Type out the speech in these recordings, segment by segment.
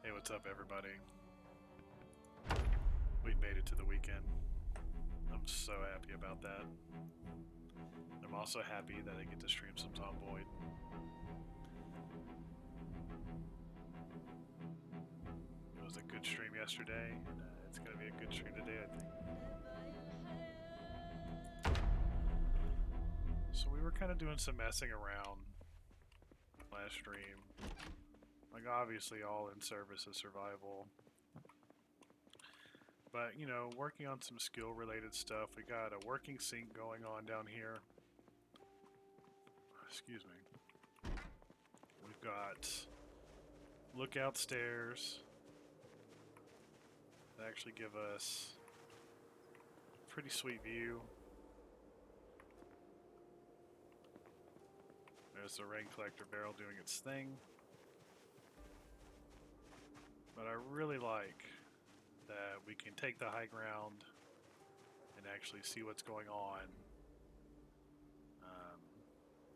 Hey, what's up, everybody? We made it to the weekend. I'm so happy about that. I'm also happy that I get to stream some Tom Boyd. It was a good stream yesterday, and it's going to be a good stream today, I think. So we were kind of doing some messing around last stream. Like, obviously, all in service of survival. But, you know, working on some skill-related stuff. We got a working sink going on down here. Excuse me. We've got lookout stairs that actually give us a pretty sweet view. There's the rain collector barrel doing its thing. But I really like that we can take the high ground and actually see what's going on.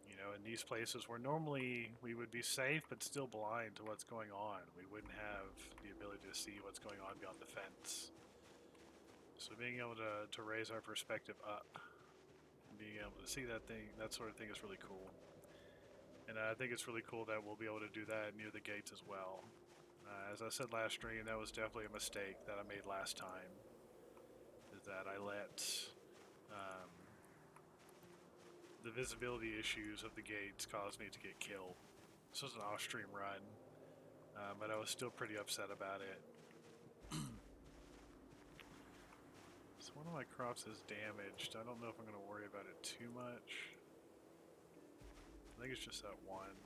You know, in these places where normally we would be safe but still blind to what's going on, we wouldn't have the ability to see what's going on beyond the fence. So being able to raise our perspective up, and being able to see that sort of thing is really cool. And I think it's really cool that we'll be able to do that near the gates as well. As I said last stream, that was definitely a mistake that I made last time. Is that I let the visibility issues of the gates cause me to get killed. This was an off-stream run, but I was still pretty upset about it. So one of my crops is damaged. I don't know if I'm going to worry about it too much. I think it's just that one.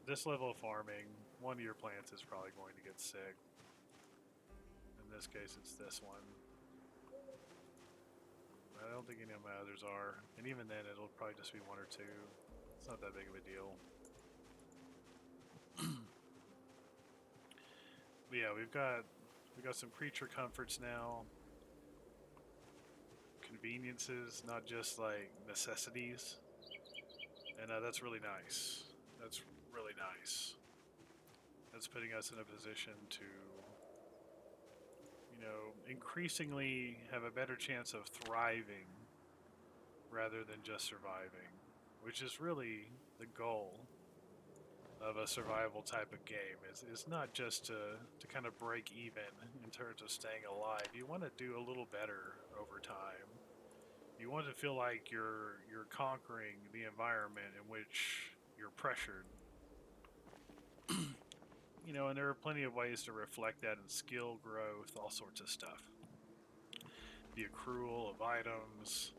This level of farming, one of your plants is probably going to get sick. In this case, it's this one. I don't think any of my others are, and even then it'll probably just be one or two. It's not that big of a deal. But yeah, we've got some creature comforts now. Conveniences, not just like necessities. And that's really nice. That's really nice. That's putting us in a position to, you know, increasingly have a better chance of thriving rather than just surviving, which is really the goal of a survival type of game. Is not just to kind of break even in terms of staying alive. You want to do a little better over time. You want to feel like you're conquering the environment in which you're pressured. You know, and there are plenty of ways to reflect that in skill growth, all sorts of stuff. The accrual of items,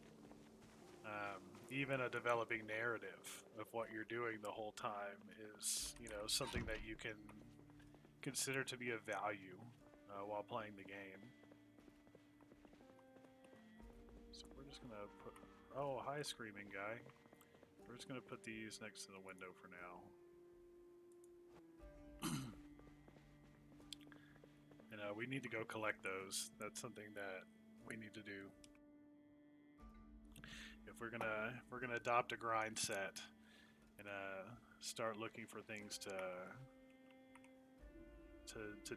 even a developing narrative of what you're doing the whole time is, you know, something that you can consider to be of value while playing the game. So we're just gonna put, oh, hi screaming guy. We're just gonna put these next to the window for now. And we need to go collect those. That's something that we need to do. If we're gonna adopt a grind set and start looking for things to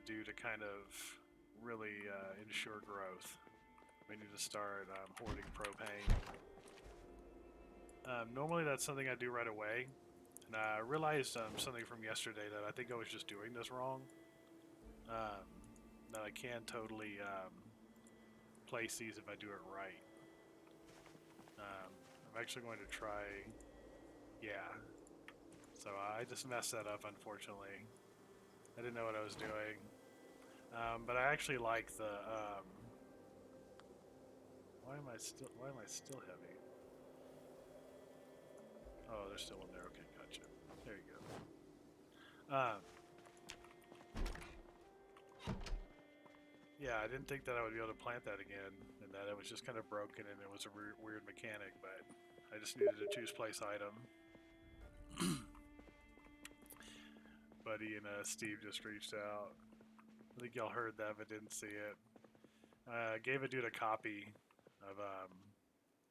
do to kind of really ensure growth, we need to start hoarding propane. Normally that's something I do right away, and I realized something from yesterday that I think I was just doing this wrong. That I can totally place these if I do it right. I'm actually going to try, yeah. So I just messed that up, unfortunately. I didn't know what I was doing. But I actually like the, why am I still heavy? Oh, there's still one there. Okay, gotcha. There you go. Yeah, I didn't think that I would be able to plant that again, and that it was just kind of broken and it was a weird mechanic, but I just needed to choose place item. Buddy and Steve just reached out. I think y'all heard that but didn't see it. Gave a dude a copy of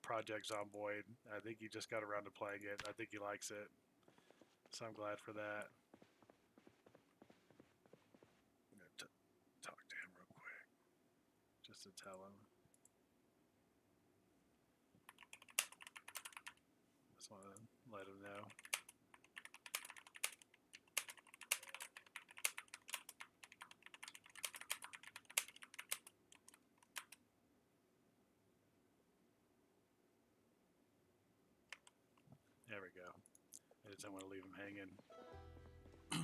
Project Zomboid. I think he just got around to playing it. I think he likes it. So I'm glad for that. just to tell him. Just want to let him know. There we go. I just don't want to leave him hanging.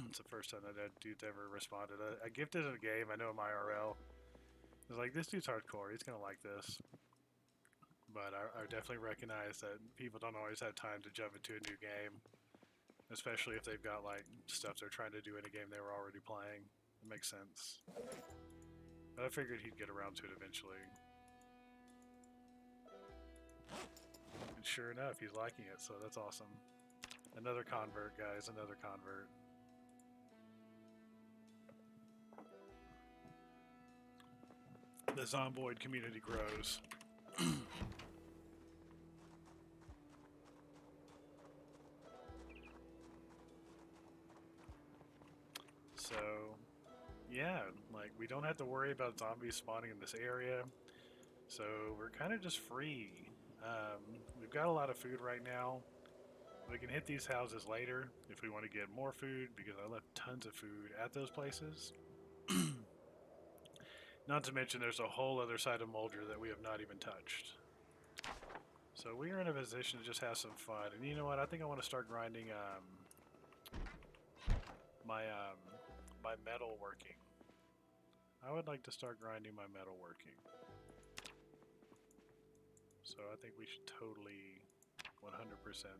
It's the first time that dude's ever responded. I gifted him a game. I know him IRL. I was like, this dude's hardcore. He's gonna like this. But I definitely recognize that people don't always have time to jump into a new game, especially if they've got like stuff they're trying to do in a game they were already playing. It makes sense. But I figured he'd get around to it eventually. And sure enough, he's liking it, so that's awesome. Another convert, guys, another convert. The Zomboid community grows. So, yeah, like, we don't have to worry about zombies spawning in this area. So, we're kind of just free. We've got a lot of food right now. We can hit these houses later if we want to get more food, because I left tons of food at those places. Not to mention there's a whole other side of Mulder that we have not even touched. So we are in a position to just have some fun. And you know what? I think I want to start grinding my metal working. I would like to start grinding my metal working. So I think we should totally 100%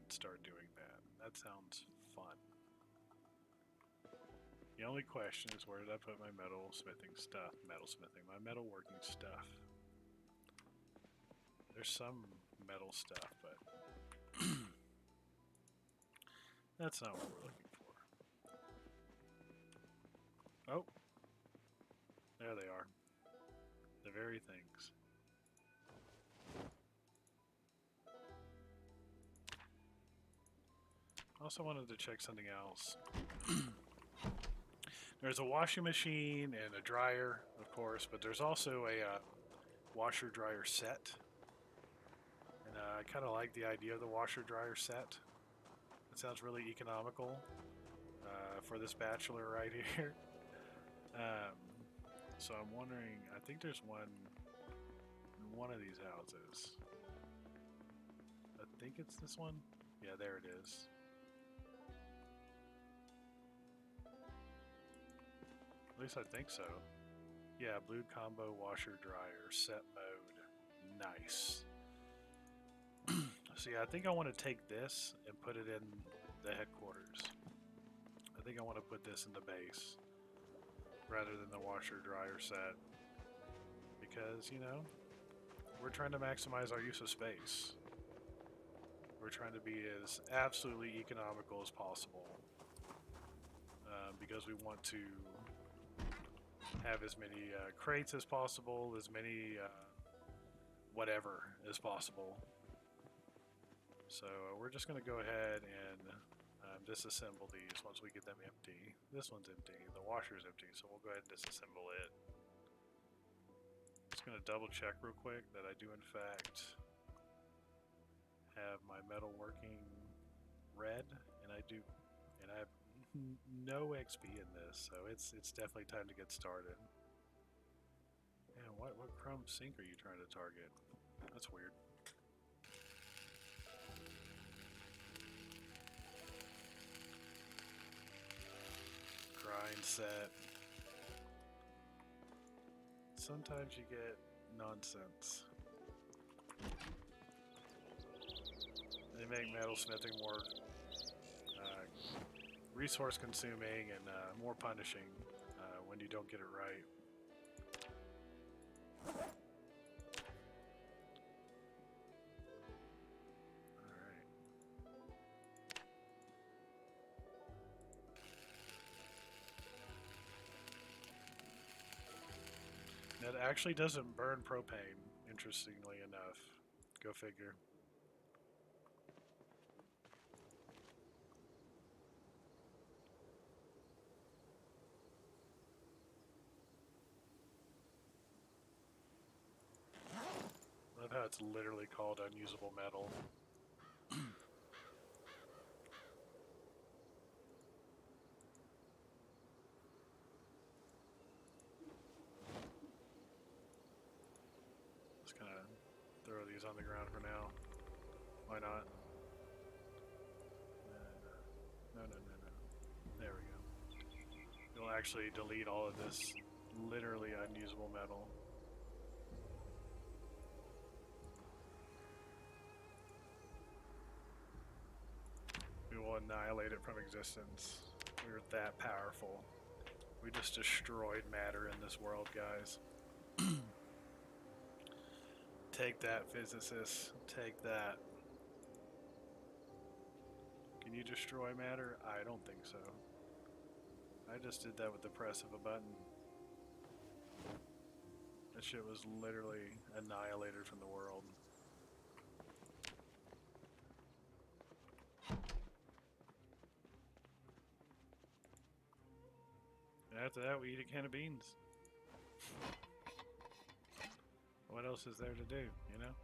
start doing that. That sounds fun. The only question is, where did I put my metal smithing stuff? My metal working stuff. There's some metal stuff, but that's not what we're looking for. Oh, there they are. The very things. Also wanted to check something else. There's a washing machine and a dryer, of course, but there's also a washer-dryer set. And I kind of like the idea of the washer-dryer set. It sounds really economical for this bachelor right here. So I'm wondering, I think there's one in one of these houses. I think it's this one. Yeah, there it is. At least I think so. Yeah, blue combo washer dryer set mode. Nice. So yeah, I think I want to take this and put it in the headquarters. I think I want to put this in the base rather than the washer dryer set, because, you know, we're trying to maximize our use of space. We're trying to be as absolutely economical as possible, because we want to have as many crates as possible, as many whatever as possible. So we're just going to go ahead and disassemble these once we get them empty. This one's empty, the washer's empty, so we'll go ahead and disassemble it. Just going to double check real quick that I do in fact have my metal working red, and I do, and I have no XP in this, so it's definitely time to get started. Man, what chrome sink are you trying to target? That's weird. Grind set. Sometimes you get nonsense. They make metalsmithing more resource consuming and more punishing when you don't get it right. Alright. That actually doesn't burn propane, interestingly enough. Go figure. it's literally called unusable metal. Just kind of throw these on the ground for now. Why not? No, no, no, no. There we go. You'll actually delete all of this literally unusable metal. We will annihilate it from existence. We're that powerful. We just destroyed matter in this world, guys. Take that, physicists. Take that. Can you destroy matter? I don't think so. I just did that with the press of a button. That shit was literally annihilated from the world. And after that, we eat a can of beans. What else is there to do, you know?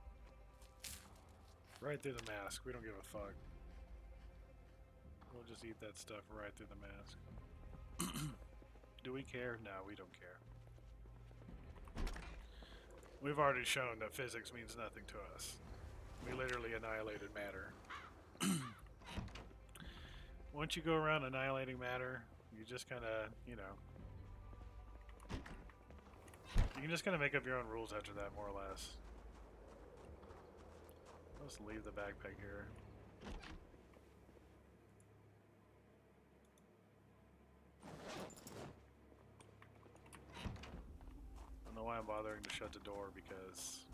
Right through the mask. We don't give a fuck. We'll just eat that stuff right through the mask. Do we care? No, we don't care. We've already shown that physics means nothing to us. We literally annihilated matter. Once you go around annihilating matter, you just kind of, you know, you can just kind of make up your own rules after that, more or less. Let's leave the backpack here. I don't know why I'm bothering to shut the door, because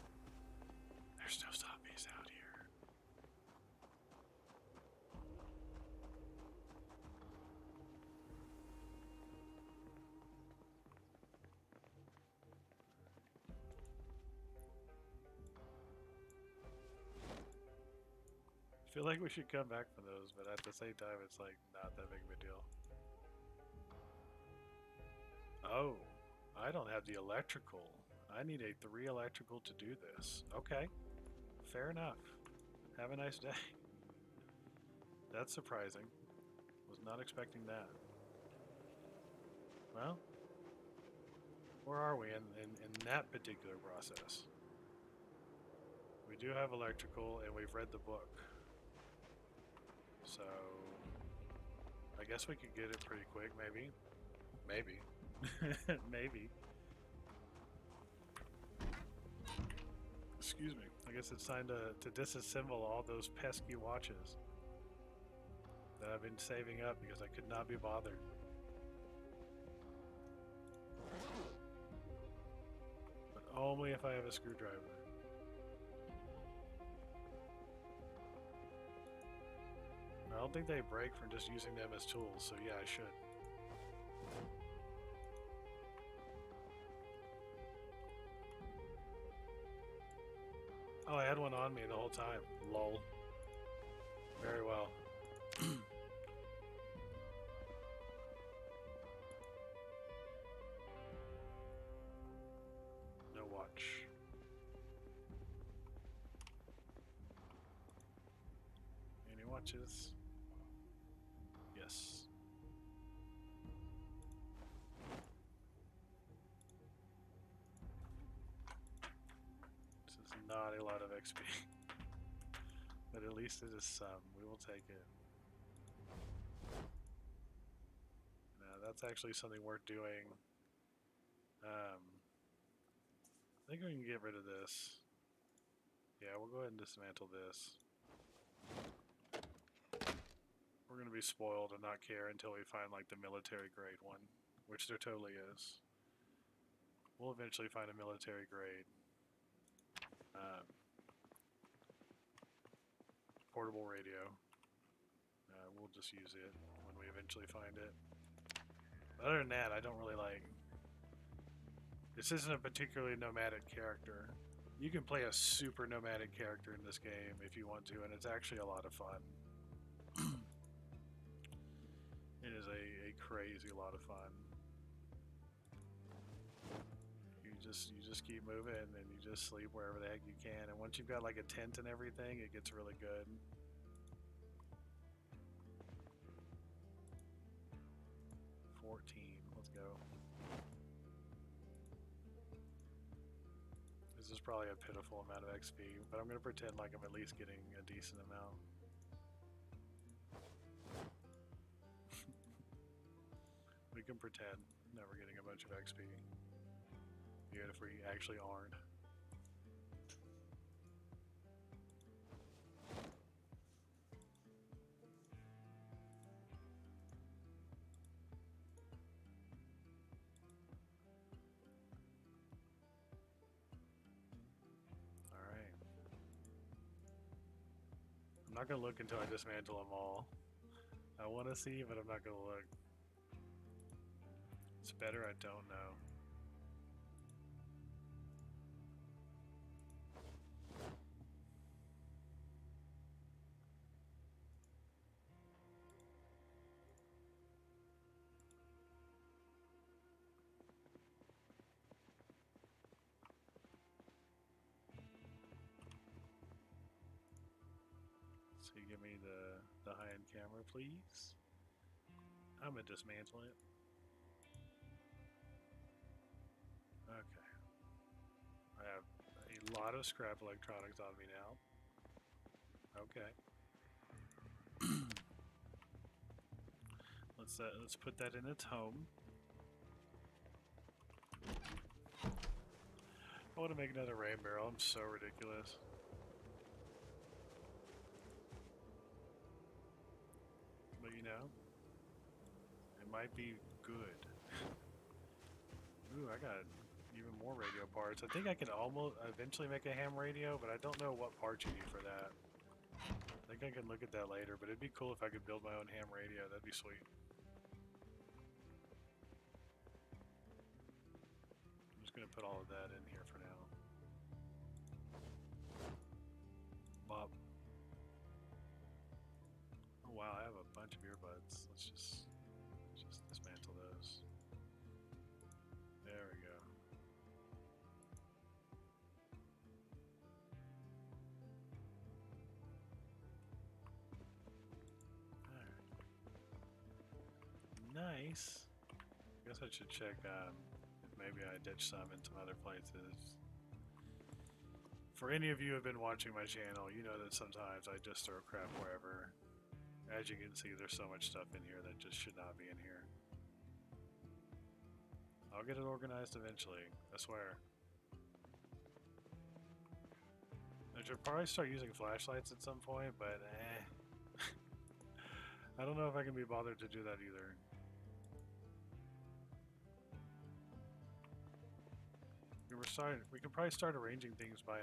there's no zombies out here. I feel like we should come back for those, but at the same time, it's like not that big of a deal. Oh, I don't have the electrical. I need a 3 electrical to do this. Okay, fair enough. Have a nice day. That's surprising. Was not expecting that. Well, where are we in that particular process? We do have electrical, and we've read the book. So, I guess we could get it pretty quick, maybe. Maybe. Maybe. Excuse me. I guess it's time to disassemble all those pesky watches that I've been saving up because I could not be bothered. But only if I have a screwdriver. I don't think they break from just using them as tools, so yeah, I should. Oh, I had one on me the whole time. Lol. Very well. No watch. Any watches? Yes. This is not a lot of XP. But at least it is some. We will take it. Now, that's actually something worth doing. I think we can get rid of this. Yeah, we'll go ahead and dismantle this. We're going to be spoiled and not care until we find like the military grade one, which there totally is. We'll eventually find a military grade. Portable radio. We'll just use it when we eventually find it. But other than that, I don't really like... This isn't a particularly nomadic character. You can play a super nomadic character in this game if you want to, and it's actually a lot of fun. It is a crazy lot of fun. You you just keep moving and you just sleep wherever the heck you can. And once you've got like a tent and everything, it gets really good. Let's go. This is probably a pitiful amount of XP, but I'm gonna pretend like I'm at least getting a decent amount. We can pretend that we're getting a bunch of XP, even if we actually aren't. Alright. I'm not gonna look until I dismantle them all. I want to see, but I'm not gonna look. It's better I don't know. So you give me the high-end camera, please. I'm gonna dismantle it. Okay. I have a lot of scrap electronics on me now. Okay. Let's put that in its home. I want to make another rain barrel. I'm so ridiculous. But you know, it might be good. Ooh, I got even more radio parts. I think I can almost eventually make a ham radio, but I don't know what parts you need for that. I think I can look at that later, but it'd be cool if I could build my own ham radio. That'd be sweet. I'm just gonna put all of that in here for now. Bop. Oh wow, I have a bunch of earbuds. Let's just dismantle those. There we go. Alright. Nice. Guess I should check if maybe I ditch some in some other places. For any of you who have been watching my channel, you know that sometimes I just throw crap wherever. As you can see, there's so much stuff in here that just should not be in here. I'll get it organized eventually, I swear. I should probably start using flashlights at some point, but I don't know if I can be bothered to do that either. We can probably start arranging things by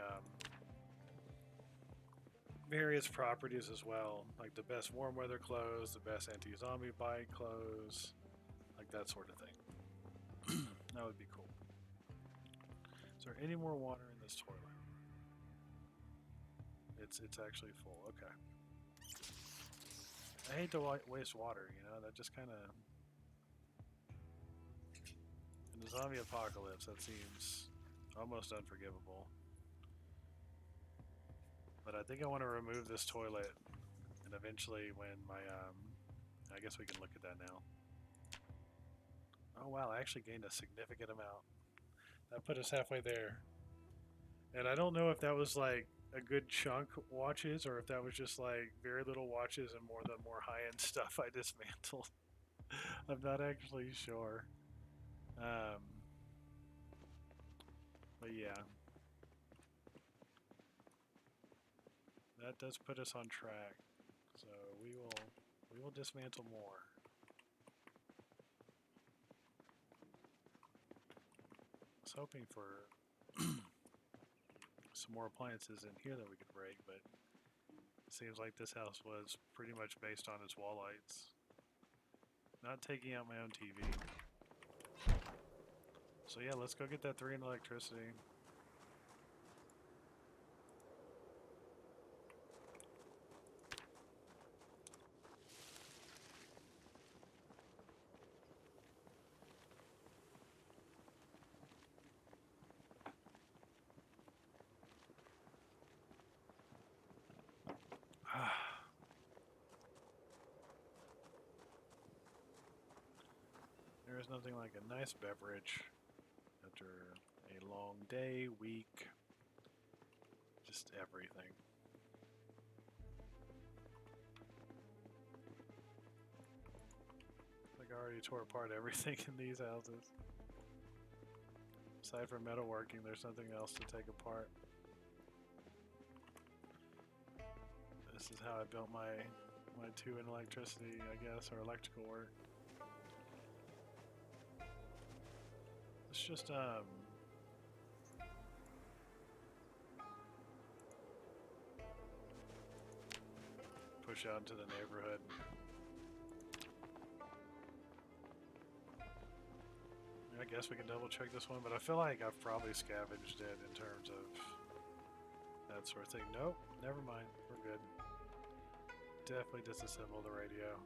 various properties as well, like the best warm weather clothes, the best anti-zombie bite clothes, like that sort of thing. That would be cool. Is there any more water in this toilet? It's actually full. Okay. I hate to waste water, you know, that just kind of... In the zombie apocalypse, that seems almost unforgivable. But I think I want to remove this toilet, and eventually when my, I guess we can look at that now. Oh wow, I actually gained a significant amount. That put us halfway there. And I don't know if that was like a good chunk watches, or if that was just like very little watches and more the more high-end stuff I dismantled. I'm not actually sure. But yeah. That does put us on track. So we will dismantle more. I was hoping for some more appliances in here that we could break, but it seems like this house was pretty much based on its wall lights. Not taking out my own TV. So yeah, let's go get that 3 in electricity. There's nothing like a nice beverage after a long day, week, just everything. Like I already tore apart everything in these houses. Aside from metalworking, there's nothing else to take apart. This is how I built my two in electricity, I guess, or electrical work. It's just push out into the neighborhood. I guess we can double check this one, but I feel like I've probably scavenged it in terms of that sort of thing. Nope, never mind. We're good. Definitely disassemble the radio.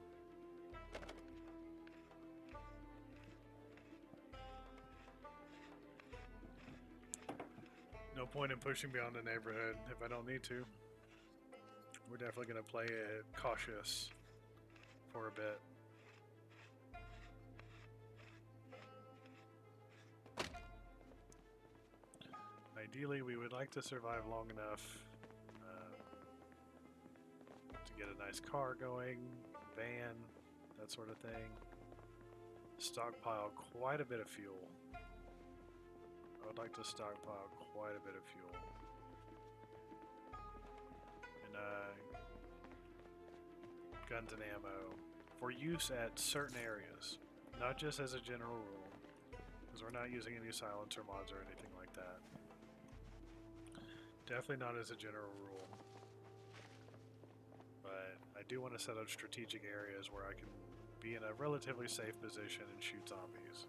No point in pushing beyond the neighborhood if I don't need to. We're definitely going to play it cautious for a bit. Ideally, we would like to survive long enough to get a nice car going, van, that sort of thing. Stockpile quite a bit of fuel. I would like to stockpile quite a bit of fuel. And guns and ammo for use at certain areas, not just as a general rule, because we're not using any silencer mods or anything like that. Definitely not as a general rule. But I do want to set up strategic areas where I can be in a relatively safe position and shoot zombies.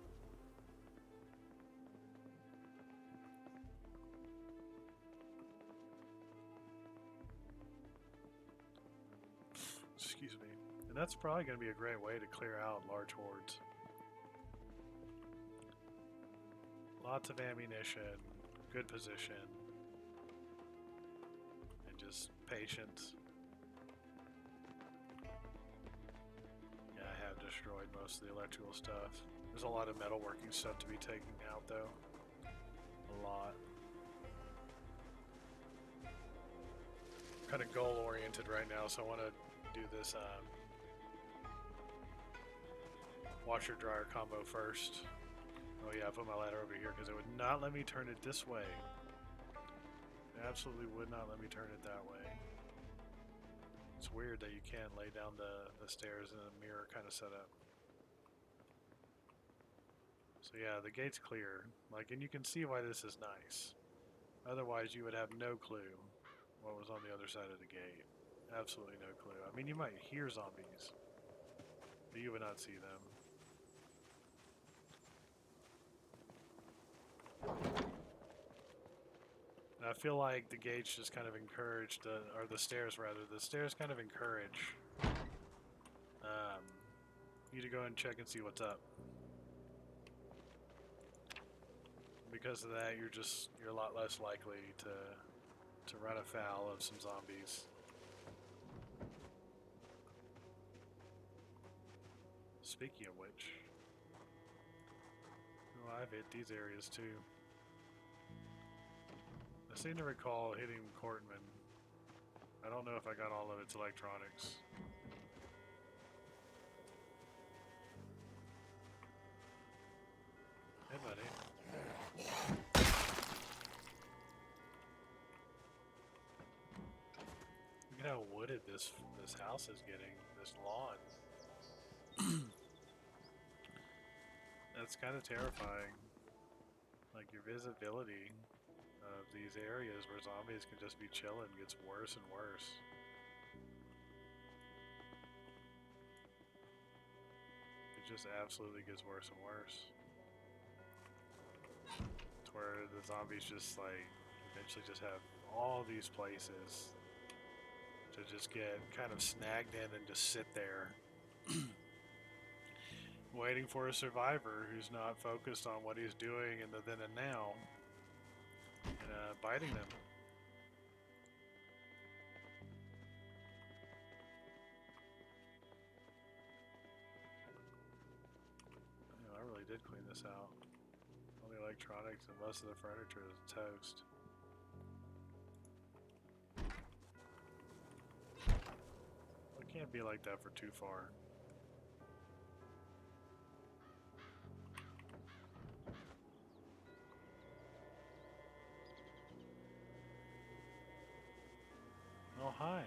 Excuse me. And that's probably going to be a great way to clear out large hordes. Lots of ammunition, good position, and just patience. Yeah, I have destroyed most of the electrical stuff. There's a lot of metalworking stuff to be taken out though. A lot. I'm kind of goal oriented right now, so I want to do this washer dryer combo first. Oh yeah, I put my ladder over here because it would not let me turn it this way. It absolutely would not let me turn it that way. It's weird that you can't lay down the stairs in a mirror kind of setup. So yeah, the gate's clear. Like, and you can see why this is nice. Otherwise you would have no clue what was on the other side of the gate. Absolutely no clue. I mean, you might hear zombies, but you would not see them. And I feel like the gates just kind of encourage, or the stairs rather, the stairs kind of encourage you to go and check and see what's up. Because of that, you're a lot less likely to run afoul of some zombies. Speaking of which, oh, I've hit these areas too. I seem to recall hitting Cortman. I don't know if I got all of its electronics. Hey, buddy. Look at how wooded this house is getting. This lawn. That's kind of terrifying. Like, your visibility of these areas where zombies can just be chilling gets worse and worse. It just absolutely gets worse and worse. To where the zombies just like eventually just have all these places to just get kind of snagged in and just sit there waiting for a survivor who's not focused on what he's doing in the then and now, and biting them. You know, I really should clean this out. All the electronics and most of the furniture is toast. It can't be like that for too far. Oh, hi.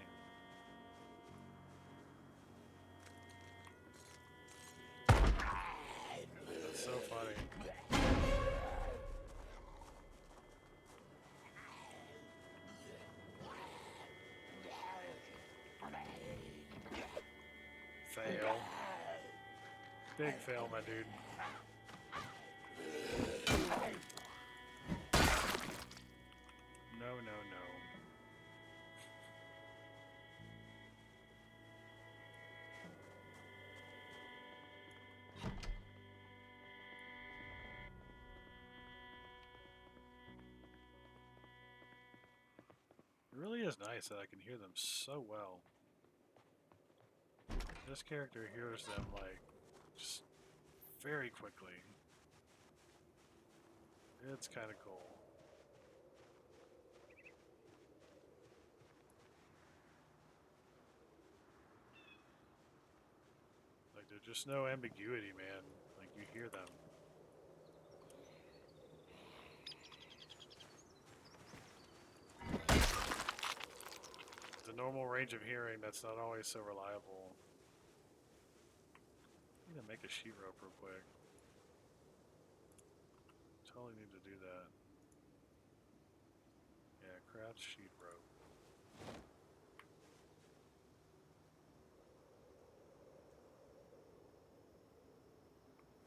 That's so funny. Fail. Big fail, my dude. No, no, no. It really is nice that I can hear them so well. This character hears them, like, just very quickly. It's kind of cool. Like, there's just no ambiguity, man. Like, you hear them. The normal range of hearing, that's not always so reliable. I need to make a sheet rope real quick. Totally need to do that. Yeah, craft sheet rope.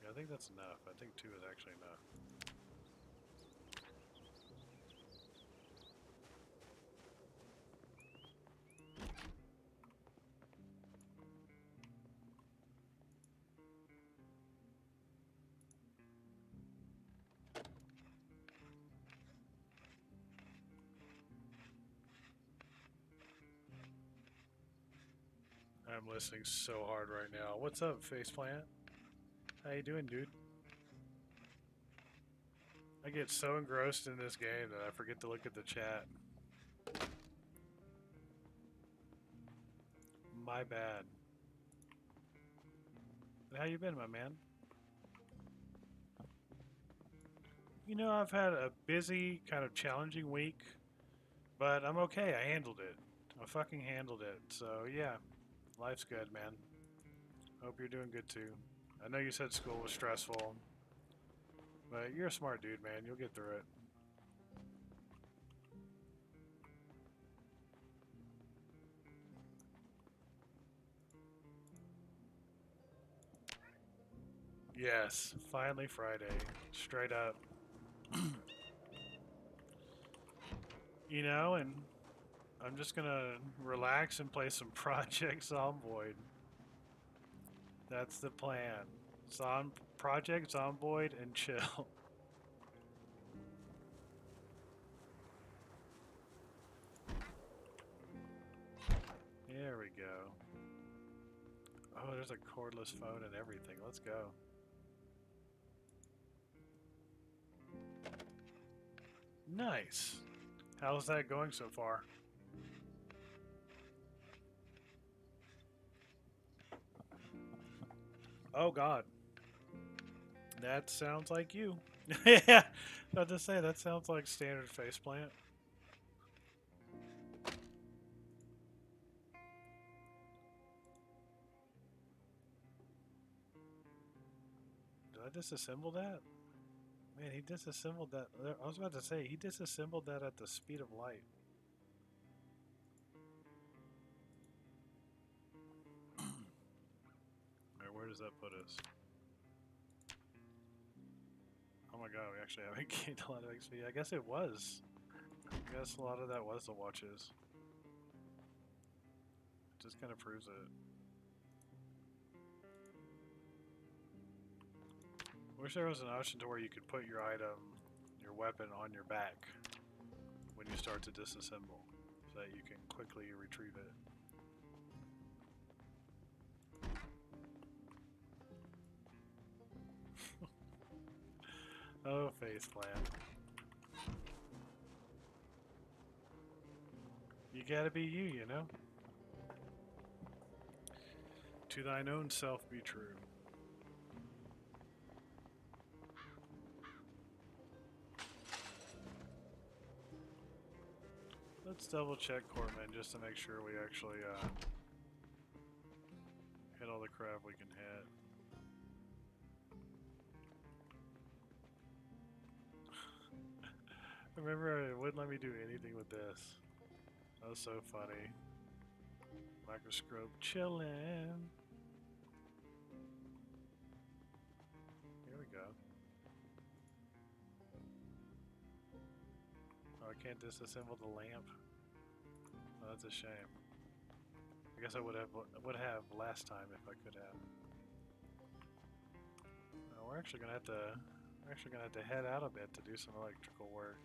Yeah, I think that's enough. I think 2 is actually enough. I'm listening so hard right now. What's up, Faceplant? How you doing, dude? I get so engrossed in this game that I forget to look at the chat. My bad. How you been, my man? You know, I've had a busy, kind of challenging week, but I'm okay. I handled it. I fucking handled it. So, yeah, life's good, man. Hope you're doing good, too. I know you said school was stressful, but you're a smart dude, man. You'll get through it. Yes, finally Friday. Straight up. You know, and I'm just gonna relax and play some Project Zomboid. That's the plan. Project Zomboid and chill. There we go. Oh, there's a cordless phone and everything. Let's go. Nice. How's that going so far? Oh God. That sounds like you. Yeah, about to say that sounds like standard faceplant. Did I disassemble that? Man, he disassembled that. I was about to say he disassembled that at the speed of light. Alright, where does that put us? Oh my god, we actually haven't gained a lot of XP. I guess it was. I guess a lot of that was the watches. It just kind of proves it. Wish there was an option to where you could put your item, your weapon, on your back when you start to disassemble, so that you can quickly retrieve it. Oh, faceplant. You gotta be you, you know? To thine own self be true. Let's double check Corpman just to make sure we actually hit all the crap we can hit. Remember, it wouldn't let me do anything with this. That was so funny. Microscope chillin'. Here we go. Oh, I can't disassemble the lamp. Oh, that's a shame. I guess I would have last time if I could have. We're actually gonna have to head out a bit to do some electrical work.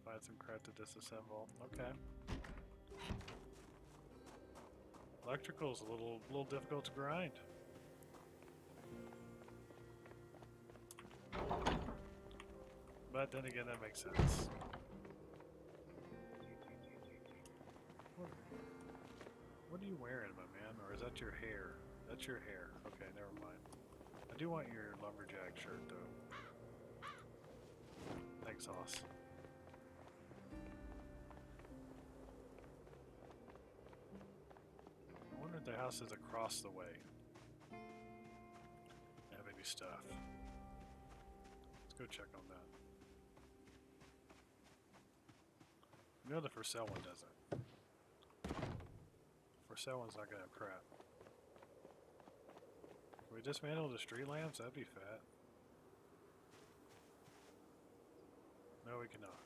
Find some crap to disassemble. Okay. Electrical's a little difficult to grind. But then again, that makes sense. What are you wearing, my man? Or is that your hair? That's your hair. Okay, never mind. I do want your lumberjack shirt, though. Thanks, Hoss. I wonder if the house is across the way. Have any stuff? Let's go check on that. You know the for sale one doesn't. For sale one's not gonna have crap. Can we dismantle the street lamps? That'd be fat. No, we cannot.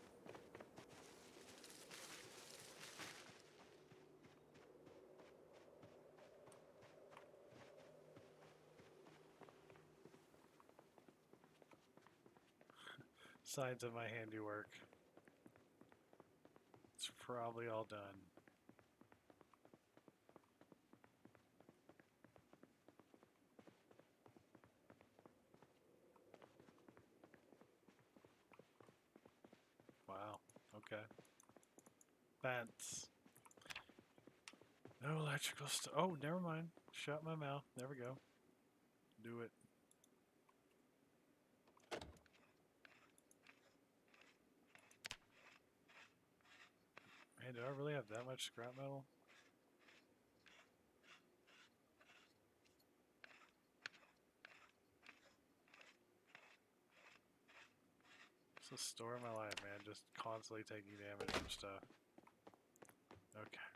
Signs of my handiwork. It's probably all done. Wow. Okay. Fence. No electrical stuff. Oh, never mind. Shut my mouth. There we go. Do it. Man, do I really have that much scrap metal? It's the story of my life, man. Just constantly taking damage from stuff. Okay.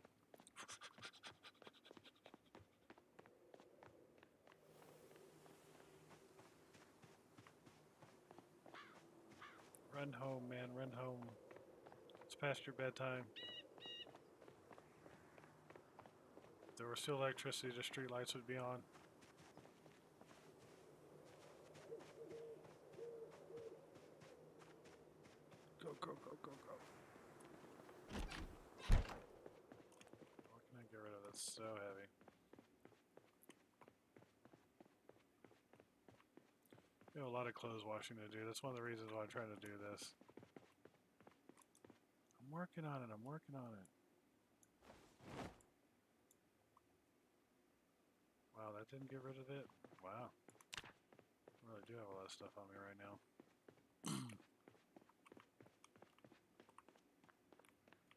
Run home, man. Run home. It's past your bedtime. If there were still electricity, the street lights would be on. Go, go, go, go, go. What can I get rid of? That's so heavy. We have a lot of clothes washing to do. That's one of the reasons why I'm trying to do this. I'm working on it. I'm working on it. Wow, that didn't get rid of it? Wow. I really do have a lot of stuff on me right now.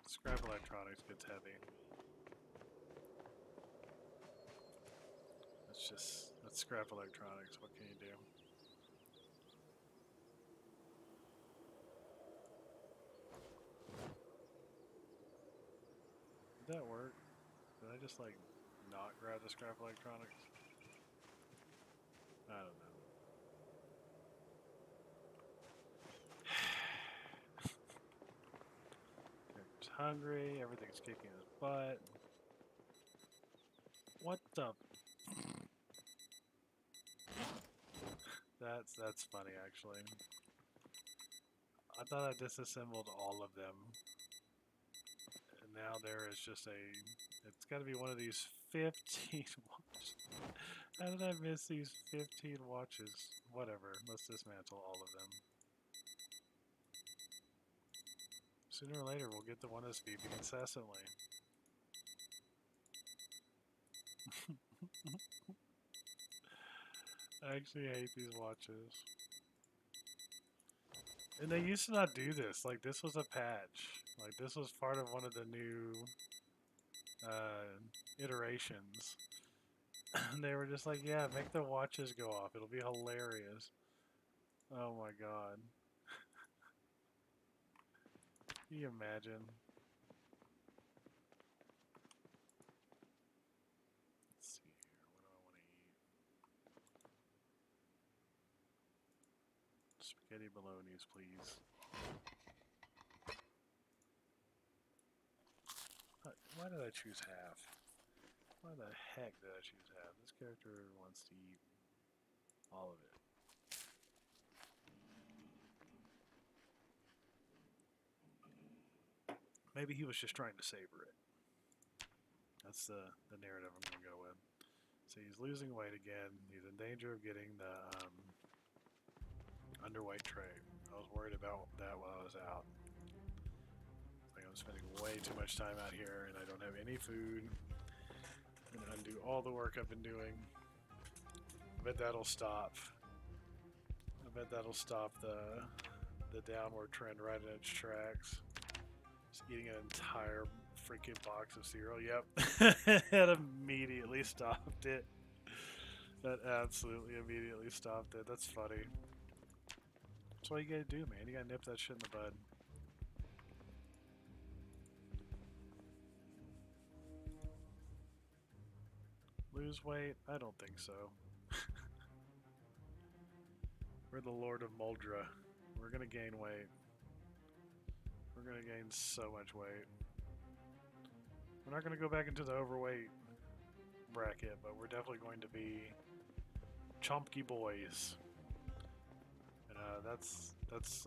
Scrap electronics gets heavy. That's scrap electronics. What can you do? Did that work? Did I just like not grab the scrap electronics? I don't know. Character's hungry, everything's kicking his butt. What the? That's funny actually. I thought I disassembled all of them. And now there is just it's gotta be one of these 15 How did I miss these 15 watches? Whatever, let's dismantle all of them. Sooner or later, we'll get the one that's beeping incessantly. I actually hate these watches. And they used to not do this. Like, this was a patch. Like, this was part of one of the new iterations. And they were just like, yeah, make the watches go off. It'll be hilarious. Oh my god. Can you imagine? Let's see here. What do I want to eat? Spaghetti bolognese, please. Why did I choose half? Why the heck did I choose half? This character wants to eat all of it. Maybe he was just trying to savor it. That's the narrative I'm going to go with. So he's losing weight again. He's in danger of getting the underweight trait. I was worried about that while I was out. Like, I'm spending way too much time out here and I don't have any food. I'm going to undo all the work I've been doing. I bet that'll stop. I bet that'll stop the downward trend right in its tracks. Just eating an entire freaking box of cereal. Yep. That immediately stopped it. That absolutely immediately stopped it. That's funny. That's what you gotta do, man. You gotta nip that shit in the bud. Lose weight? I don't think so. We're the Lord of Moldra. We're gonna gain weight. We're gonna gain so much weight. We're not gonna go back into the overweight bracket, but we're definitely going to be chompky boys. And that's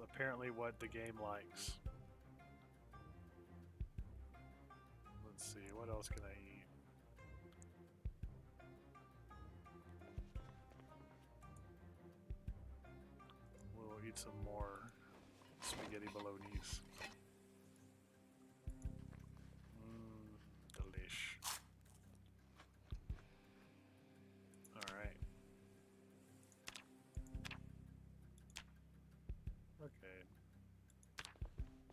apparently what the game likes. Let's see, what else can I eat? We'll eat some more spaghetti bolognese. Delish. Alright. Okay.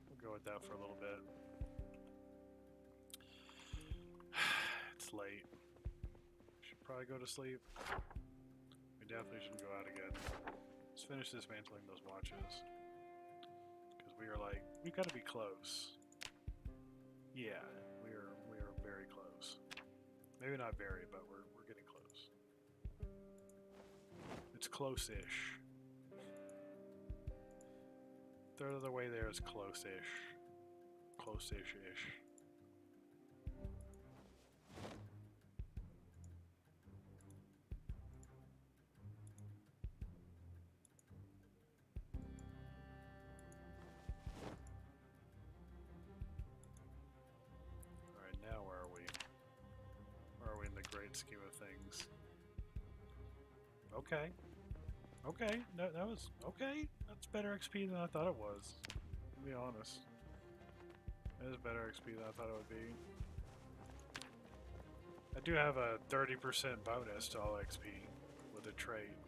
We'll go with that for a little bit. It's late. Should probably go to sleep. We definitely shouldn't go out again. Let's finish dismantling those watches. Because we are like, we gotta be close. Yeah, we are very close. Maybe not very, but we're getting close. It's close-ish. Third of the way there is close-ish. Close-ish-ish. Alright, now where are we? Where are we in the great scheme of things? Okay. Okay, that was okay. That's better XP than I thought it was. To be honest, that is better XP than I thought it would be. I do have a 30% bonus to all XP with a trait,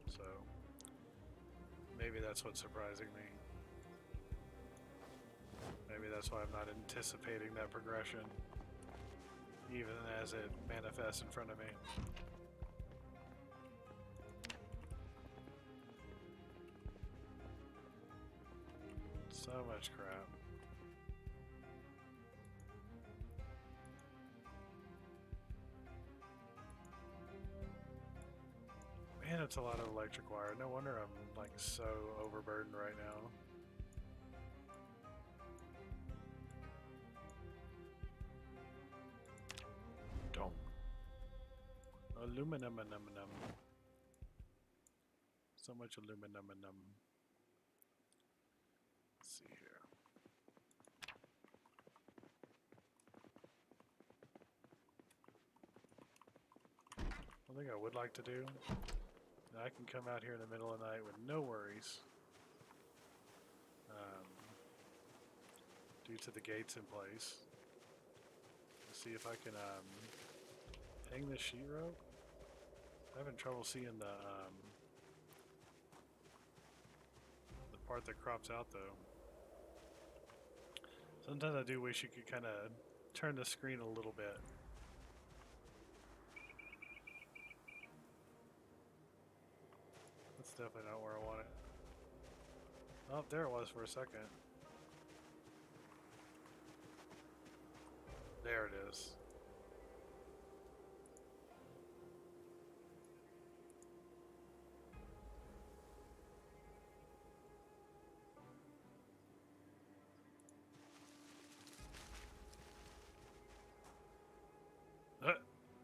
so maybe that's what's surprising me. Maybe that's why I'm not anticipating that progression, even as it manifests in front of me. So much crap. Man, it's a lot of electric wire. No wonder I'm like so overburdened right now. Don't. Aluminum. So much aluminum. Let's see here. Well, Something I would like to do. I can come out here in the middle of the night with no worries. Due to the gates in place. Let's see if I can hang this sheetrope. I'm having trouble seeing the part that crops out though. Sometimes I do wish you could kind of turn the screen a little bit. That's definitely not where I want it. Oh, there it was for a second. There it is.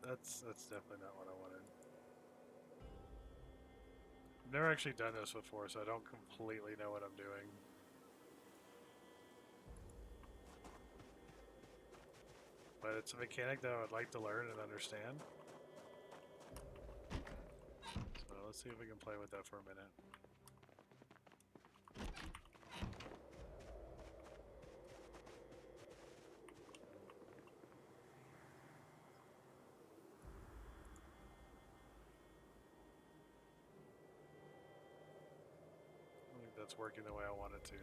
That's definitely not what I wanted. I've never actually done this before, so I don't completely know what I'm doing. But it's a mechanic that I would like to learn and understand. So let's see if we can play with that for a minute. I think that's working the way I want it to.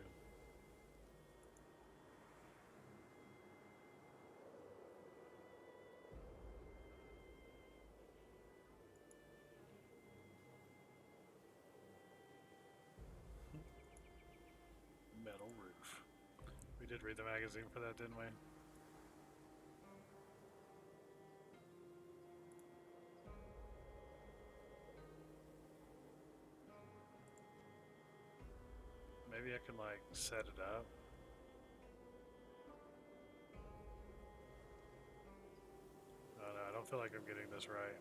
Metal roof. We did read the magazine for that, didn't we? Maybe I can like set it up. Oh no, I don't feel like I'm getting this right.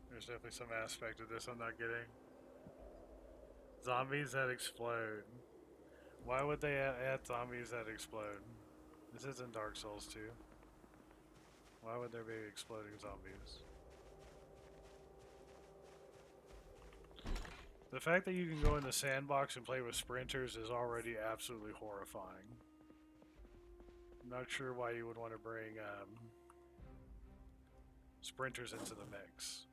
There's definitely some aspect of this I'm not getting. Zombies that explode. Why would they add zombies that explode? This isn't Dark Souls 2. Why would there be exploding zombies? The fact that you can go in the sandbox and play with sprinters is already absolutely horrifying. I'm not sure why you would want to bring sprinters into the mix.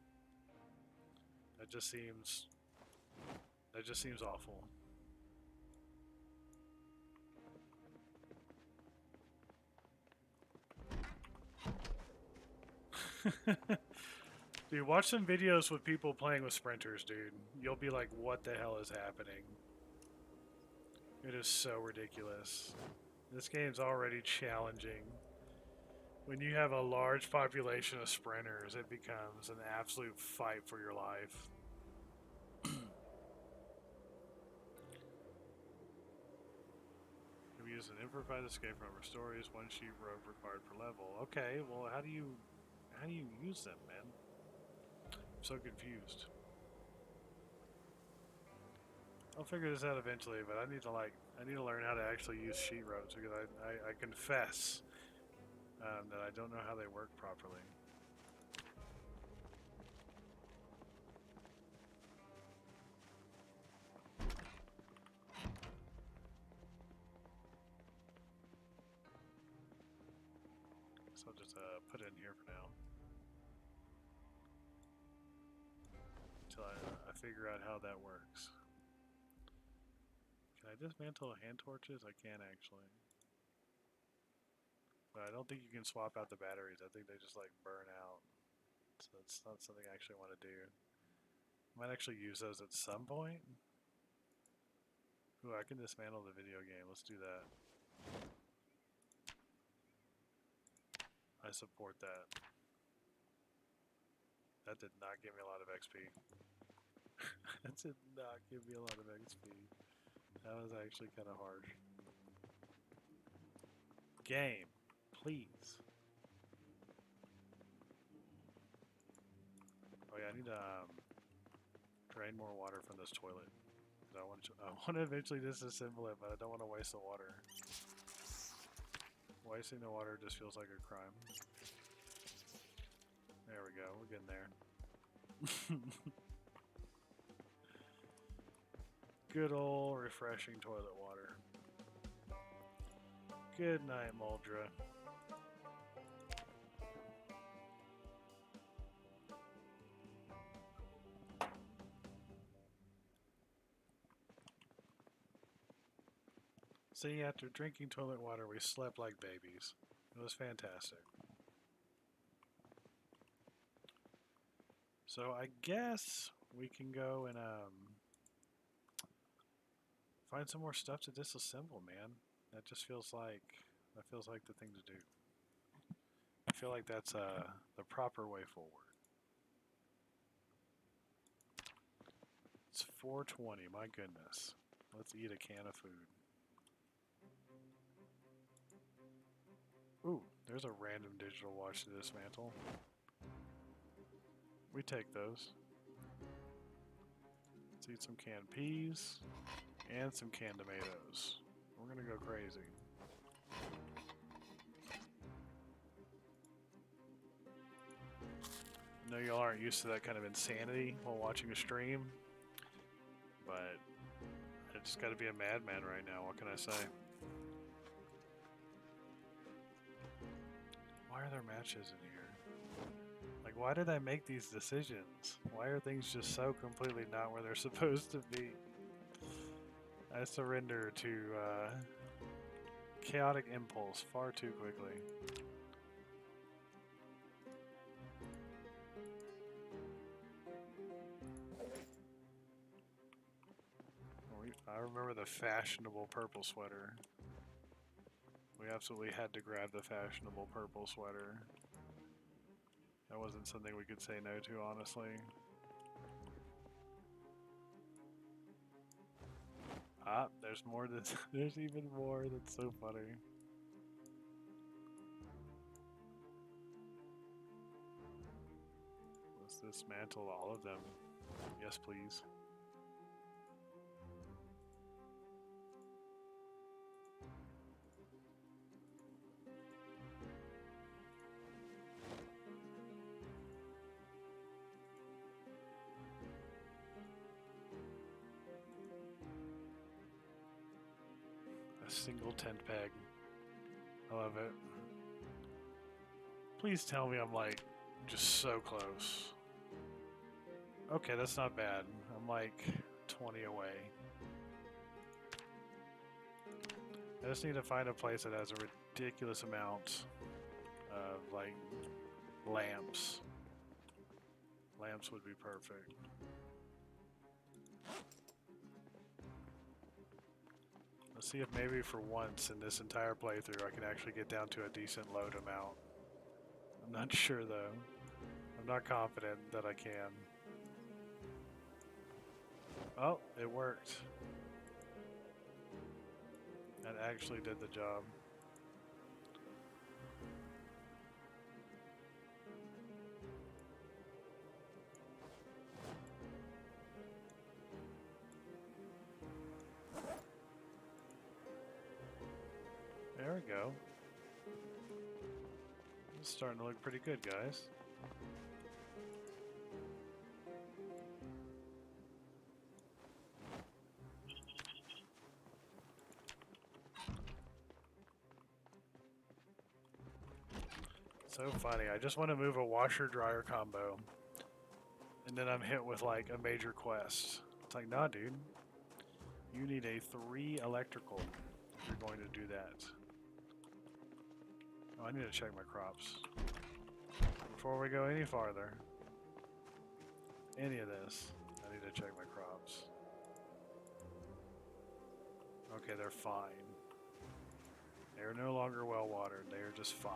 That just seems awful. Dude, watch some videos with people playing with sprinters, dude. You'll be like, what the hell is happening? It is so ridiculous. This game's already challenging. When you have a large population of sprinters, it becomes an absolute fight for your life. We use an improvised escape from our stories, one sheet rope required per level. Okay, well how do you use them, man? I'm so confused. I'll figure this out eventually, but I need to learn how to actually use sheet ropes because I confess that I don't know how they work properly. So I'll just put it in here for now until I figure out how that works. Can I dismantle hand torches? I can actually. But I don't think you can swap out the batteries. I think they just like burn out. So it's not something I actually want to do. I might actually use those at some point. Ooh, I can dismantle the video game. Let's do that. I support that. That did not give me a lot of XP. That did not give me a lot of XP. That was actually kind of harsh. Game, please. Oh yeah, I need to drain more water from this toilet. I want to eventually disassemble it, but I don't want to waste the water. Wasting the water just feels like a crime. There we go, we're getting there. Good old refreshing toilet water. Good night, Muldra. See, after drinking toilet water, we slept like babies. It was fantastic. So I guess we can go and find some more stuff to disassemble, man. That just feels like the thing to do. I feel like that's the proper way forward. It's 4:20. My goodness. Let's eat a can of food. Ooh, there's a random digital watch to dismantle. We take those. Let's eat some canned peas and some canned tomatoes. We're gonna go crazy. I know y'all aren't used to that kind of insanity while watching a stream, but I just gotta be a madman right now. What can I say? Why are there matches in here? Like, why did I make these decisions? Why are things just so completely not where they're supposed to be? I surrender to chaotic impulse far too quickly. I remember the fashionable purple sweater. We absolutely had to grab the fashionable purple sweater. That wasn't something we could say no to, honestly. Ah, there's more. There's even more. That's so funny. Let's dismantle all of them. Yes, please. A single tent peg. I love it. Please tell me I'm like just so close. Okay, that's not bad. I'm like 20 away. I just need to find a place that has a ridiculous amount of like lamps. Lamps would be perfect. Let's see if maybe for once in this entire playthrough I can actually get down to a decent load amount. I'm not sure though. I'm not confident that I can. Oh, it worked. That actually did the job. There we go. It's starting to look pretty good, guys. So funny. I just want to move a washer-dryer combo, and then I'm hit with like a major quest. It's like, nah, dude. You need a 3 electrical if you're going to do that. Oh, I need to check my crops. Before we go any farther, any of this, I need to check my crops. Okay, they're fine. They're no longer well watered. They are just fine.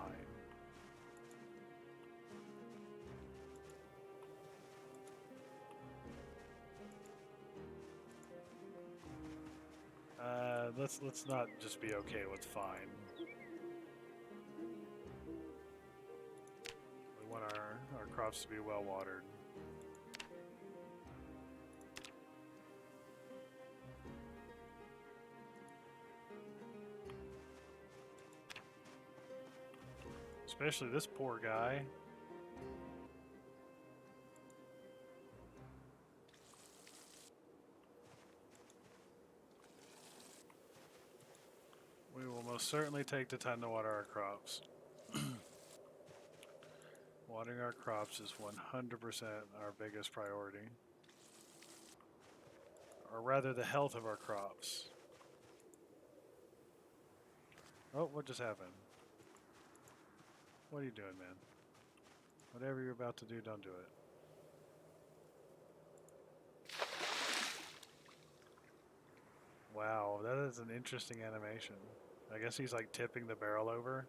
Let's not just be okay with fine. We want our crops to be well watered. Especially this poor guy. We will most certainly take the time to water our crops. Watering our crops is 100% our biggest priority. Or rather, the health of our crops. Oh, what just happened? What are you doing, man? Whatever you're about to do, don't do it. Wow, that is an interesting animation. I guess he's like tipping the barrel over.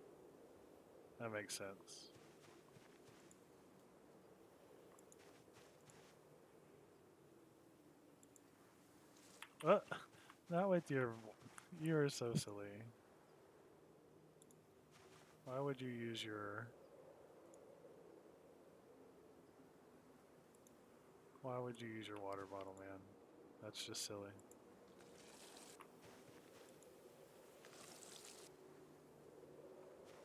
That makes sense. Not with your... You're so silly. Why would you use your... Why would you use your water bottle, man? That's just silly.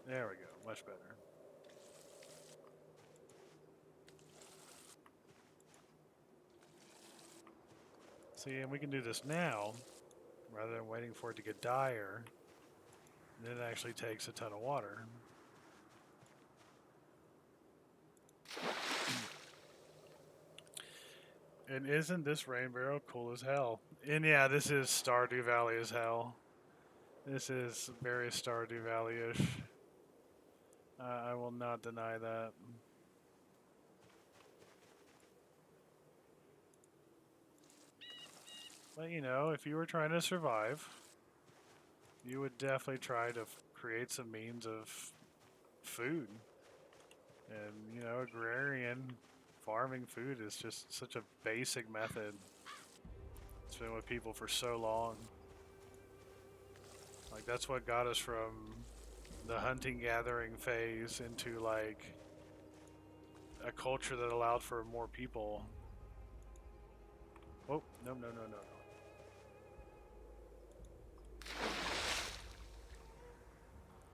There we go, much better. See, and we can do this now, rather than waiting for it to get dire. And it actually takes a ton of water. And isn't this rain barrel cool as hell? And yeah, this is Stardew Valley as hell. This is very Stardew Valley-ish. I will not deny that. But you know, if you were trying to survive, you would definitely try to create some means of food. And you know, agrarian farming food is just such a basic method. It's been with people for so long. Like, that's what got us from the hunting-gathering phase into, like, a culture that allowed for more people. Oh, no.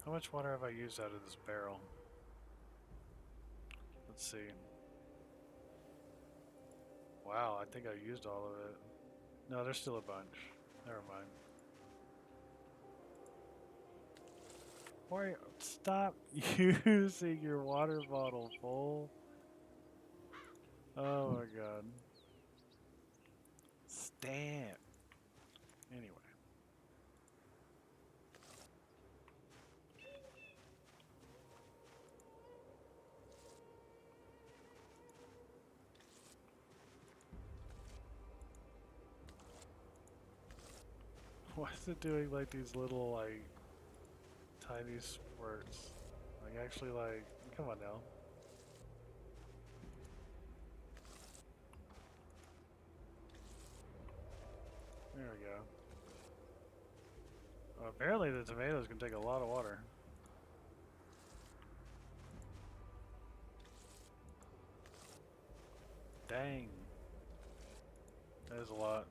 How much water have I used out of this barrel? Let's see. Wow, I think I used all of it. No, there's still a bunch. Never mind. Why? Stop using your water bottle full. Oh my god. Stop. Anyway. Why is it doing like these little like tiny squirts? Like actually like, come on now. There we go. Apparently the tomatoes can take a lot of water. Dang. That is a lot.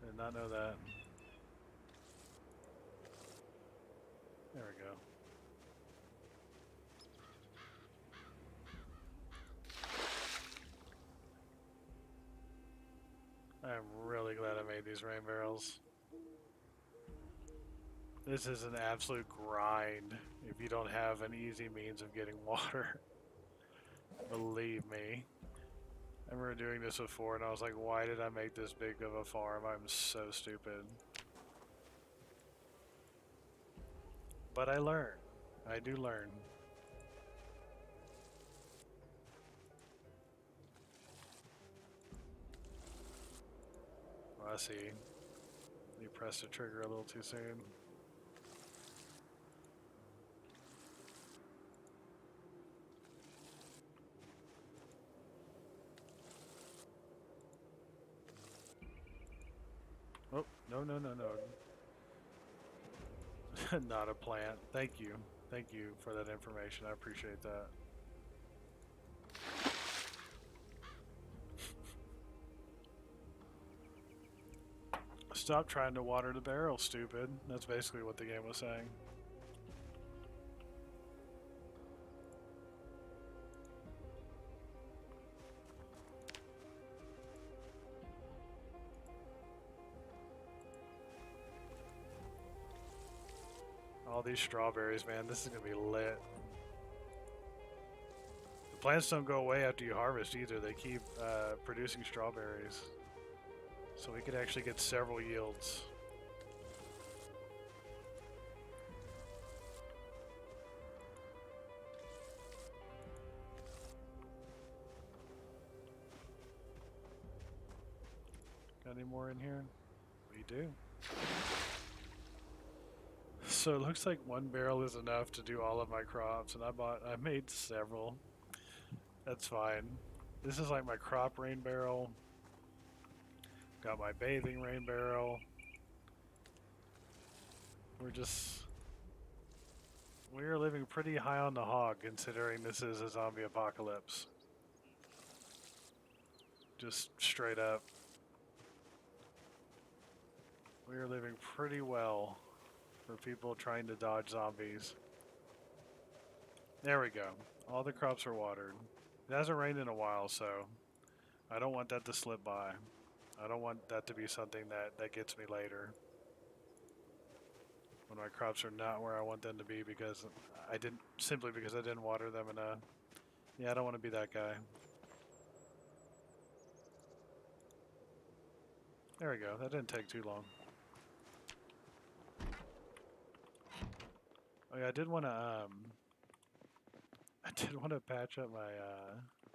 I did not know that. There we go. I'm really glad I made these rain barrels. This is an absolute grind if you don't have an easy means of getting water. Believe me. I remember doing this before and I was like, why did I make this big of a farm? I'm so stupid. But I learn. I do learn. I see. You pressed the trigger a little too soon. Oh, no. Not a plant. Thank you. Thank you for that information. I appreciate that. Stop trying to water the barrel, stupid. That's basically what the game was saying. All these strawberries, man. This is gonna be lit. The plants don't go away after you harvest either. They keep producing strawberries. So we could actually get several yields. Got any more in here? We do. So it looks like 1 barrel is enough to do all of my crops, and I made several. That's fine. This is like my crop rain barrel. Got my bathing rain barrel. We're living pretty high on the hog considering this is a zombie apocalypse. Just straight up. We are living pretty well for people trying to dodge zombies. There we go. All the crops are watered. It hasn't rained in a while, so I don't want that to slip by. I don't want that to be something that gets me later. When my crops are not where I want them to be because simply because I didn't water them enough. Yeah, I don't want to be that guy. There we go. That didn't take too long. Oh yeah, I did want to patch up my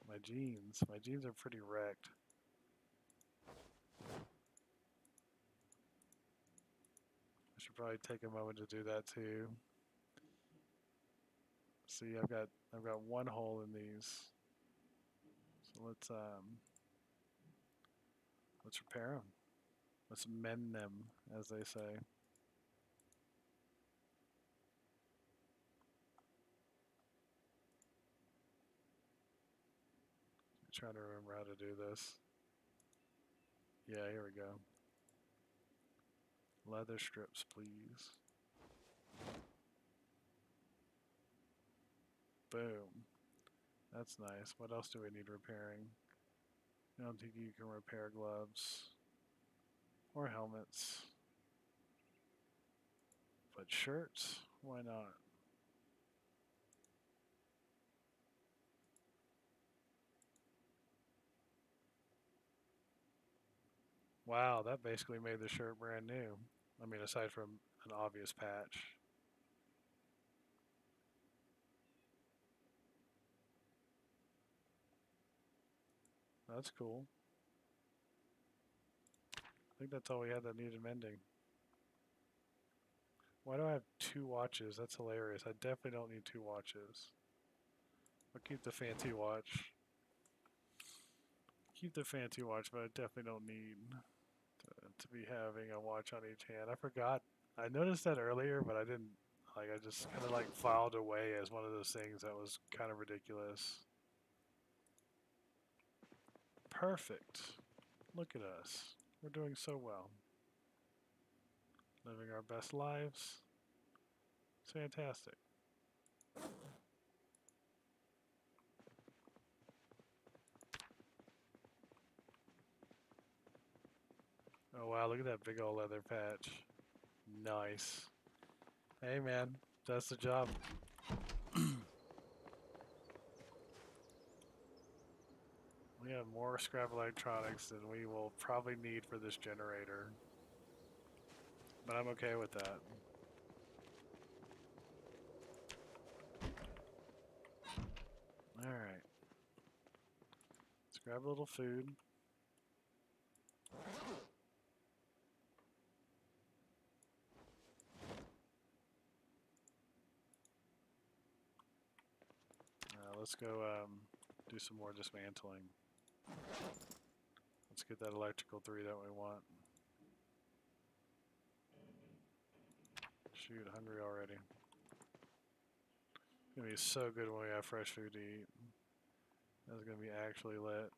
my jeans. My jeans are pretty wrecked. I should probably take a moment to do that too. See, I've got 1 hole in these. So let's repair them. Let's mend them, as they say. I'm trying to remember how to do this. Yeah, here we go. Leather strips, please. Boom. That's nice. What else do we need repairing? I don't think you can repair gloves or helmets. But shirts? Why not? Wow, that basically made the shirt brand new. I mean, aside from an obvious patch. That's cool. I think that's all we had that needed mending. Why do I have 2 watches? That's hilarious. I definitely don't need 2 watches. I'll keep the fancy watch. Keep the fancy watch, but I definitely don't need to be having a watch on each hand. I forgot. I noticed that earlier, but I didn't. Like, I just kind of like filed away as one of those things that was kind of ridiculous. Perfect. Look at us. We're doing so well. Living our best lives. It's fantastic. Oh wow, look at that big old leather patch. Nice. Hey man, that's the job. We have more scrap electronics than we will probably need for this generator. But I'm okay with that. Alright. Let's grab a little food. Let's go do some more dismantling. Let's get that electrical 3 that we want. Shoot, hungry already. It's gonna be so good when we have fresh food to eat. That's gonna be actually lit.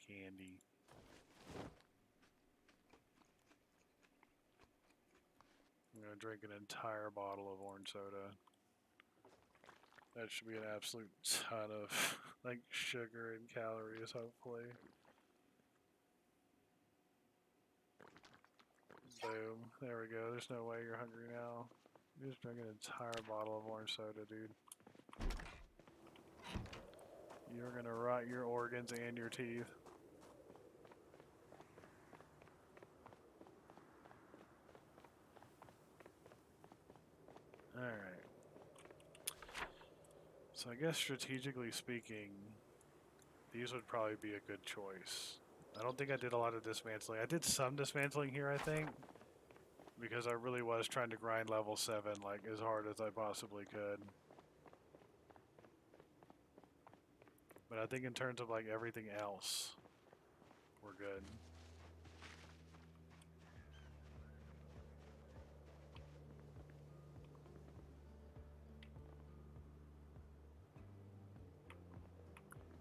Candy. I'm gonna drink an entire bottle of orange soda. That should be an absolute ton of like sugar and calories, hopefully. Boom. There we go. There's no way you're hungry now. You just drank an entire bottle of orange soda, dude. You're gonna rot your organs and your teeth. Alright. So I guess strategically speaking, these would probably be a good choice. I don't think I did a lot of dismantling. I did some dismantling here, I think, because I really was trying to grind level 7 like as hard as I possibly could. But I think in terms of like everything else, we're good.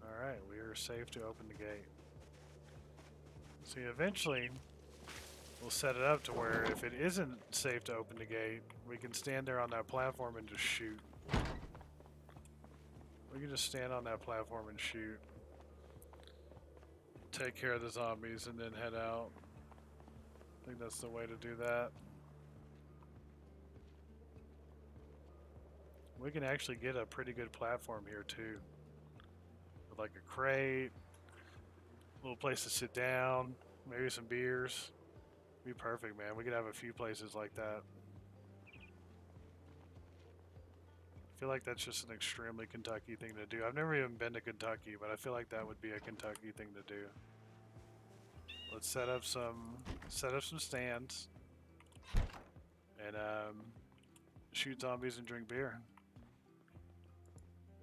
Alright, we are safe to open the gate. See, eventually, we'll set it up to where if it isn't safe to open the gate, we can stand there on that platform and just shoot. We can just stand on that platform and shoot. Take care of the zombies and then head out. I think that's the way to do that. We can actually get a pretty good platform here too. With like a crate, a little place to sit down, maybe some beers. Be perfect, man. We could have a few places like that. I feel like that's just an extremely Kentucky thing to do. I've never even been to Kentucky, but I feel like that would be a Kentucky thing to do. Let's set up some stands and shoot zombies and drink beer.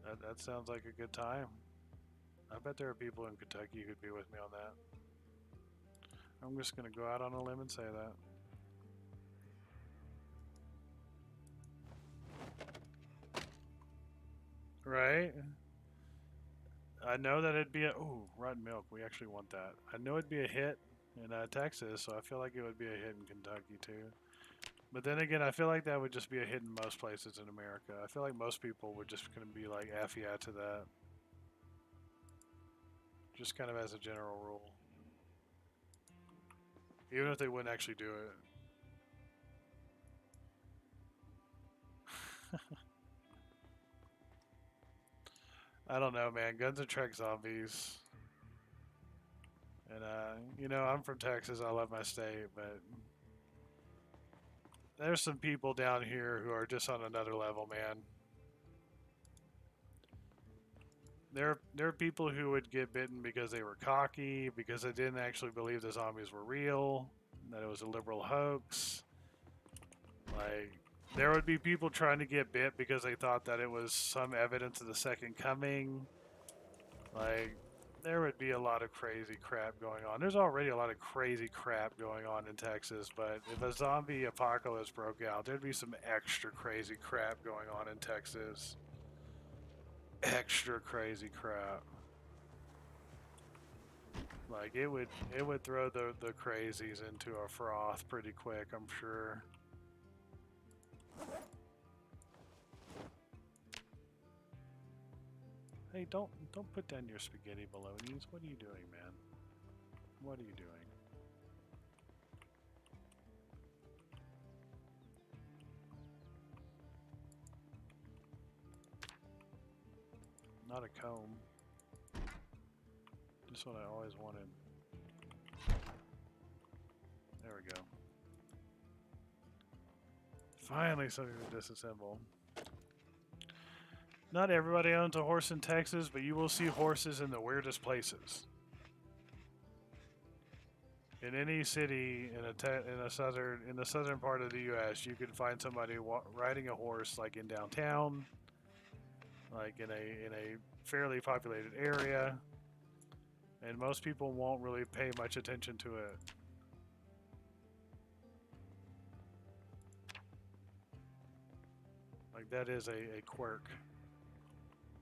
That sounds like a good time. I bet there are people in Kentucky who'd be with me on that. I'm just gonna go out on a limb and say that. Right? I know that it'd be a... Ooh, rotten milk. We actually want that. I know it'd be a hit in Texas, so I feel like it would be a hit in Kentucky too. But then again, I feel like that would just be a hit in most places in America. I feel like most people would just gonna be like, F yeah to that. Just kind of as a general rule. Even if they wouldn't actually do it. I don't know, man. Guns and Trek zombies. And, you know, I'm from Texas. I love my state, but there's some people down here who are just on another level, man. There are people who would get bitten because they were cocky, because they didn't actually believe the zombies were real, that it was a liberal hoax. Like, there would be people trying to get bit because they thought that it was some evidence of the second coming. Like, there would be a lot of crazy crap going on. There's already a lot of crazy crap going on in Texas, but if a zombie apocalypse broke out, there'd be some extra crazy crap going on in Texas. Extra crazy crap. Like, it would throw the crazies into a froth pretty quick, I'm sure. Hey, don't put down your spaghetti bolognese. What are you doing, man? What are you doing? Not a comb. Just what I always wanted. There we go. Finally something to disassemble. Not everybody owns a horse in Texas, but you will see horses in the weirdest places. In any city in the southern part of the U.S., you can find somebody riding a horse, like in downtown, like in a fairly populated area, and most people won't really pay much attention to it. Like, that is a quirk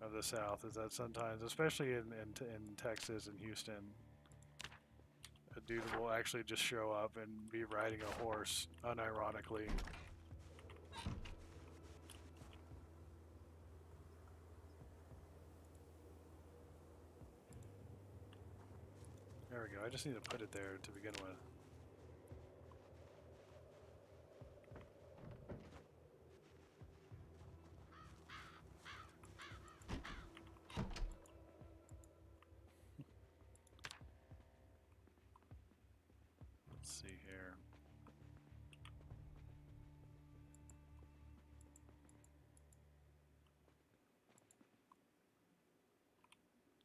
of the South, is that sometimes, especially in Texas and Houston, a dude will actually just show up and be riding a horse unironically. There we go. I just need to put it there to begin with. Let's see here.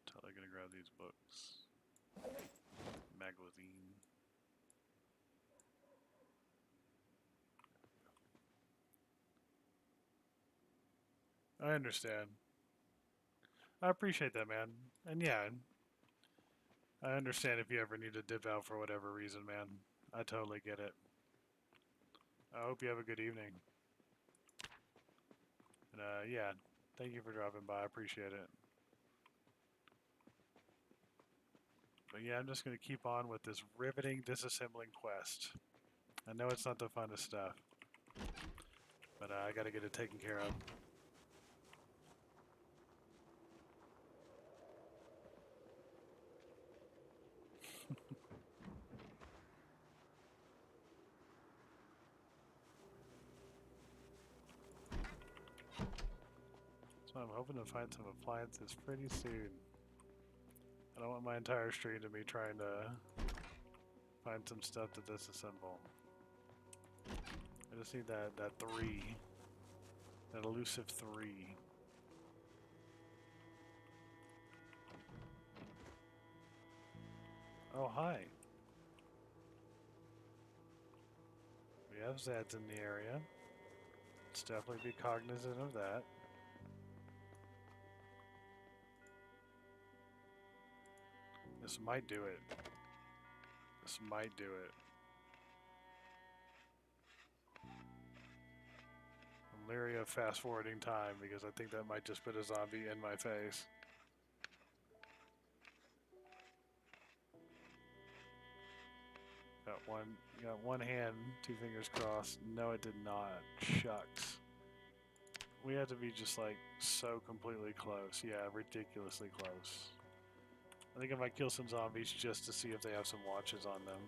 Totally gonna grab these books. Magazine. I understand. I appreciate that, man. And yeah, I understand if you ever need to dip out for whatever reason, man. I totally get it. I hope you have a good evening. And yeah, thank you for dropping by. I appreciate it. But yeah, I'm just going to keep on with this riveting disassembling quest. I know it's not the funnest stuff, but I got to get it taken care of. So I'm hoping to find some appliances pretty soon. I don't want my entire stream to be trying to find some stuff to disassemble. I just need that 3. That elusive 3. Oh, hi. We have Zeds in the area. Let's definitely be cognizant of that. This might do it. This might do it. I'm leery of fast forwarding time because I think that might just put a zombie in my face. Got one hand, 2 fingers crossed. No, it did not. Shucks. We had to be just like so completely close. Yeah, ridiculously close. I think I might kill some zombies just to see if they have some watches on them.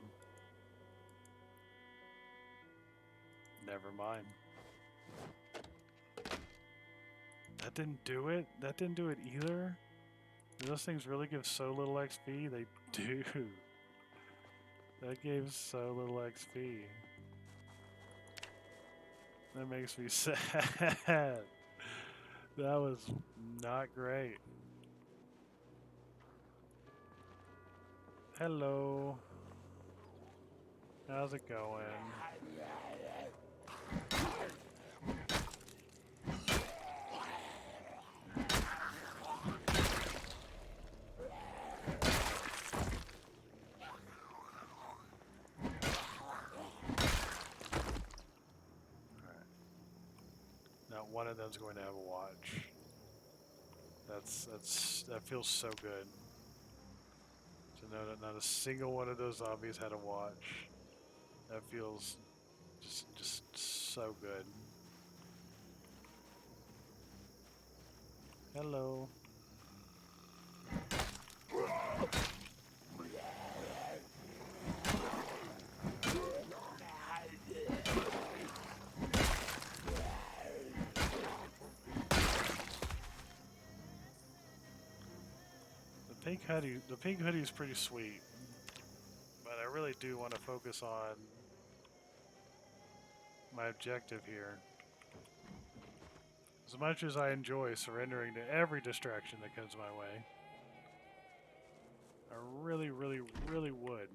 Never mind. That didn't do it? That didn't do it either? Do those things really give so little XP? They do. That gave so little XP. That makes me sad. That was not great. Hello. How's it going? One of them's going to have a watch. That feels so good. To know that not a single one of those zombies had a watch. That feels just so good. Hello. The pink hoodie is pretty sweet, but I really do want to focus on my objective here. As much as I enjoy surrendering to every distraction that comes my way, I really, really, really would.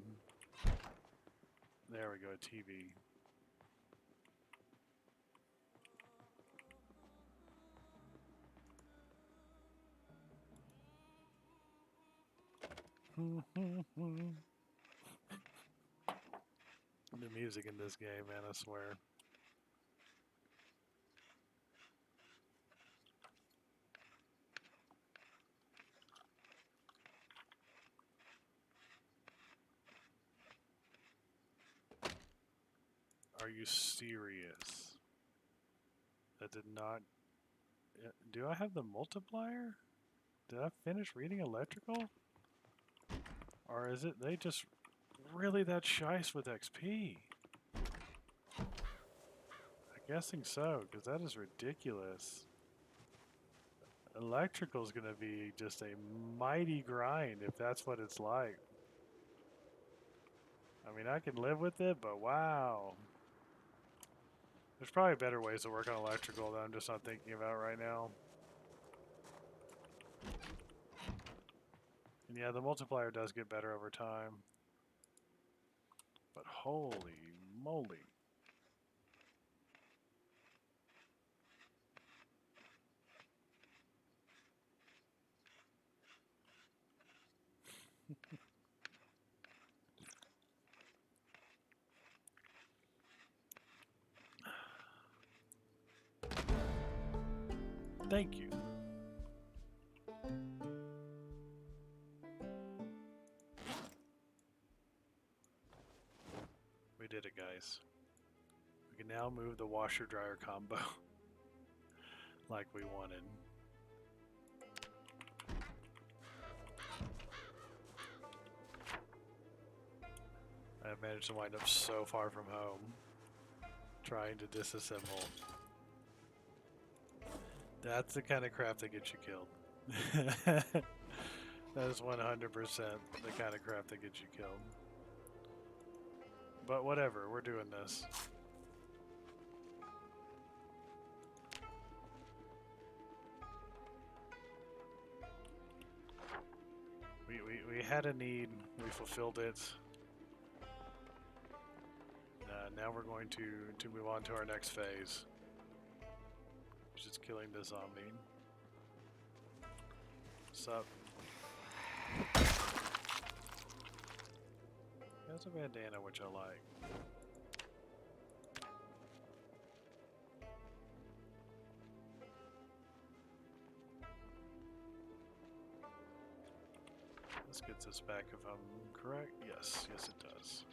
There we go, a TV. The music in this game, man, I swear. Are you serious? That did not... Do I have the multiplier? Did I finish reading electrical? Or is it they just really that shice with XP? I'm guessing so, because that is ridiculous. Electrical's gonna be just a mighty grind if that's what it's like. I mean, I can live with it, but wow. There's probably better ways to work on electrical that I'm just not thinking about right now. And yeah, the multiplier does get better over time. But holy moly. Thank you. We did it, guys. We can now move the washer-dryer combo like we wanted. I've managed to wind up so far from home, trying to disassemble. That's the kind of crap that gets you killed. That is 100% the kind of crap that gets you killed. But whatever, we're doing this. We had a need, we fulfilled it. Now we're going to move on to our next phase, which is killing the zombie. Sup? That's a bandana, which I like. This gets us back if I'm correct. Yes, yes it does.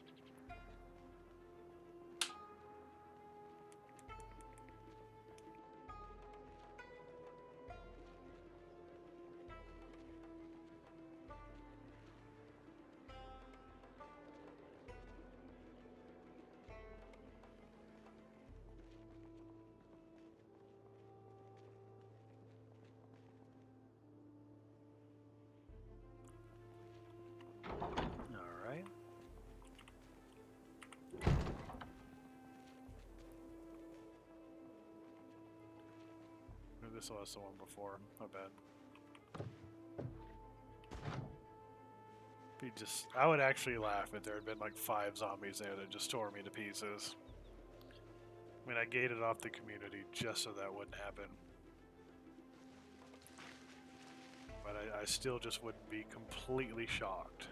Alright. This was the one before, my bad. I would actually laugh if there had been like 5 zombies there that just tore me to pieces. I mean, I gated off the community just so that wouldn't happen. But I still just wouldn't be completely shocked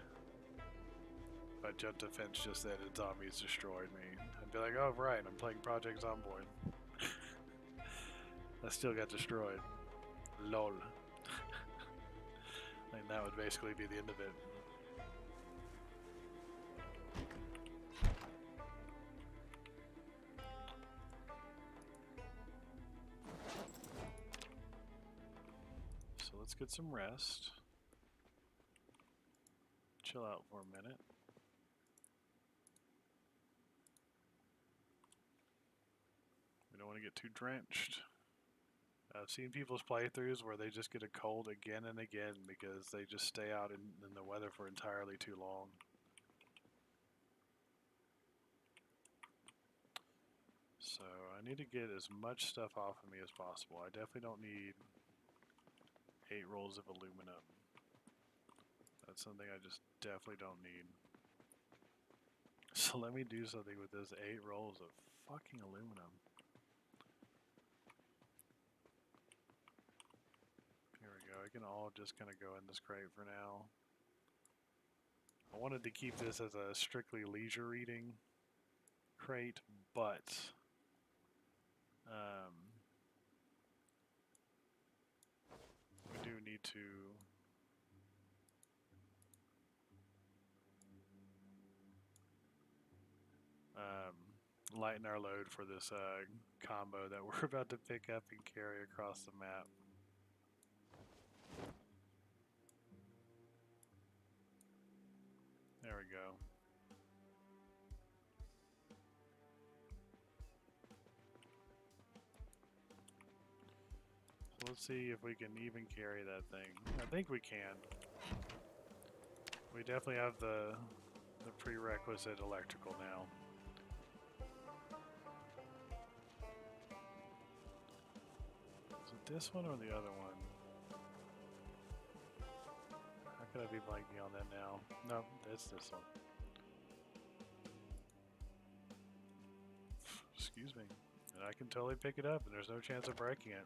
if I jumped a fence just then and zombies destroyed me. I'd be like, oh right, I'm playing Project Zomboid. I still got destroyed. LOL. And that would basically be the end of it. So let's get some rest. Chill out for a minute. We don't want to get too drenched. I've seen people's playthroughs where they just get a cold again and again because they just stay out in the weather for entirely too long. So I need to get as much stuff off of me as possible. I definitely don't need 8 rolls of aluminum. That's something I just definitely don't need. So let me do something with those 8 rolls of fucking aluminum. Here we go. I can all just kind of go in this crate for now. I wanted to keep this as a strictly leisure reading crate, but we do need to lighten our load for this combo that we're about to pick up and carry across the map. There we go. So let's see if we can even carry that thing. I think we can. We definitely have the the prerequisite electrical now. Is it this one or the other one? How could I be blanking on that now? No, it's this one. Excuse me. And I can totally pick it up and there's no chance of breaking it.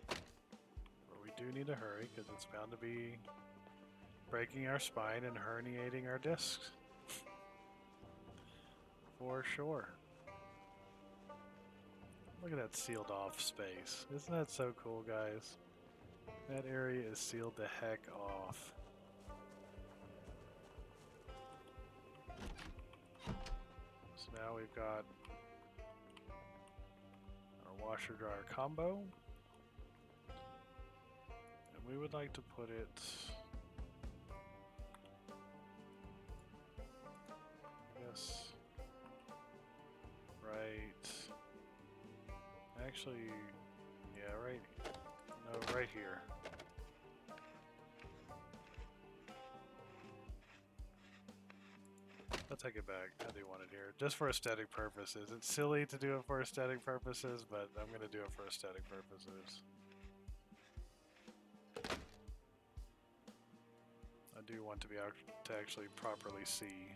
But we do need to hurry because it's bound to be breaking our spine and herniating our discs. For sure. Look at that sealed off space. Isn't that so cool, guys? That area is sealed the heck off. So now we've got our washer dryer combo. And we would like to put it, I guess, right, actually, yeah, right, no, right here. I'll take it back. I do want it here. Just for aesthetic purposes. It's silly to do it for aesthetic purposes, but I'm going to do it for aesthetic purposes. I do want to be able to actually properly see.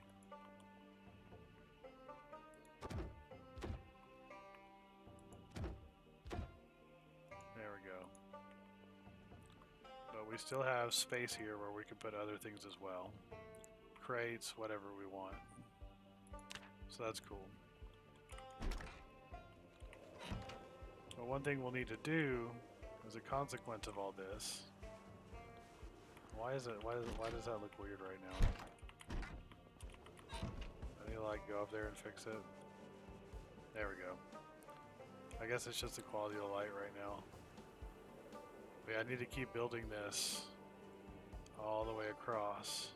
There we go. But we still have space here where we can put other things as well. Crates, whatever we want. So that's cool. But one thing we'll need to do as a consequence of all this. Why does that look weird right now? I need to like go up there and fix it. There we go. I guess it's just the quality of the light right now. But yeah, I need to keep building this all the way across.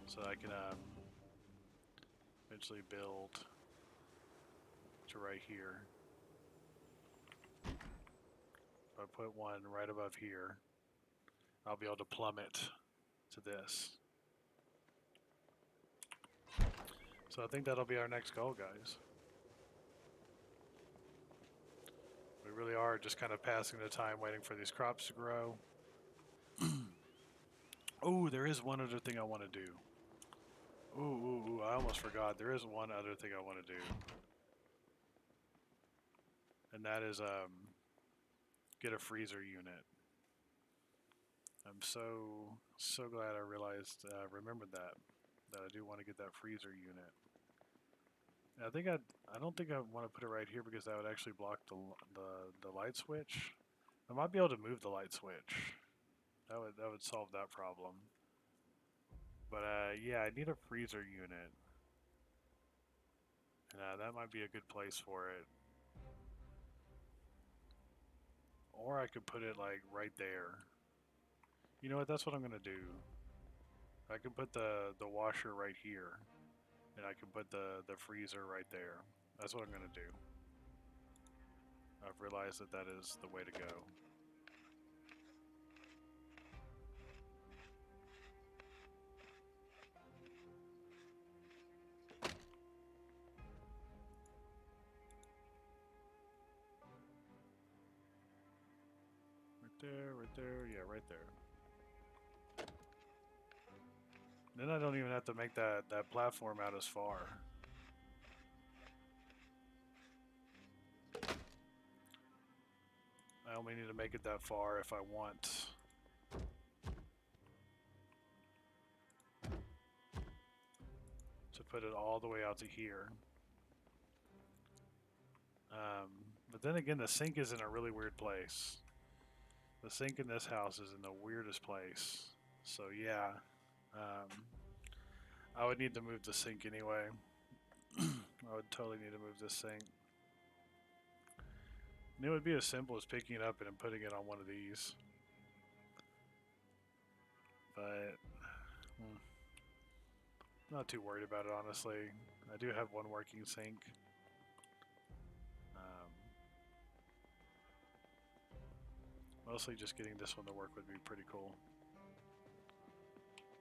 So I can eventually build to right here. If I put one right above here, I'll be able to plummet to this. So I think that'll be our next goal, guys. We really are just kind of passing the time waiting for these crops to grow. Oh, there is one other thing I want to do. Ooh, I almost forgot. There is one other thing I want to do. And that is get a freezer unit. I'm so glad I remembered that I do want to get that freezer unit. And I don't think I want to put it right here because that would actually block the light switch. I might be able to move the light switch. That would solve that problem. But yeah, I need a freezer unit. And that might be a good place for it. Or I could put it like right there. You know what, that's what I'm gonna do. I can put the washer right here. And I can put the freezer right there. That's what I'm gonna do. I've realized that is the way to go. Right there, yeah, right there. Then I don't even have to make that platform out as far. I only need to make it that far if I want. To put it all the way out to here. But then again, the sink is in a really weird place. The sink in this house is in the weirdest place. So yeah, I would need to move the sink anyway. I would totally need to move this sink. And it would be as simple as picking it up and putting it on one of these. But not too worried about it, honestly. I do have one working sink. Mostly just getting this one to work would be pretty cool.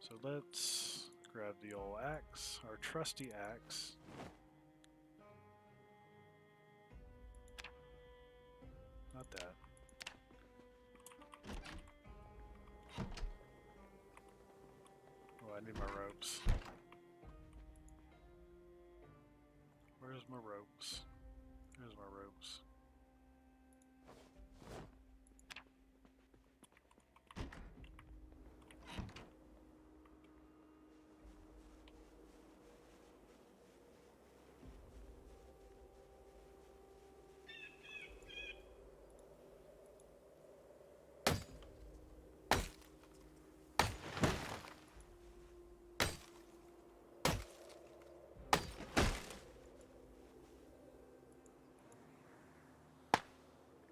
So let's grab the old axe, our trusty axe. Not that. Oh, I need my ropes. Where's my ropes? There's my ropes.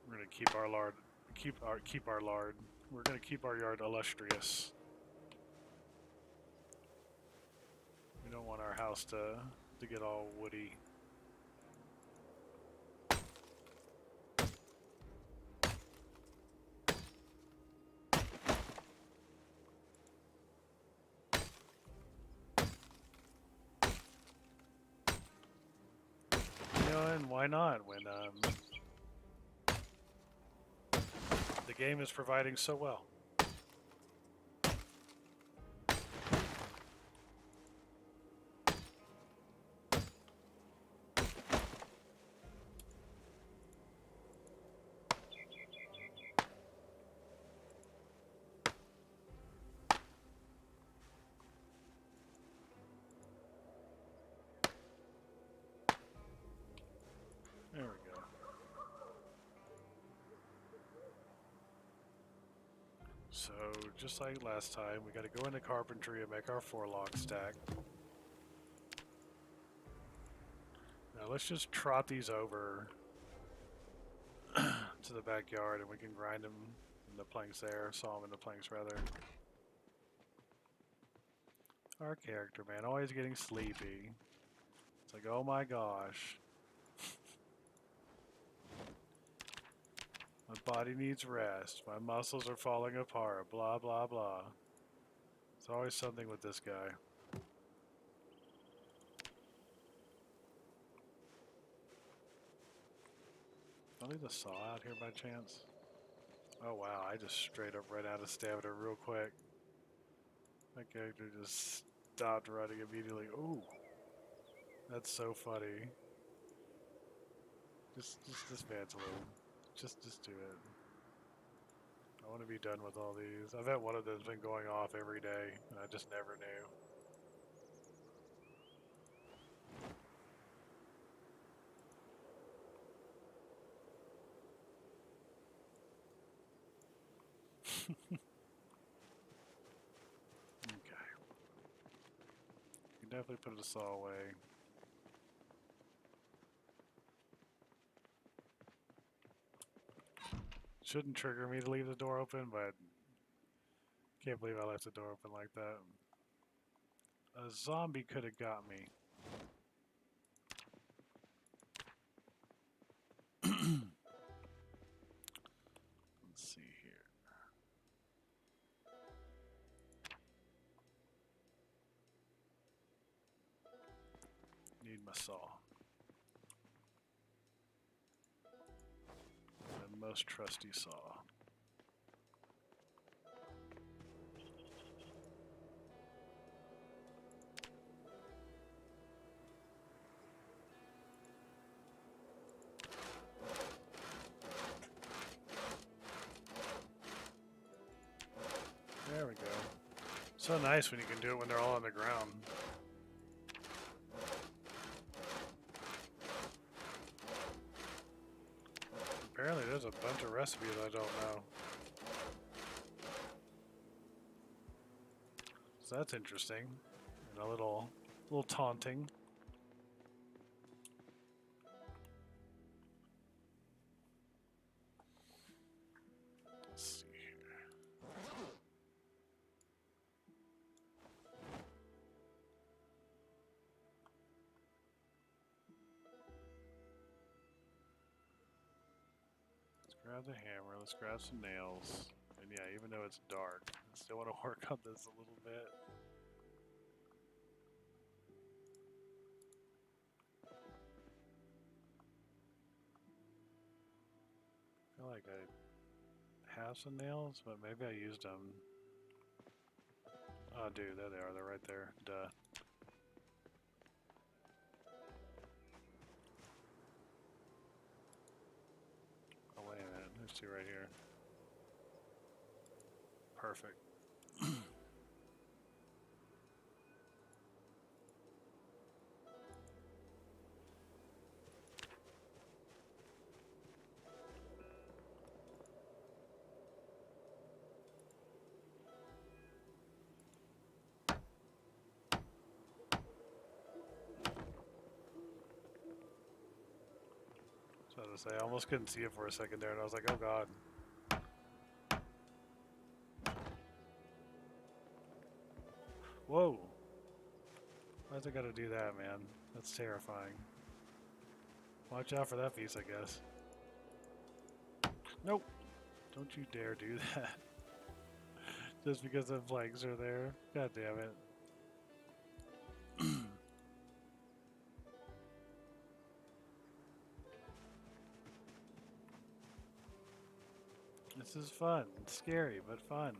We're gonna keep our lard, keep our lard. We're gonna keep our yard illustrious. We don't want our house to get all woody. You know, and why not when the game is providing so well. There we go. So, just like last time, we gotta go into carpentry and make our 4-log stack. Now let's just trot these over to the backyard and we can grind them in the planks there, saw them in the planks rather. Our character, man, always getting sleepy. It's like, oh my gosh. My body needs rest. My muscles are falling apart. Blah, blah, blah. It's always something with this guy. I'll leave the saw out here by chance. Oh wow, I just straight up ran out of stamina real quick. My character just stopped running immediately. Ooh. That's so funny. Just dismantle him. Just do it. I want to be done with all these. I bet one of them's been going off every day, and I just never knew. Okay. You can definitely put the saw away. Shouldn't trigger me to leave the door open, but can't believe I left the door open like that. A zombie could have got me. Let's see here. Need my saw. My most trusty saw. There we go. So nice when you can do it when they're all on the ground. Apparently there's a bunch of recipes I don't know. So that's interesting. And a little taunting. Let's see here. Let's grab the hammer. Let's grab some nails. And yeah, even though it's dark, I still want to work on this a little bit. I feel like I have some nails, but maybe I used them. Oh, dude, there they are. They're right there. Duh. Oh, wait a minute. There's two right here. Perfect. So to say, I almost couldn't see it for a second there, and I was like, oh god. Whoa! Why's I gotta do that, man? That's terrifying. Watch out for that piece, I guess. Nope! Don't you dare do that. Just because the flags are there. God damn it. This is fun. It's scary, but fun.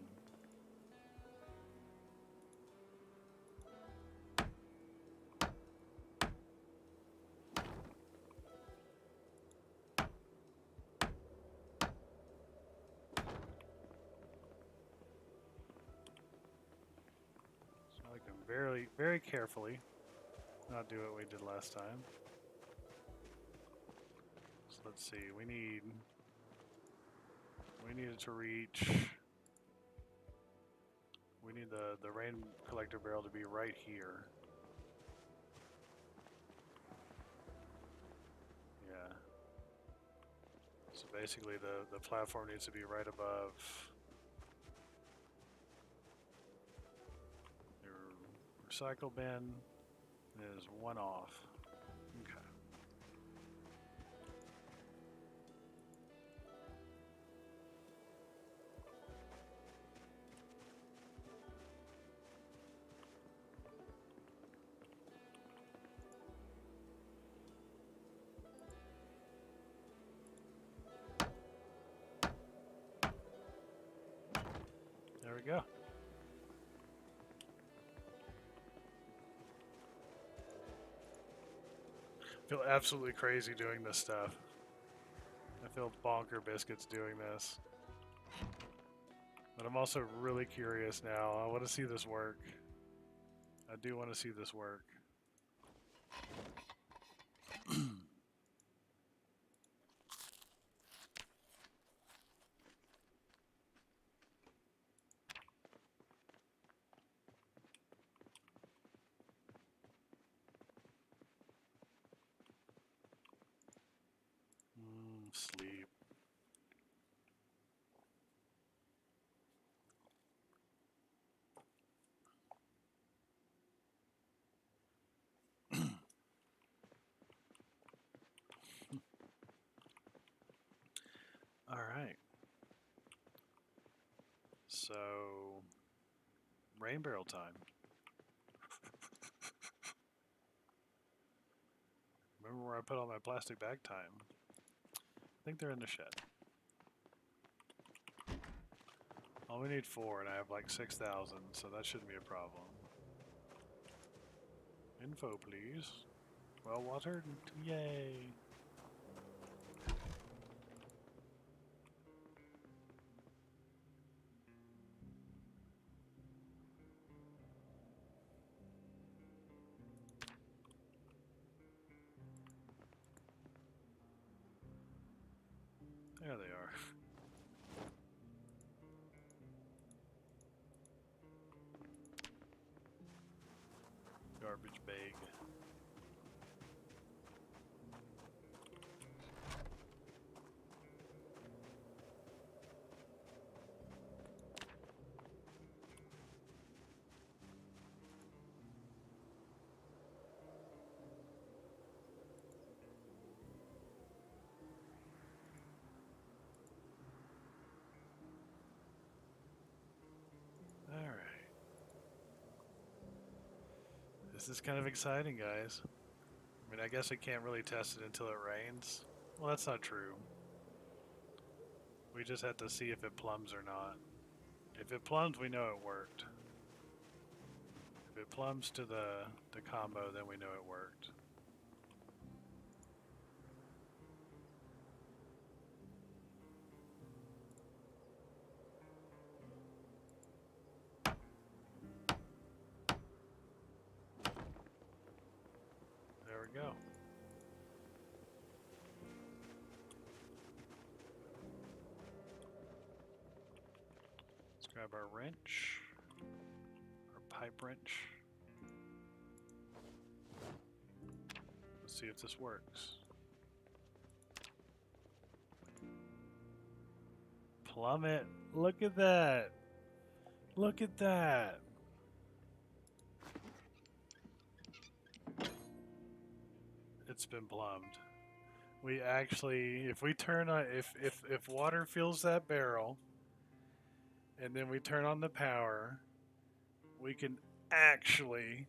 So I can very, very carefully not do what we did last time. So let's see. We needed to reach. We need the rain collector barrel to be right here. Yeah. So basically the platform needs to be right above your recycle bin. Is one off. Okay. There we go. I feel absolutely crazy doing this stuff. I feel bonker biscuits doing this. But I'm also really curious now. I want to see this work. I do want to see this work. Sleep. All right. So, rain barrel time. Remember where I put all my plastic bag time? I think they're in the shed. All we need 4, and I have like 6,000, so that shouldn't be a problem. Info, please. Well watered? Yay! There they are. Garbage bag. This is kind of exciting, guys. I mean, I guess we can't really test it until it rains. Well, that's not true. We just have to see if it plumbs or not. If it plumbs, we know it worked. If it plumbs to the combo, then we know it worked. There we go. Let's grab our wrench, our pipe wrench. Let's see if this works. Plummet. Look at that. Look at that. It's been plumbed. We actually, if we turn on, if water fills that barrel, and then we turn on the power, we can actually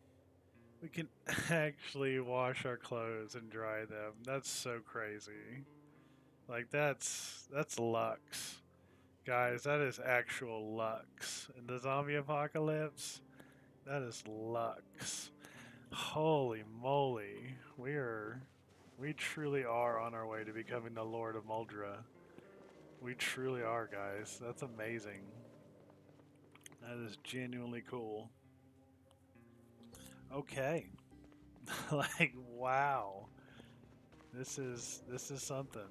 wash our clothes and dry them. That's so crazy. Like that's Lux. Guys, that is actual Lux. In the zombie apocalypse, that is Lux. Holy moly. We truly are on our way to becoming the Lord of Muldra. We truly are, guys. That's amazing. That is genuinely cool. Okay. Like, wow. This is something.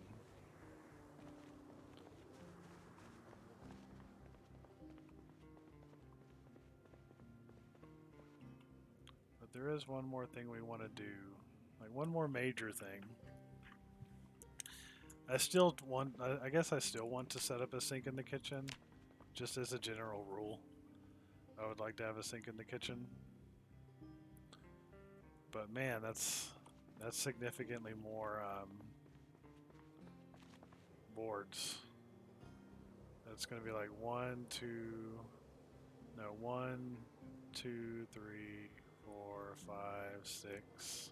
But there is one more thing we want to do. Like, one more major thing. I guess I still want to set up a sink in the kitchen. Just as a general rule. I would like to have a sink in the kitchen. But man, that's significantly more boards. That's going to be like 1, 2, 3, 4, 5, 6.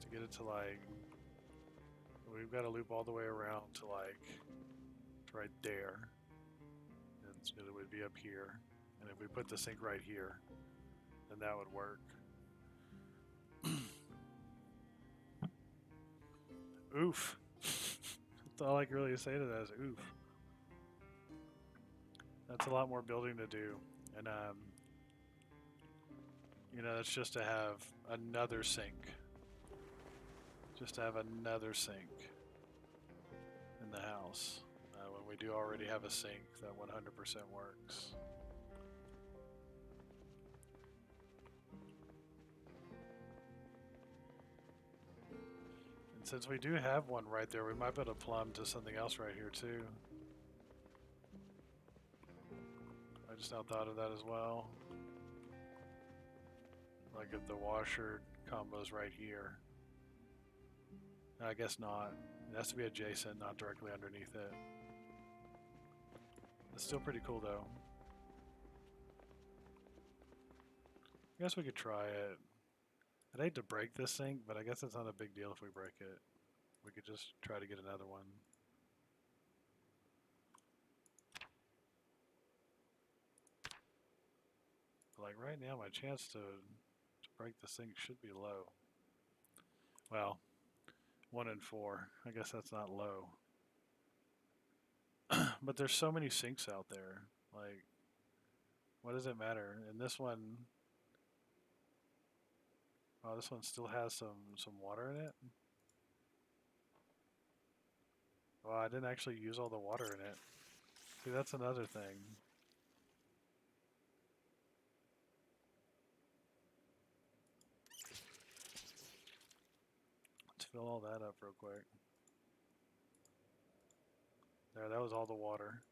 To get it to like, we've got to loop all the way around to like right there. And it would be up here. And if we put the sink right here, then that would work. Oof. That's all I can really say to that is oof. That's a lot more building to do. And, you know, that's just to have another sink. Just to have another sink in the house. When we do already have a sink that 100% works. And since we do have one right there, we might be able to plumb to something else right here too. I just now thought of that as well. Like if the washer combo's right here. I guess not. It has to be adjacent, not directly underneath it. It's still pretty cool though. I guess we could try it. I'd hate to break this sink, but I guess it's not a big deal if we break it. We could just try to get another one. But like right now, my chance to break the sink should be low. Well, 1 in 4. I guess that's not low. But there's so many sinks out there. Like, what does it matter? And this one, oh, this one still has some water in it. Well, I didn't actually use all the water in it. See, that's another thing. Let's fill all that up real quick. There, that was all the water.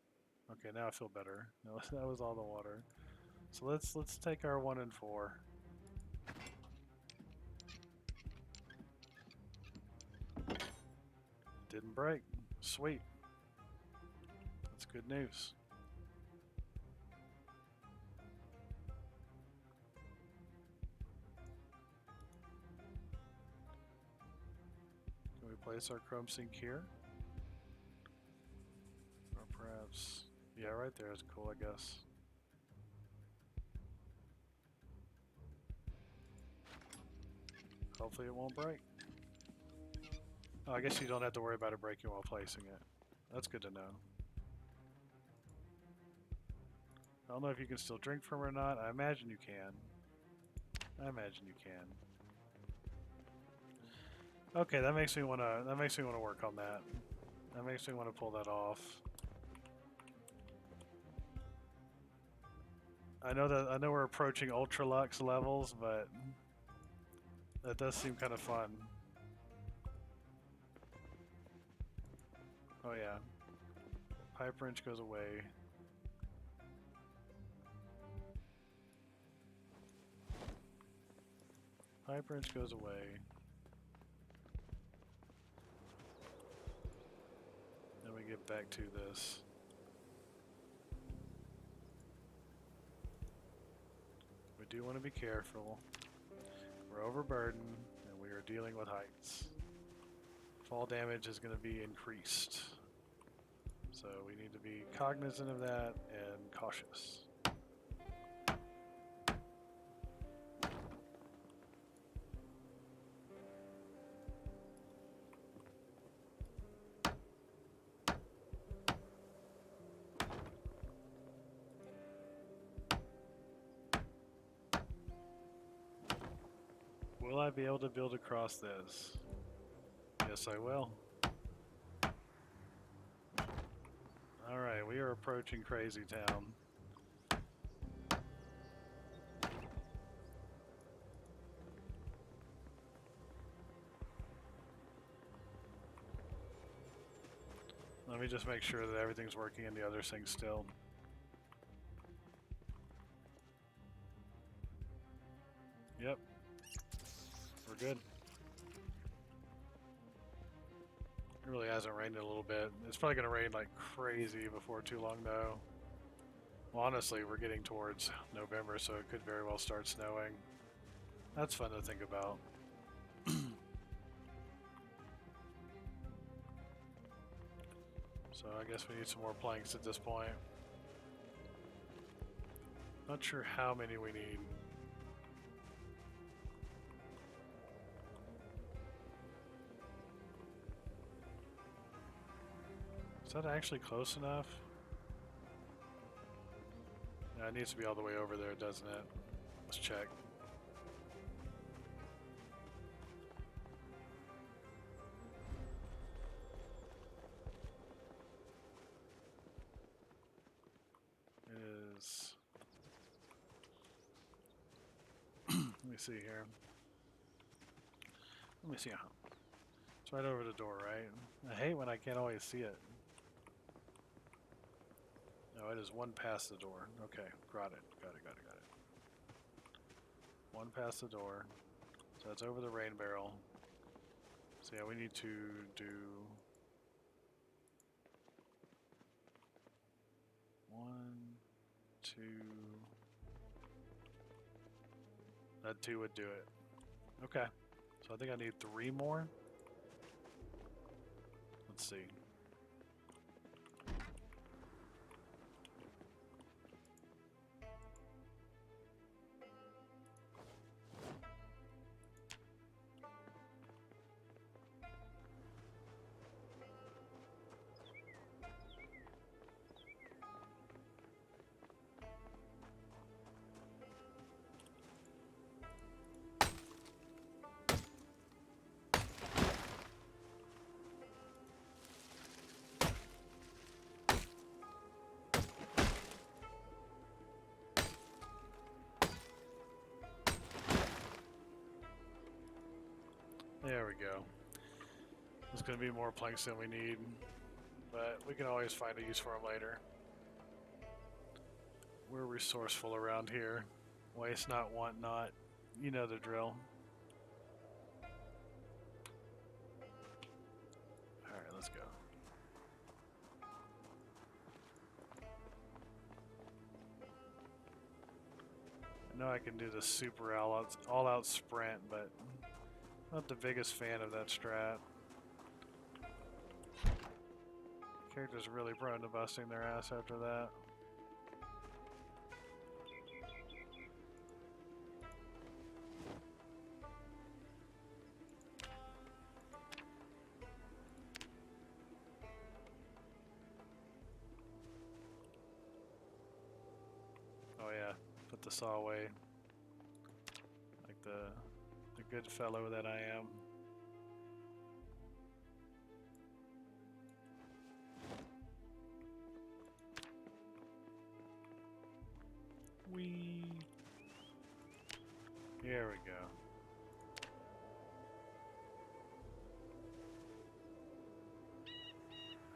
Okay, now I feel better. That was all the water. So let's take our 1 in 4. Didn't break. Sweet. That's good news. place our chrome sink here. Or perhaps, yeah, right there is cool, I guess. Hopefully it won't break. Oh, I guess you don't have to worry about it breaking while placing it. That's good to know. I don't know if you can still drink from it or not. I imagine you can. I imagine you can. Okay, that makes me wanna work on that. That makes me wanna pull that off. I know we're approaching Ultra Lux levels, but that does seem kind of fun. Oh yeah. Pipe wrench goes away. Pipe wrench goes away. Then we get back to this. We do want to be careful. We're overburdened and we are dealing with heights. Fall damage is going to be increased. So we need to be cognizant of that and cautious. Will I be able to build across this? Yes, I will. Alright, we are approaching Crazy Town. Let me just make sure that everything's working in the other thing still. Yep. We're good. It really hasn't rained in a little bit. It's probably going to rain like crazy before too long though. Well, honestly, we're getting towards November, so it could very well start snowing. That's fun to think about. So I guess we need some more planks at this point. Not sure how many we need. Is that actually close enough? Yeah, it needs to be all the way over there, doesn't it? Let's check. It is. Let me see here. Let me see how. It's right over the door, right? I hate when I can't always see it. No, it is one past the door. Okay, got it. Got it. One past the door. So that's over the rain barrel. So yeah, we need to do 1, 2. That 2 would do it. Okay. So I think I need 3 more. Let's see. There we go. There's going to be more planks than we need, but we can always find a use for them later. We're resourceful around here. Waste not, want not. You know the drill. Alright, let's go. I know I can do the super all-out sprint, but not the biggest fan of that strat. character's really prone to busting their ass after that. Oh yeah, put the saw away. Like the good fellow that I am. Here we go.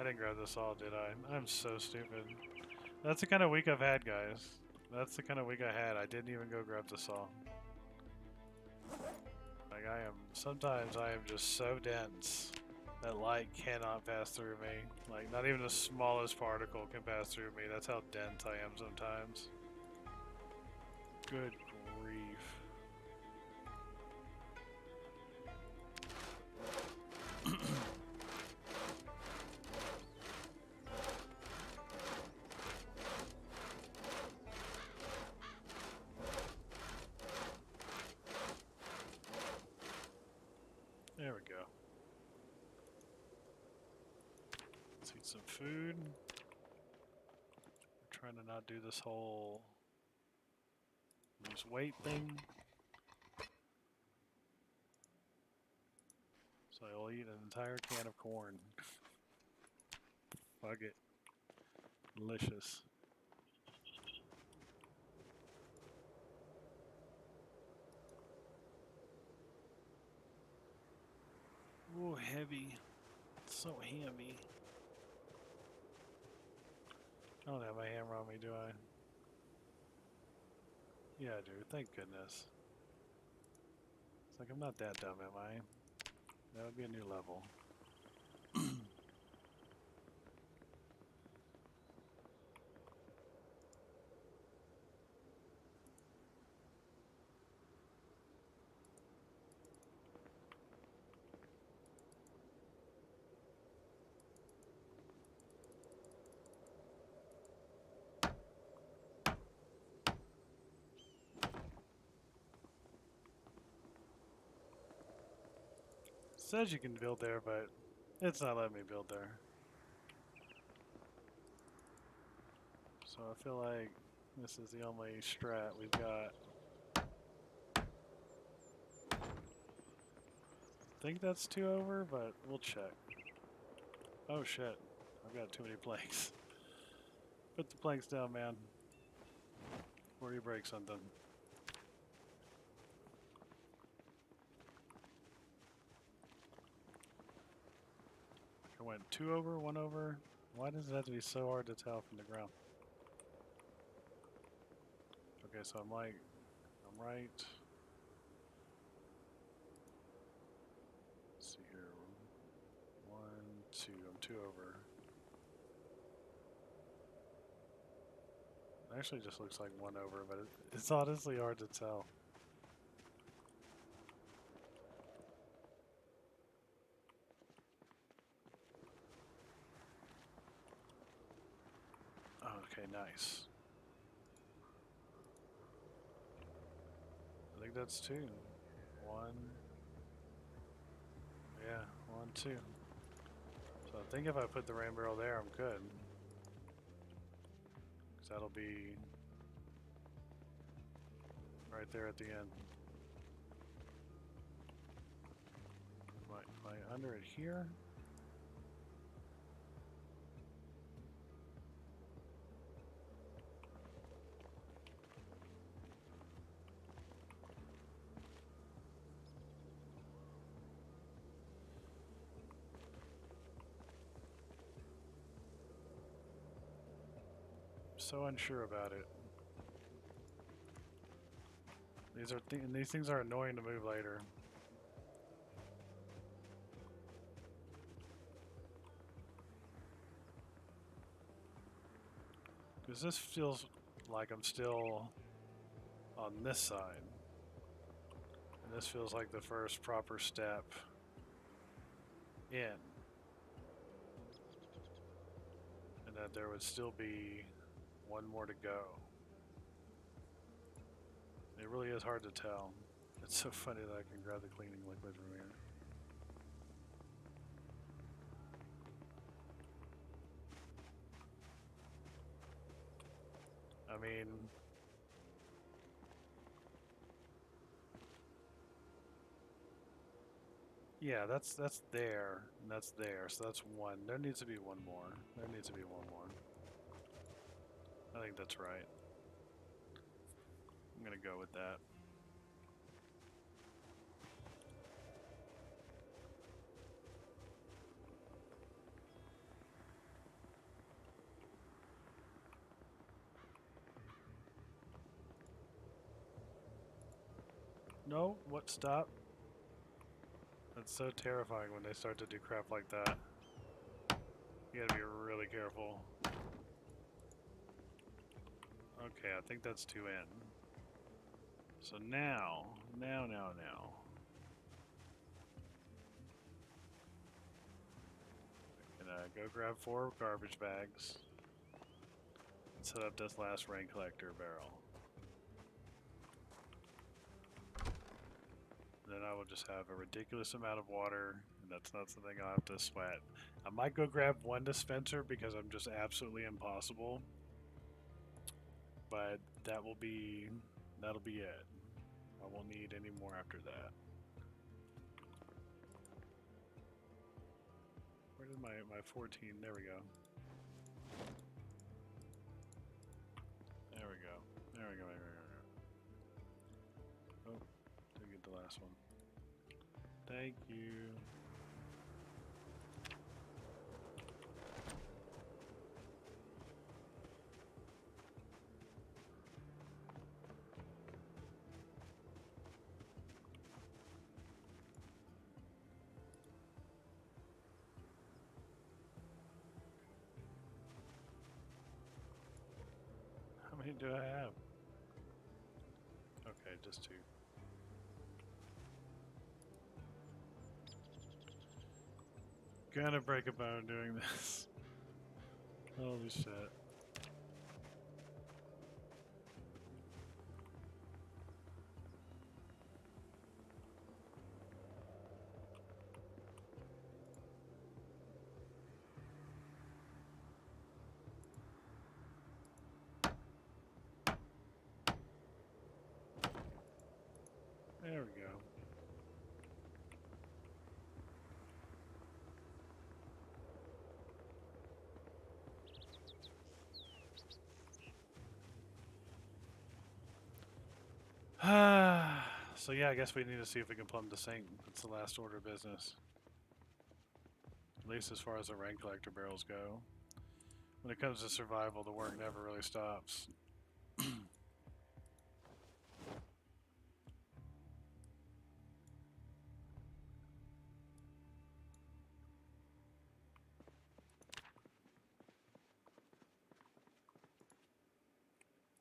I didn't grab this all, did I? I'm so stupid. That's the kind of week I've had, guys. That's the kind of week I had. I didn't even go grab the saw. Like sometimes I am just so dense that light cannot pass through me. Like not even the smallest particle can pass through me. That's how dense I am sometimes. Good grief. There we go. Let's eat some food. I'm trying to not do this whole lose weight thing. So I'll eat an entire can of corn. Fuck it. Delicious. Ooh, heavy. So hammy. I don't have my hammer on me, do I? Yeah, I do. Thank goodness. It's like I'm not that dumb, am I? That would be a new level. Says you can build there, but it's not letting me build there. So I feel like this is the only strat we've got. I think that's 2 over, but we'll check. Oh shit, I've got too many planks. Put the planks down, man. Before you break something. I went 2 over, 1 over. Why does it have to be so hard to tell from the ground? Okay, so I'm right. Let's see here. 1, 2. I'm 2 over. It actually just looks like 1 over, but it's honestly hard to tell. Okay, nice. I think that's 2. 1. Yeah, 1, 2. So I think if I put the rain barrel there, I'm good. Because that'll be right there at the end. Am I under it here? So unsure about it. These things are annoying to move later. Because this feels like I'm still on this side. And this feels like the first proper step in. and that there would still be one more to go. It really is hard to tell. It's so funny that I can grab the cleaning liquid from here. I mean, yeah, that's there, and that's there, so that's one. There needs to be one more. There needs to be one more. I think that's right. I'm gonna go with that. No, what? Stop. That's so terrifying when they start to do crap like that. You gotta be really careful. Okay, I think that's two in. So now. Gonna go grab 4 garbage bags. And set up this last rain collector barrel. Then I will just have a ridiculous amount of water, and that's not something I'll have to sweat. I might go grab 1 dispenser because I'm just absolutely impossible. But that'll be it. I won't need any more after that. Where did my 14? There we go. There we go. There we go. Oh, didn't get the last one. Thank you. How many do I have? Okay, just 2. Gonna break a bone doing this. Holy shit. There we go. So yeah, I guess we need to see if we can plumb the sink. That's the last order of business. At least as far as the rain collector barrels go. When it comes to survival, the work never really stops.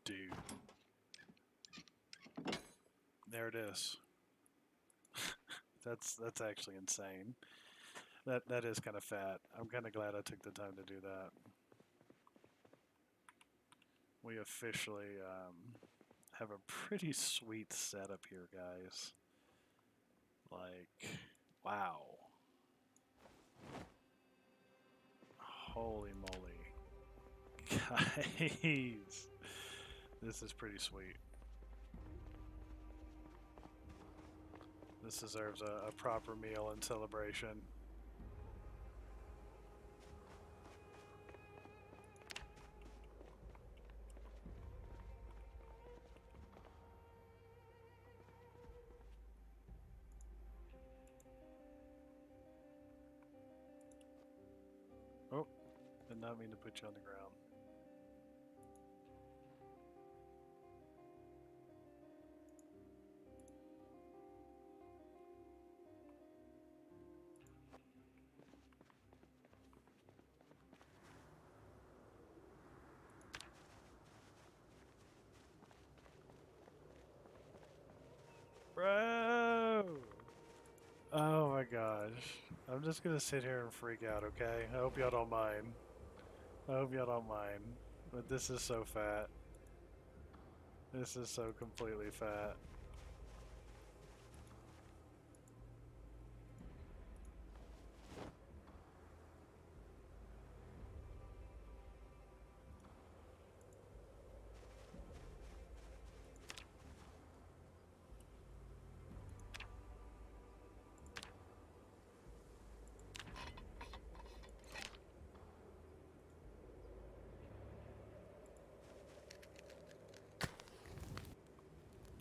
Dude. There it is. That's actually insane. That is kind of fat. I'm kind of glad I took the time to do that. We officially have a pretty sweet setup here, guys. Like, wow. Holy moly. Guys. This is pretty sweet. This deserves a proper meal and celebration. Oh, did not mean to put you on the ground. Bro! Oh my gosh. I'm just gonna sit here and freak out, okay? I hope y'all don't mind. I hope y'all don't mind, but this is so fat. This is so completely fat.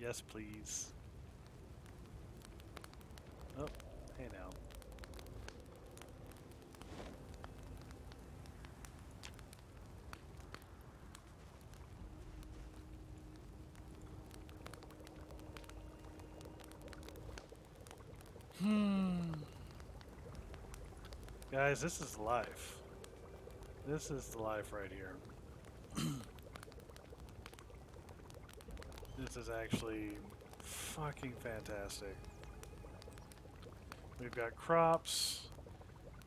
Yes, please. Oh, hey now. Guys, this is life. This is the life right here. This is actually fucking fantastic. We've got crops,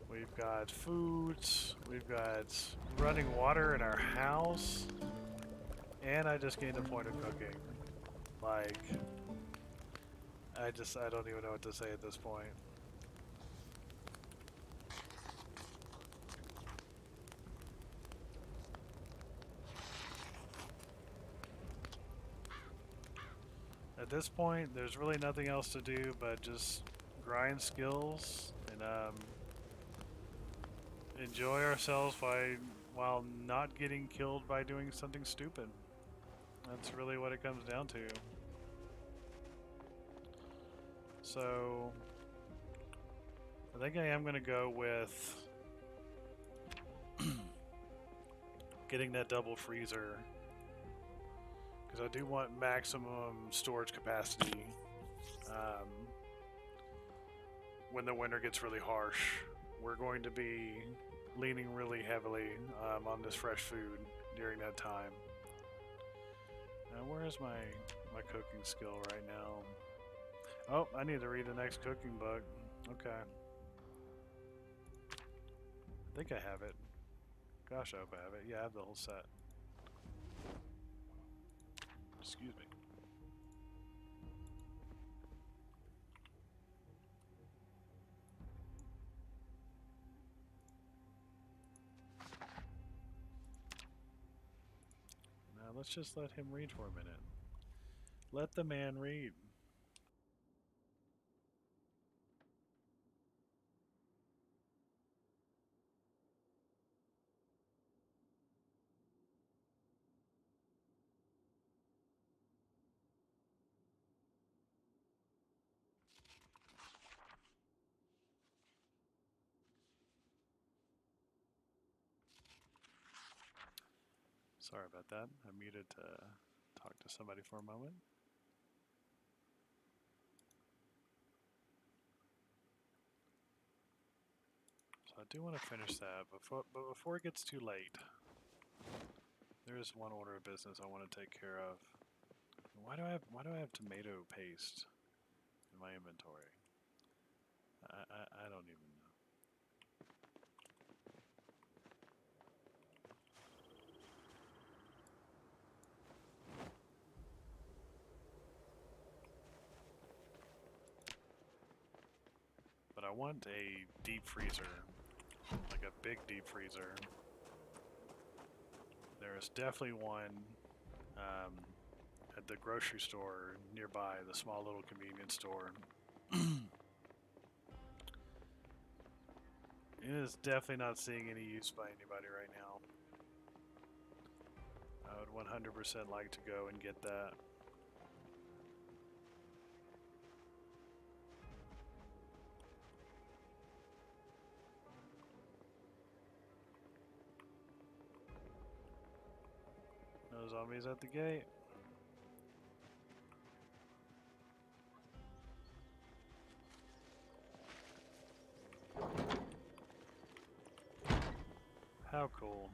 we've got foods, we've got running water in our house, and I just gained a point of cooking. Like, I don't even know what to say at this point. At this point, there's really nothing else to do but just grind skills and enjoy ourselves while not getting killed by doing something stupid. That's really what it comes down to. So, I think I am going to go with getting that double freezer, because I do want maximum storage capacity when the winter gets really harsh. We're going to be leaning really heavily on this fresh food during that time. Where is my cooking skill right now? Oh, I need to read the next cooking book. Okay. I think I have it. Gosh, I hope I have it. Yeah, I have the whole set. Excuse me. Now let's just let him read for a minute. Let the man read. Sorry about that. I muted to talk to somebody for a moment. So I do want to finish that, but before it gets too late, there is one order of business I want to take care of. Why do I have tomato paste in my inventory? I don't even know. But I want a deep freezer, like a big deep freezer. There's definitely one at the grocery store nearby, the small little convenience store. It is definitely not seeing any use by anybody right now. I would 100% like to go and get that. No zombies at the gate. How cool.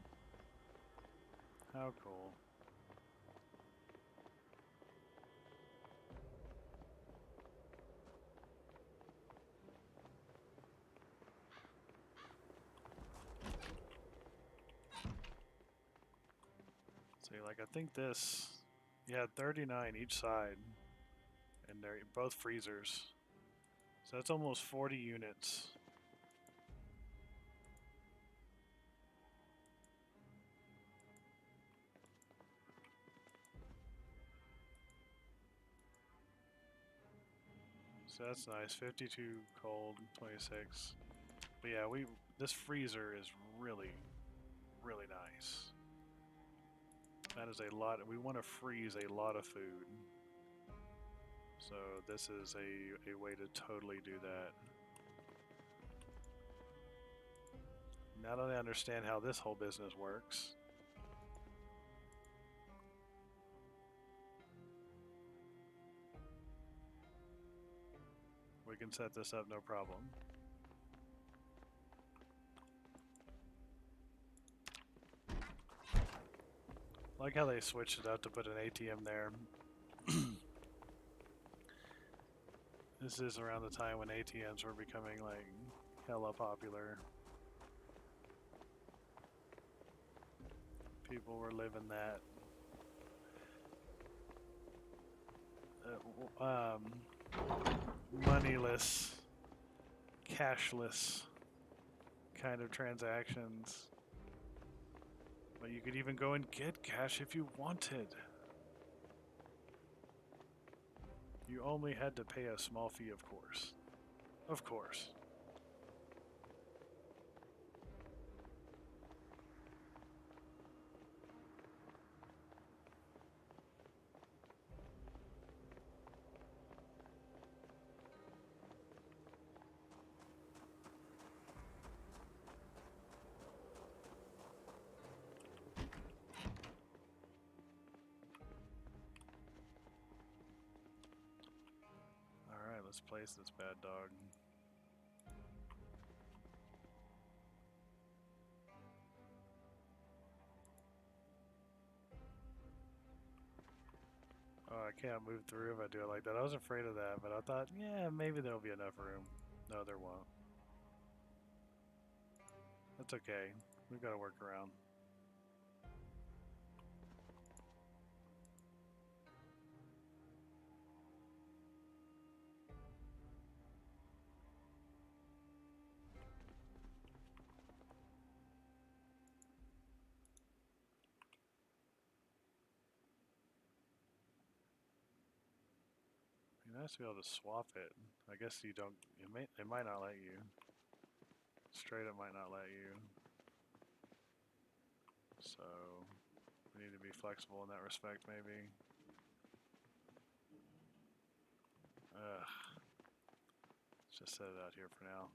How cool. See, like I think this, you had 39 each side, and they're both freezers. So that's almost 40 units. So that's nice. 52 cold, 26. But yeah, this freezer is really, really nice. That is a lot. We want to freeze a lot of food. So this is a way to totally do that. Now that I understand how this whole business works. We can set this up no problem. I like how they switched it up to put an ATM there. This is around the time when ATMs were becoming like hella popular. People were living that moneyless, cashless kind of transactions. But you could even go and get cash if you wanted. You only had to pay a small fee, of course. Of course. Alright, let's place this bad dog. Oh, I can't move through if I do it like that. I was afraid of that, but I thought, yeah, maybe there'll be enough room. No, there won't. That's okay. We've got to work around. Be nice to be able to swap it. I guess you don't. It might not let you. Straight up might not let you. So we need to be flexible in that respect, maybe. Ugh. Let's just set it out here for now.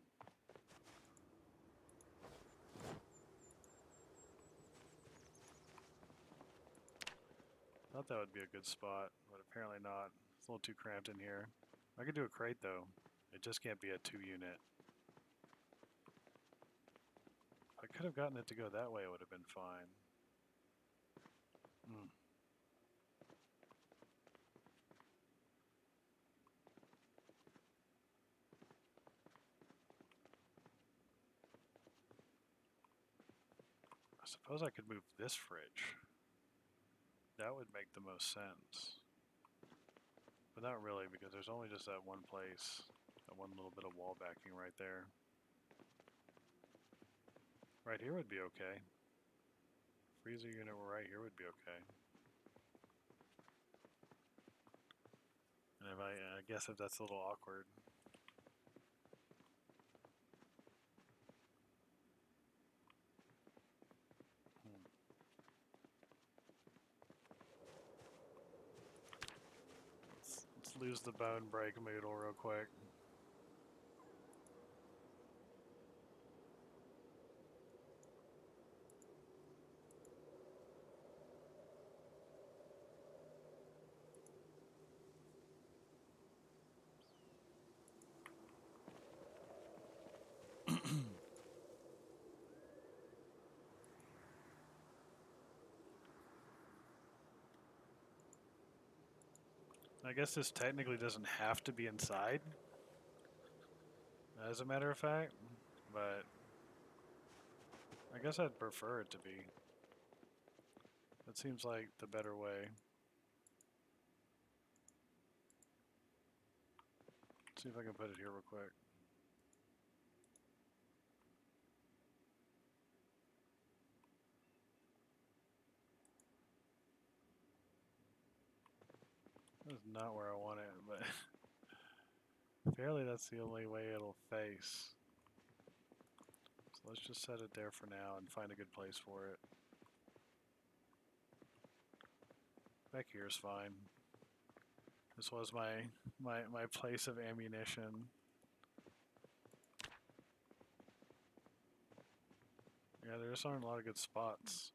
Thought that would be a good spot, but apparently not. It's a little too cramped in here. I could do a crate though. It just can't be a 2-unit. I could have gotten it to go that way, it would have been fine. I suppose I could move this fridge. That would make the most sense. But not really, because there's only just that one place. That one little bit of wall backing right there. Right here would be okay. Freezer unit right here would be okay. And if I guess if that's a little awkward. Let's lose the bone break moodle real quick. I guess this technically doesn't have to be inside, as a matter of fact, but I guess I'd prefer it to be. That seems like the better way. Let's see if I can put it here real quick. That's not where I want it, but apparently that's the only way it'll face. So let's just set it there for now and find a good place for it. Back here is fine. This was my place of ammunition. Yeah, there just aren't a lot of good spots.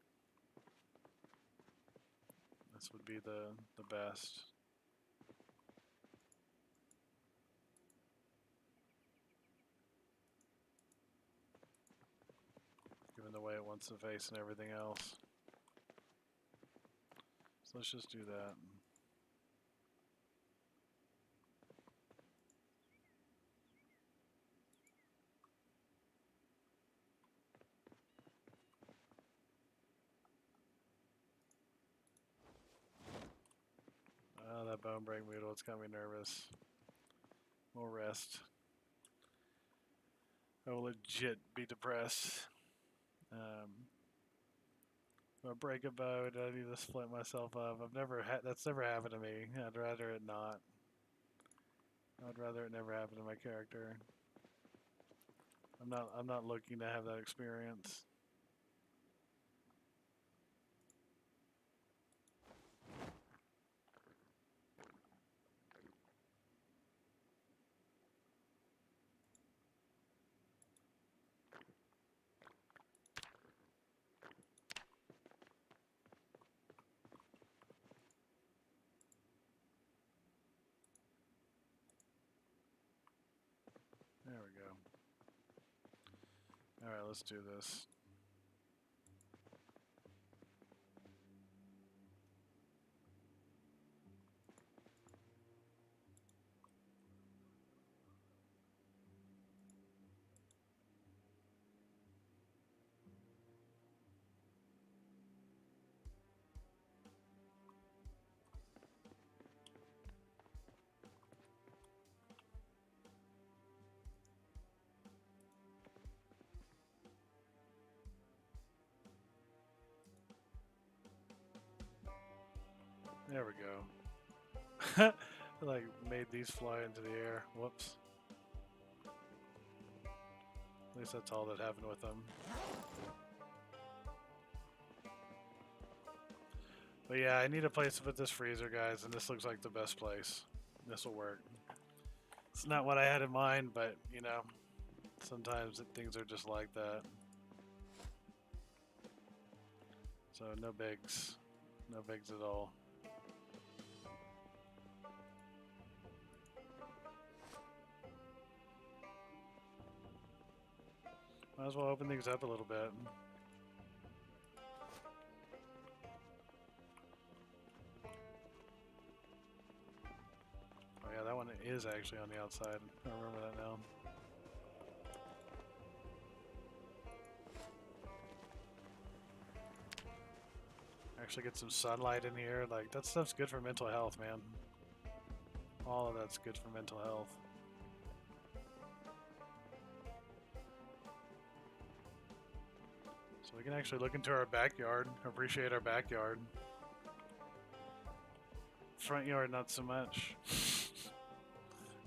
This would be the best. Given the way it wants to face and everything else. So let's just do that. Oh, that bone break noodle, it's got me nervous. More rest. I will legit be depressed. If I break a bone, I need to split myself up. That's never happened to me. I'd rather it not. I'd rather it never happen to my character. I'm not looking to have that experience. There we go. Alright, let's do this. There we go. I like made these fly into the air. Whoops. At least that's all that happened with them. But yeah, I need a place to put this freezer, guys, and this looks like the best place. This will work. It's not what I had in mind, but, you know, sometimes things are just like that. So no bigs. No bigs at all. Might as well open things up a little bit. Oh yeah, that one is actually on the outside. I remember that now. Actually get some sunlight in here. Like, that stuff's good for mental health, man. All of that's good for mental health. So we can actually look into our backyard, appreciate our backyard. Front yard, not so much.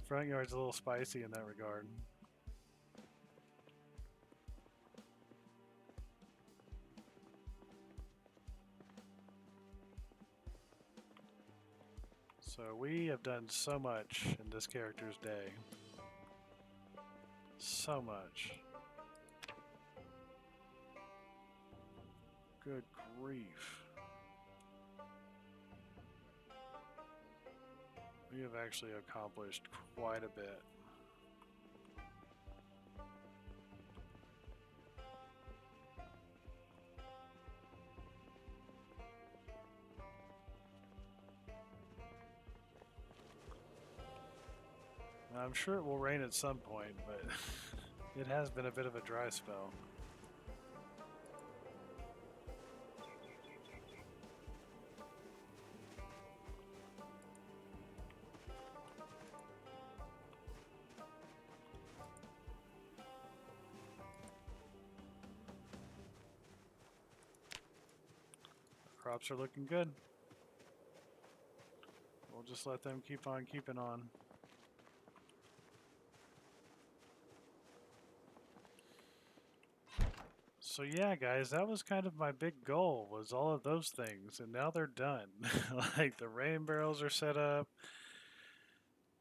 Front yard's a little spicy in that regard. So we have done so much in this character's day. So much. Good grief. We have actually accomplished quite a bit. I'm sure it will rain at some point, but it has been a bit of a dry spell. crops are looking good. We'll just let them keep on keeping on. So yeah, guys, that was kind of my big goal, was all of those things, and now they're done. Like the rain barrels are set up,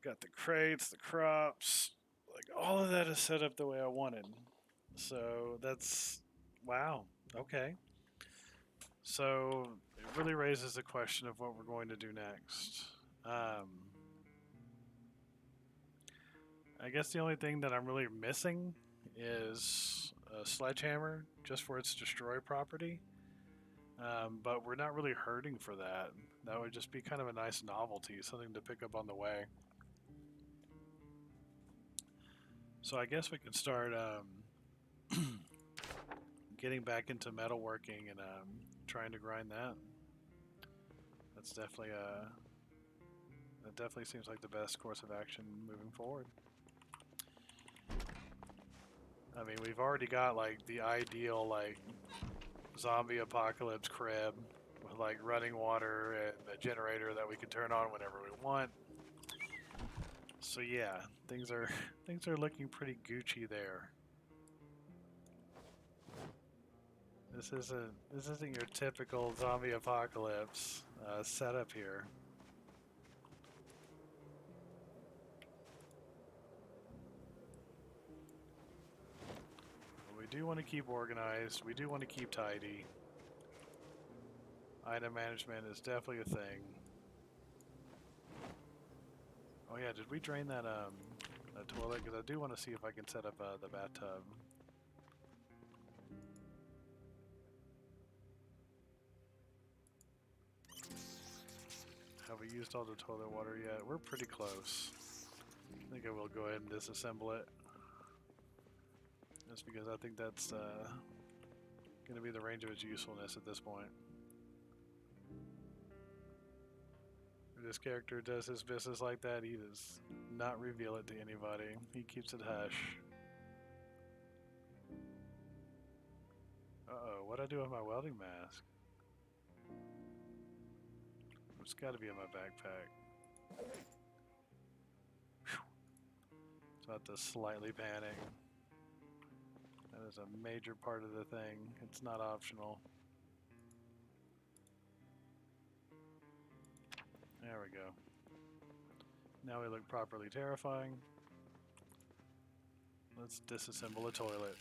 got the crates, the crops, like all of that is set up the way I wanted. So that's, wow, okay. So it really raises the question of what we're going to do next. I guess the only thing that I'm really missing is a sledgehammer just for its destroy property. But we're not really hurting for that. That would just be kind of a nice novelty, something to pick up on the way. So I guess we could start getting back into metalworking and trying to grind that. That's definitely that definitely seems like the best course of action moving forward. I mean, we've already got like the ideal like zombie apocalypse crib with like running water and a generator that we can turn on whenever we want. So yeah, things are looking pretty Gucci there. This isn't your typical zombie apocalypse setup here. We do want to keep organized. We do want to keep tidy. Item management is definitely a thing. Oh yeah, did we drain that toilet? Because I do want to see if I can set up the bathtub. Have we used all the toilet water yet? We're pretty close. I think I will go ahead and disassemble it. Just because I think that's going to be the range of its usefulness at this point. If this character does his business like that, he does not reveal it to anybody. He keeps it hush. Uh-oh, what'd I do with my welding mask? It's got to be in my backpack. Whew. It's about to slightly panic. That is a major part of the thing. It's not optional. There we go. Now we look properly terrifying. Let's disassemble a toilet.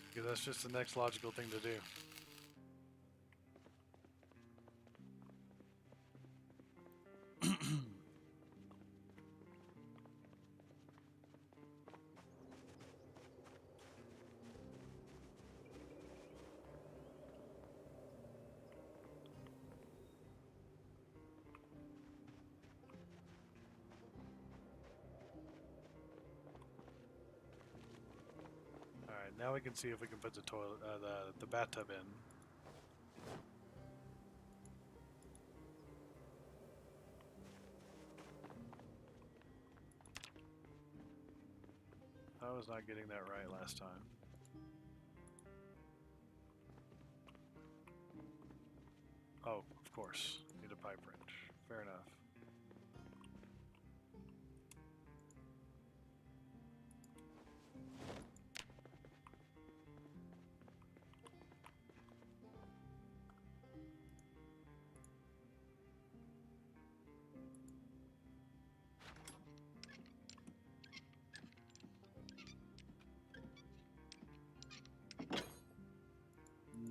Because that's just the next logical thing to do. Alright, now we can see if we can put the toilet, the bathtub in. I was not getting that right last time. Oh, of course. Need a pipe wrench. Fair enough.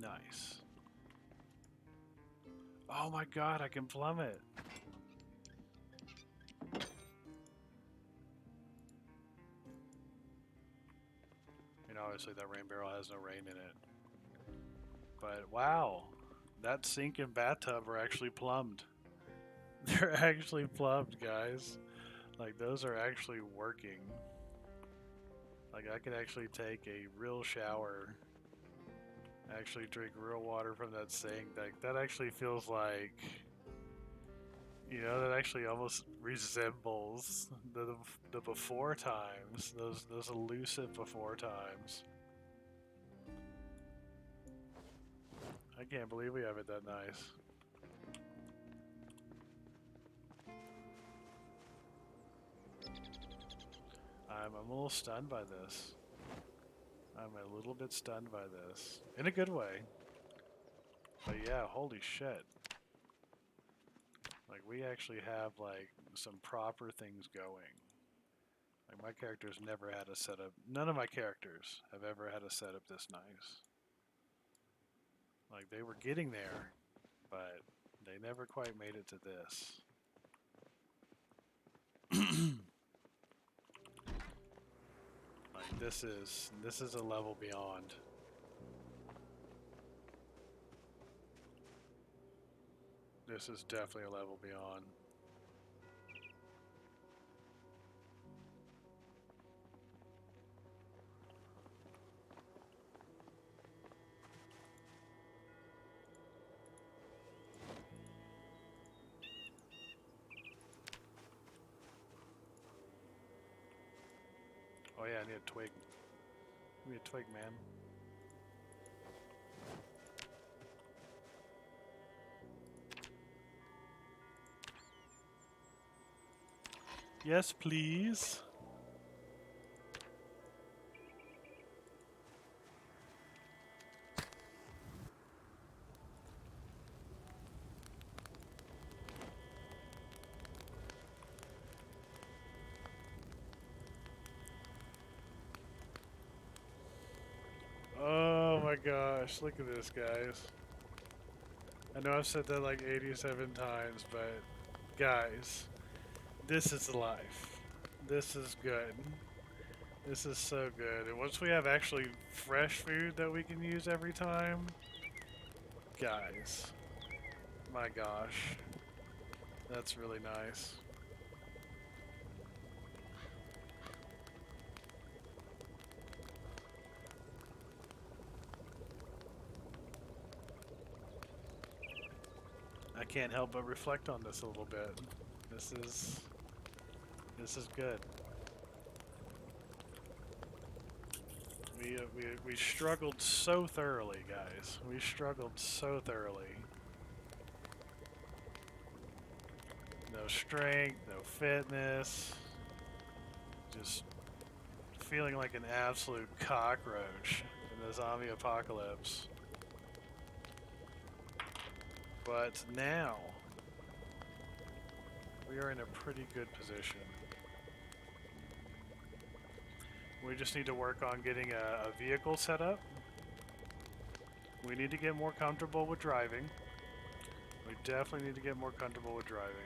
Nice. Oh my god, I can plumb it. And obviously that rain barrel has no rain in it. But wow, that sink and bathtub are actually plumbed. They're actually plumbed, guys. Like those are actually working. Like I could actually take a real shower, actually drink real water from that sink. Like that actually feels like, you know, that actually almost resembles the before times, those elusive before times. I can't believe we have it that nice. I'm a little stunned by this. I'm a little bit stunned by this. In a good way. But yeah, holy shit. Like, we actually have, like, some proper things going. Like, my character's never had a setup. None of my characters have ever had a setup this nice. Like, they were getting there, but they never quite made it to this. Like, this is a level beyond. This is definitely a level beyond. Oh yeah, I need a twig. Give me a twig, man. Yes, please. Oh my gosh, look at this, guys. I know I've said that like 87 times, but guys, this is life. This is good. This is so good. And once we have actually fresh food that we can use every time, guys, my gosh, that's really nice. I can't help but reflect on this a little bit. This is good. We struggled so thoroughly, guys. We struggled so thoroughly. No strength, no fitness. Just feeling like an absolute cockroach in the zombie apocalypse. But now, we are in a pretty good position. We just need to work on getting a vehicle set up. We need to get more comfortable with driving. We definitely need to get more comfortable with driving.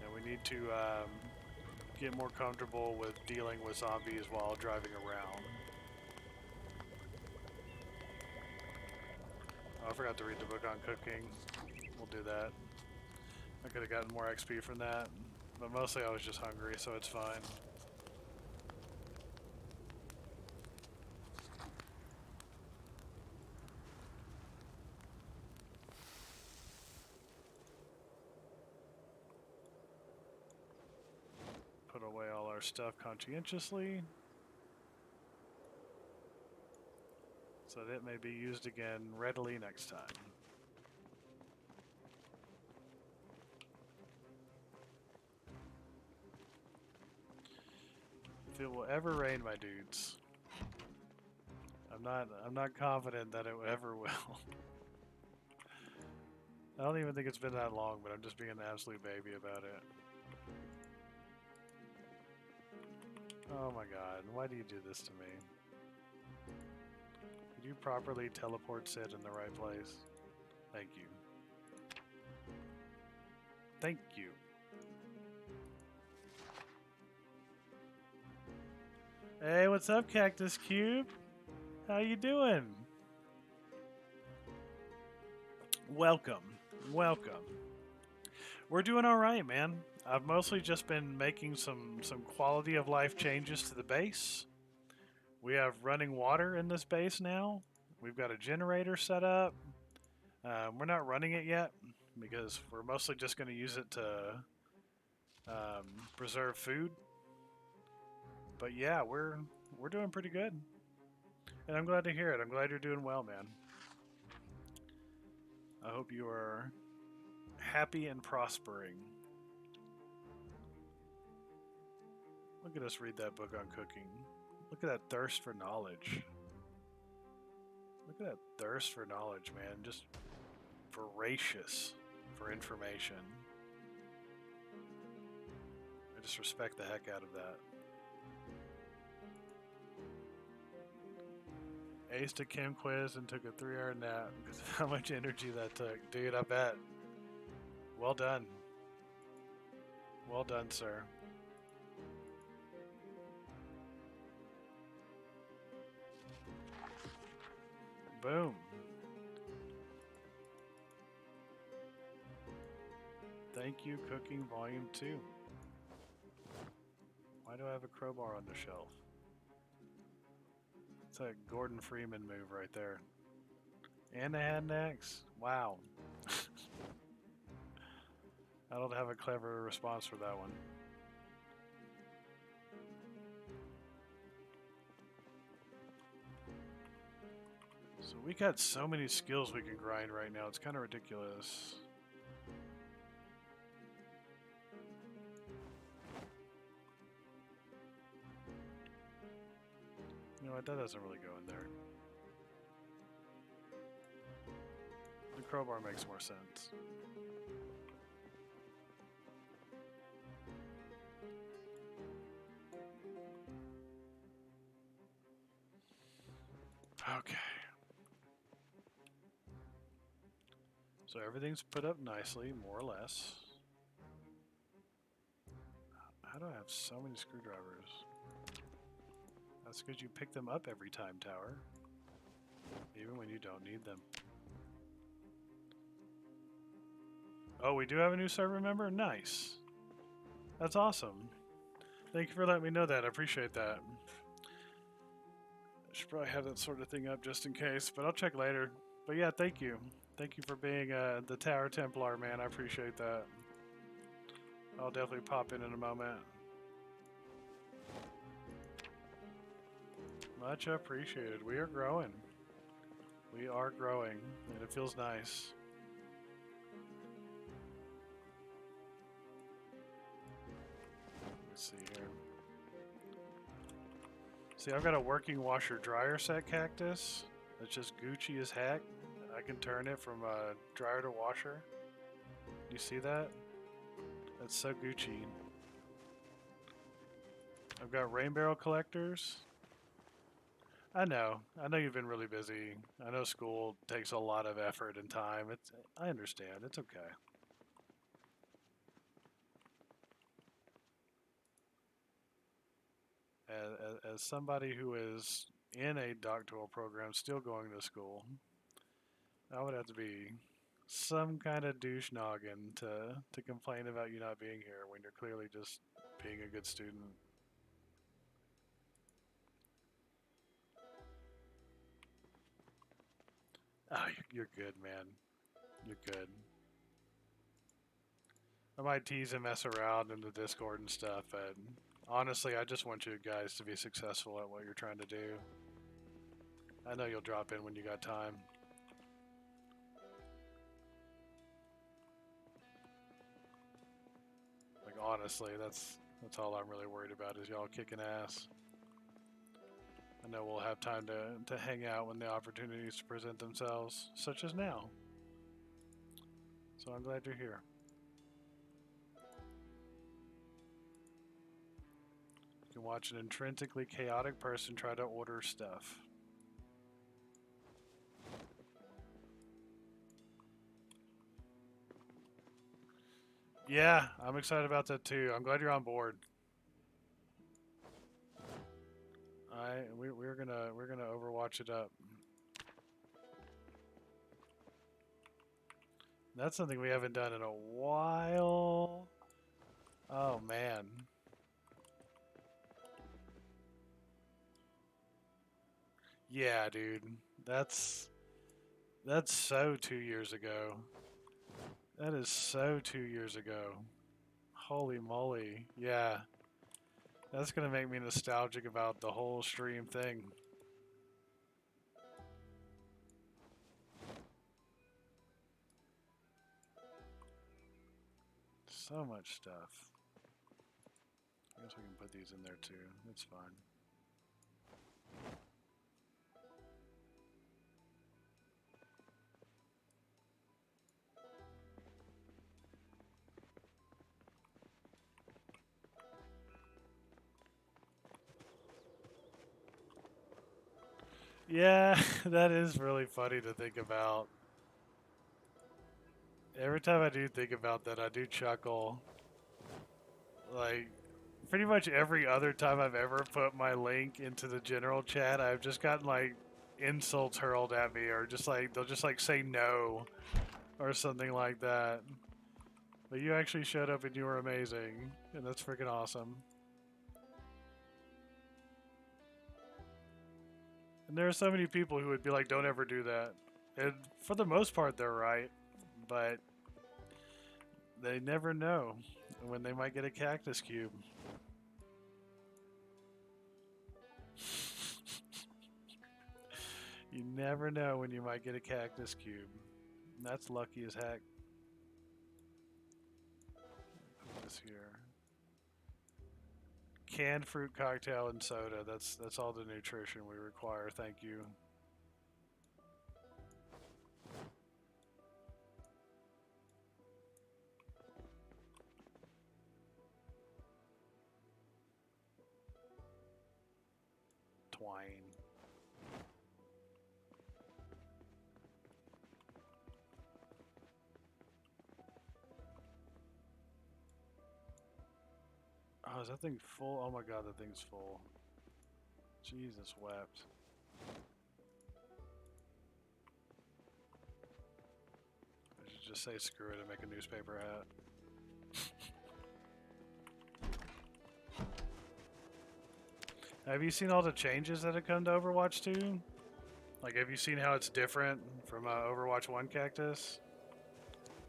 And we need to get more comfortable with dealing with zombies while driving around. Oh, I forgot to read the book on cooking. We'll do that. I could have gotten more XP from that, but mostly I was just hungry, so it's fine. Put away all our stuff conscientiously, so that it may be used again readily next time. If it will ever rain, my dudes. I'm not confident that it ever will. I don't even think it's been that long, but I'm just being an absolute baby about it. Oh my god, why do you do this to me? Could you properly teleport Sid in the right place? Thank you. Thank you. Hey, what's up, Cactus Cube? How you doing? Welcome. Welcome. We're doing all right, man. I've mostly just been making some quality of life changes to the base. We have running water in this base now. We've got a generator set up. We're not running it yet because we're mostly just going to use it to preserve food. But yeah, we're doing pretty good. And I'm glad to hear it. I'm glad you're doing well, man. I hope you are happy and prospering. Look at us read that book on cooking. Look at that thirst for knowledge. Look at that thirst for knowledge, man. Just voracious for information. I just respect the heck out of that. Aced a chem quiz and took a 3-hour nap because of how much energy that took. Dude, I bet. Well done. Well done, sir. Boom. Thank you, Cooking Volume 2. Why do I have a crowbar on the shelf? It's a Gordon Freeman move right there. And I had an axe? Wow. I don't have a clever response for that one. So we got so many skills we can grind right now. It's kind of ridiculous. You know what? That doesn't really go in there. The crowbar makes more sense. Okay. So everything's put up nicely, more or less. How do I have so many screwdrivers? That's because you pick them up every time, Tower. Even when you don't need them. Oh, we do have a new server member? Nice. That's awesome. Thank you for letting me know that. I appreciate that. I should probably have that sort of thing up just in case, but I'll check later. But yeah, thank you. Thank you for being the Tower Templar, man. I appreciate that. I'll definitely pop in a moment. Much appreciated. We are growing. We are growing, and it feels nice. Let's see here. See, I've got a working washer dryer set cactus. That's just Gucci as heck. I can turn it from dryer to washer. You see that? That's so Gucci. I've got rain barrel collectors. I know you've been really busy. I know school takes a lot of effort and time. I understand. It's okay. As somebody who is in a doctoral program, still going to school, I would have to be some kind of douche noggin to complain about you not being here when you're clearly just being a good student. Oh, you're good, man. You're good. I might tease and mess around in the Discord and stuff, but honestly, I just want you guys to be successful at what you're trying to do. I know you'll drop in when you got time. Like, honestly, that's all I'm really worried about is y'all kicking ass. I know we'll have time to hang out when the opportunities present themselves, such as now. So I'm glad you're here. You can watch an intrinsically chaotic person try to order stuff. Yeah, I'm excited about that too. I'm glad you're on board. We're gonna Overwatch it up. That's something we haven't done in a while. Oh man. Yeah, dude. That's so 2 years ago. That is so 2 years ago. Holy moly. Yeah. That's gonna make me nostalgic about the whole stream thing. So much stuff. I guess we can put these in there too. That's fine. Yeah, that is really funny to think about. Every time I do think about that, I do chuckle. Like, pretty much every other time I've ever put my link into the general chat, I've just gotten like insults hurled at me, or just like they'll just like say no or something like that. But you actually showed up and you were amazing, and that's freaking awesome. And there are so many people who would be like, don't ever do that. And for the most part, they're right. But they never know when they might get a cactus cube. You never know when you might get a cactus cube. And that's lucky as heck. Put this here. Canned fruit cocktail and soda. That's all the nutrition we require. Thank you. Twine. Oh, is that thing full? Oh my god, that thing's full. Jesus wept. I should just say screw it and make a newspaper hat. Have you seen all the changes that have come to Overwatch 2? Like, have you seen how it's different from Overwatch 1 Cactus?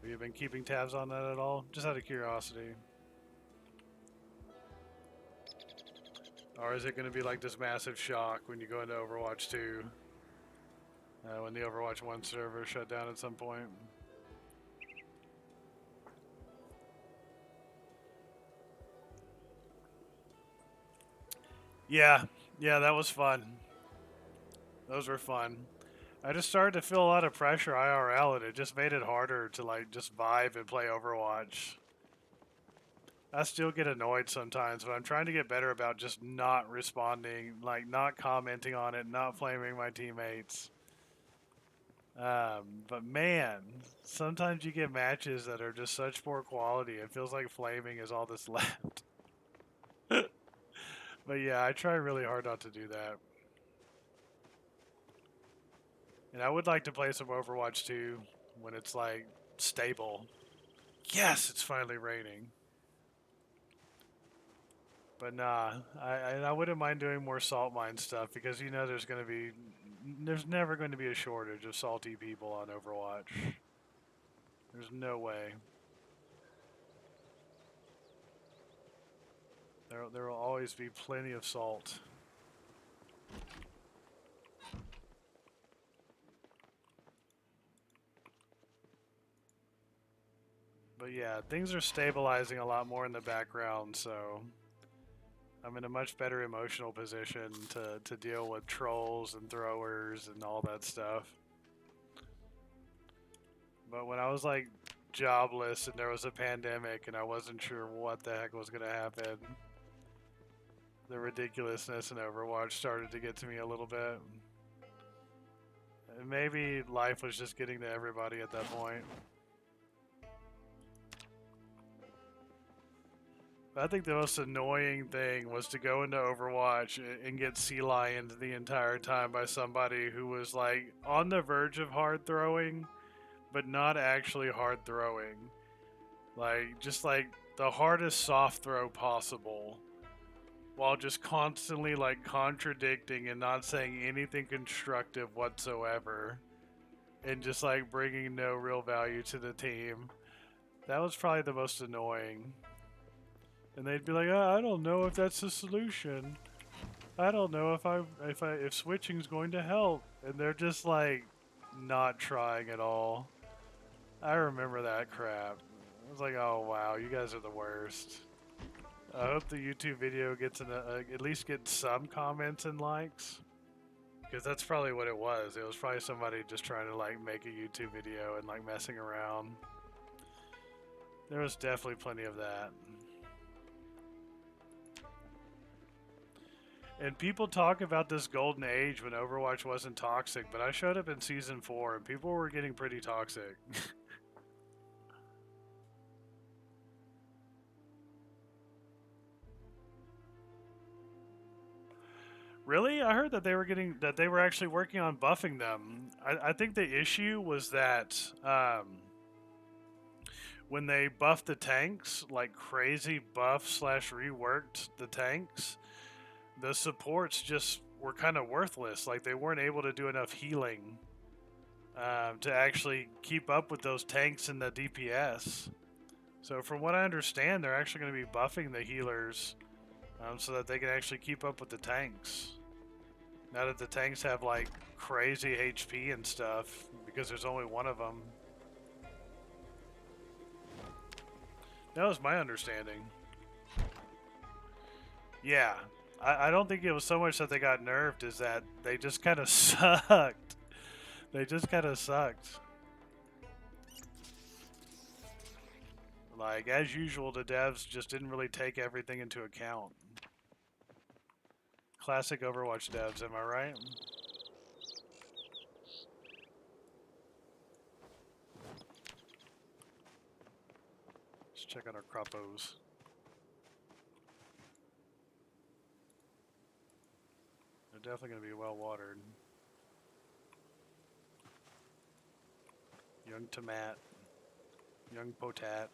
Have you been keeping tabs on that at all? Just out of curiosity. Or is it going to be like this massive shock when you go into Overwatch 2? When the Overwatch 1 server shut down at some point? Yeah, that was fun. Those were fun. I just started to feel a lot of pressure IRL, and it just made it harder to like just vibe and play Overwatch. I still get annoyed sometimes, but I'm trying to get better about just not responding, like not commenting on it, not flaming my teammates. But man, sometimes you get matches that are just such poor quality. It feels like flaming is all that's left. But yeah, I try really hard not to do that. And I would like to play some Overwatch 2 when it's like stable. Yes, it's finally raining. But nah, I wouldn't mind doing more salt mine stuff because you know there's never going to be a shortage of salty people on Overwatch. There's no way. There will always be plenty of salt. But yeah, things are stabilizing a lot more in the background, so I'm in a much better emotional position to deal with trolls and throwers and all that stuff. But when I was like jobless and there was a pandemic and I wasn't sure what the heck was going to happen, the ridiculousness in Overwatch started to get to me a little bit. And maybe life was just getting to everybody at that point. I think the most annoying thing was to go into Overwatch and get sea lioned the entire time by somebody who was like on the verge of hard throwing, but not actually hard throwing. Like, just like the hardest soft throw possible, while just constantly like contradicting and not saying anything constructive whatsoever, and just like bringing no real value to the team. That was probably the most annoying. And they'd be like, oh, I don't know if that's the solution. I don't know if switching's going to help. And they're just like not trying at all. I remember that crap. was like, oh wow, you guys are the worst. I hope the YouTube video gets at least gets some comments and likes. Because that's probably what it was. It was probably somebody just trying to like make a YouTube video and like messing around. There was definitely plenty of that. And people talk about this golden age when Overwatch wasn't toxic, but I showed up in Season 4 and people were getting pretty toxic. Really? I heard that they were actually working on buffing them. I think the issue was that when they buffed the tanks, like crazy buff / reworked the tanks, the supports just were kind of worthless. Like they weren't able to do enough healing to actually keep up with those tanks and the DPS. So from what I understand, they're actually going to be buffing the healers so that they can actually keep up with the tanks. Now that the tanks have like crazy HP and stuff, because there's only one of them. That was my understanding. Yeah, I don't think it was so much that they got nerfed, is that they just kind of sucked. They just kind of sucked. Like, as usual, the devs just didn't really take everything into account. Classic Overwatch devs, am I right? Let's check out our cropos. They're definitely going to be well watered. Young Tomat, young Potat,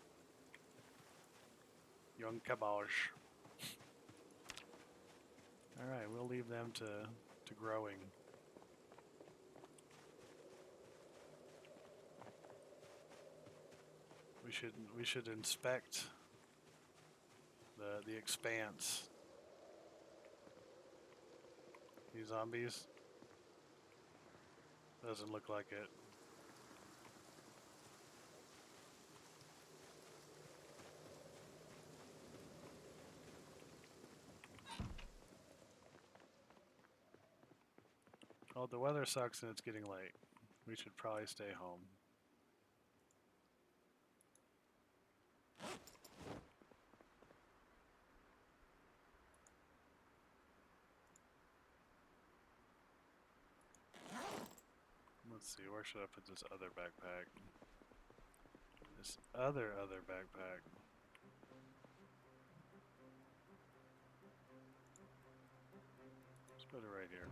young Caboche. Alright, we'll leave them to growing. We should inspect the expanse. These zombies? Doesn't look like it. Oh, the weather sucks and it's getting late. We should probably stay home. Let's see, where should I put this other backpack? This other backpack. Let's put it right here.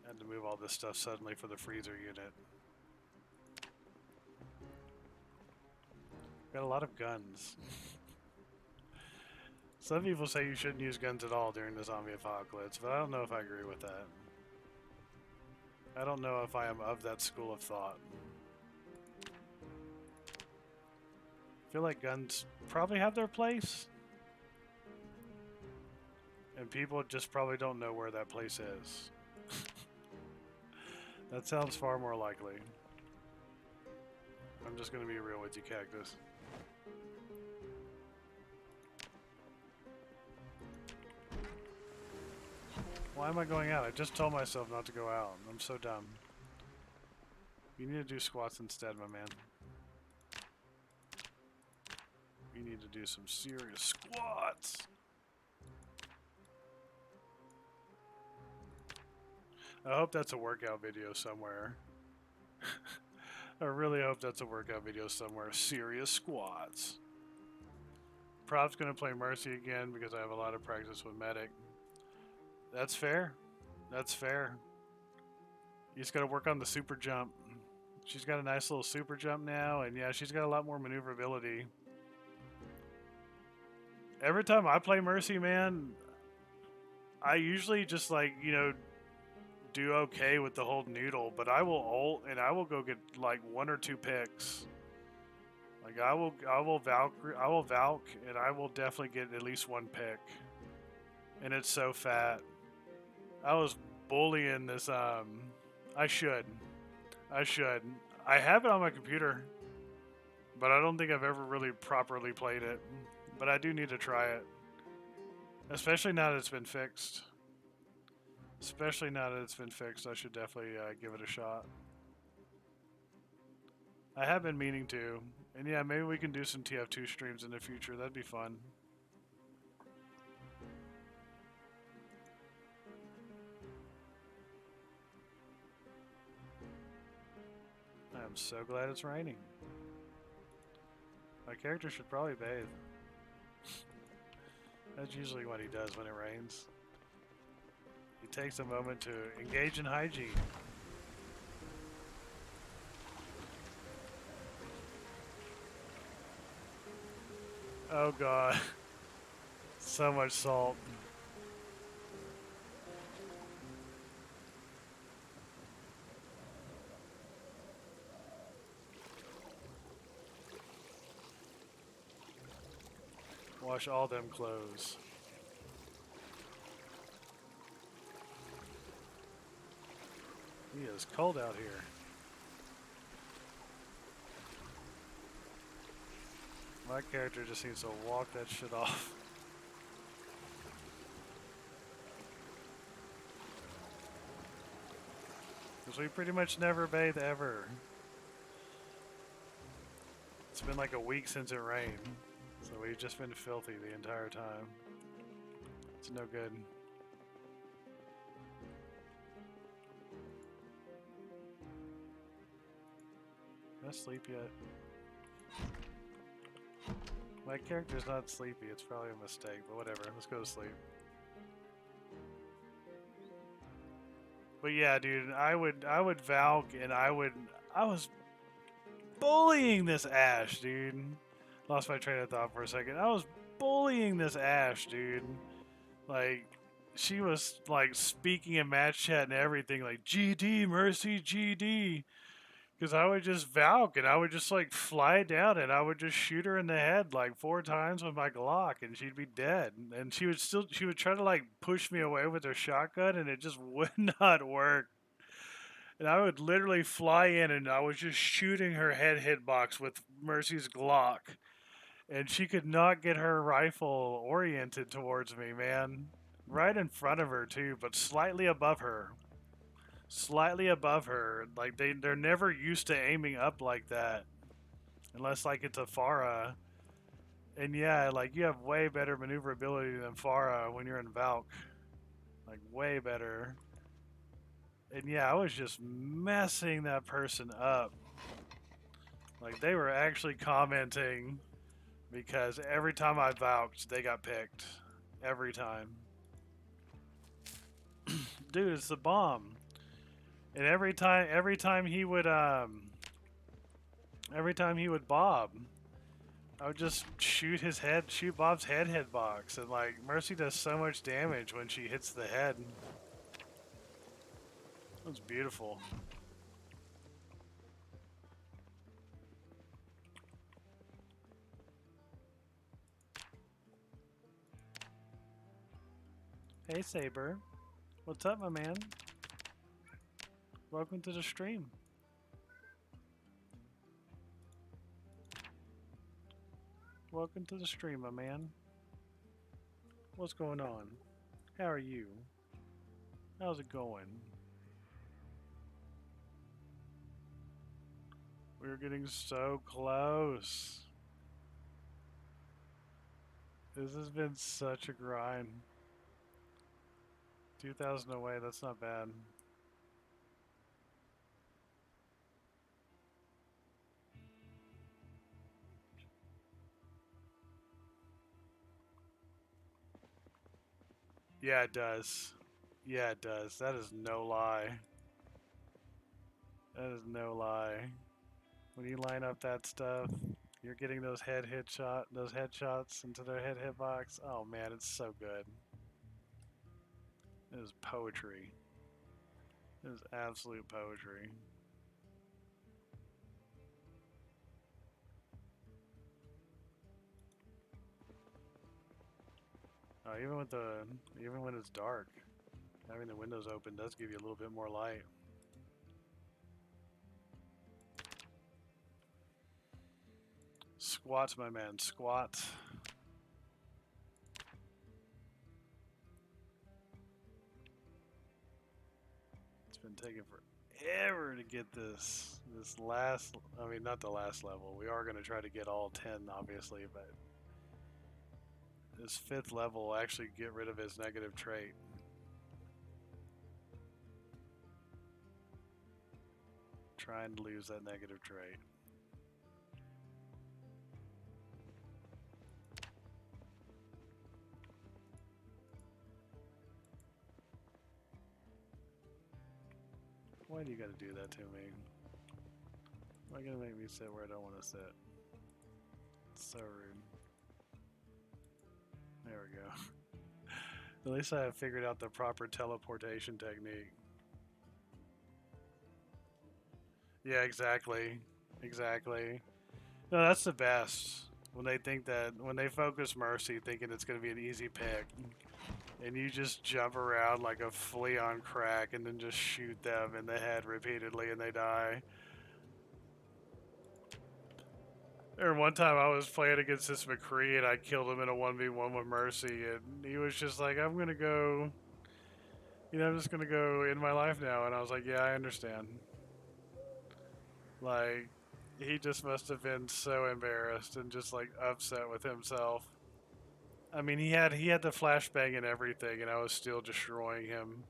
Had to move all this stuff suddenly for the freezer unit. Got a lot of guns. Some people say you shouldn't use guns at all during the zombie apocalypse, but I don't know if I agree with that. I don't know if I am of that school of thought. I feel like guns probably have their place. And people just probably don't know where that place is. That sounds far more likely. I'm just gonna be real with you, Cactus. Why am I going out? I just told myself not to go out. I'm so dumb. You need to do squats instead, my man. You need to do some serious squats. I hope that's a workout video somewhere. I really hope that's a workout video somewhere. Serious squats. Prop's gonna play Mercy again because I have a lot of practice with Medic. That's fair. That's fair. You just gotta work on the super jump. She's got a nice little super jump now, and yeah, she's got a lot more maneuverability. Every time I play Mercy, man, I usually just like, you know, do okay with the whole noodle, but I will ult and I will go get like 1 or 2 picks. Like I will Valk and I will definitely get at least 1 pick. And it's so fat. I was bullying this I should. I have it on my computer, but I don't think I've ever really properly played it. But I do need to try it, especially now that it's been fixed. Especially now that it's been fixed, I should definitely give it a shot. I have been meaning to, and yeah, maybe we can do some TF2 streams in the future. That'd be fun. I'm so glad it's raining. My character should probably bathe. That's usually what he does when it rains. He takes a moment to engage in hygiene. Oh god. So much salt. Wash all them clothes. He is cold out here. My character just needs to walk that shit off. Because we pretty much never bathe ever. It's been like a week since it rained. So we've just been filthy the entire time. It's no good. Am I asleep yet? My character's not sleepy, it's probably a mistake, but whatever, let's go to sleep. But yeah, dude, I would Valk and I was bullying this Ashe, dude. Lost my train of thought for a second. I was bullying this Ashe, dude. Like, she was like speaking in match chat and everything, like GD, Mercy, GD. Because I would just Valk and I would just like fly down and I would just shoot her in the head like 4 times with my Glock and she'd be dead. And she would try to like push me away with her shotgun and it just would not work. And I would literally fly in and I was just shooting her head hitbox with Mercy's Glock. And she could not get her rifle oriented towards me, man. Right in front of her too, but slightly above her. Slightly above her. Like they're never used to aiming up like that. Unless like it's a Pharah. And yeah, like you have way better maneuverability than Pharah when you're in Valk. Like way better. And yeah, I was just messing that person up. Like they were actually commenting because every time I Valked, they got picked. Every time. Dude, it's the bomb. And every time he would bob, I would just shoot Bob's head hitbox, and like Mercy does so much damage when she hits the head. It was beautiful. Hey Saber, what's up, my man? Welcome to the stream. Welcome to the stream, my man. What's going on? How are you? How's it going? We're getting so close. This has been such a grind. 2,000 away, that's not bad. Yeah, it does. Yeah, it does. That is no lie. That is no lie. When you line up that stuff, you're getting those headshots into their head hitbox. Oh man, it's so good. It is poetry. It is absolute poetry. Even when it's dark, having the windows open does give you a little bit more light. Squat, my man, squat. It's been taking forever to get this last, I mean, not the last level. We are going to try to get all 10, obviously, but this 5th level will actually get rid of his negative trait. Trying to lose that negative trait. Why do you gotta do that to me? Why you gonna make me sit where I don't want to sit? It's so rude. There we go. At least I have figured out the proper teleportation technique. Yeah, exactly. Exactly. No, that's the best. When they think that, when they focus Mercy thinking it's going to be an easy pick, and you just jump around like a flea on crack and then just shoot them in the head repeatedly and they die. There one time I was playing against this McCree and I killed him in a 1v1 with Mercy and he was just like, I'm going to go, I'm just going to go in my life now. And I was like, yeah, I understand. Like, he just must have been so embarrassed and just like upset with himself. I mean, he had the flashbang and everything, and I was still destroying him.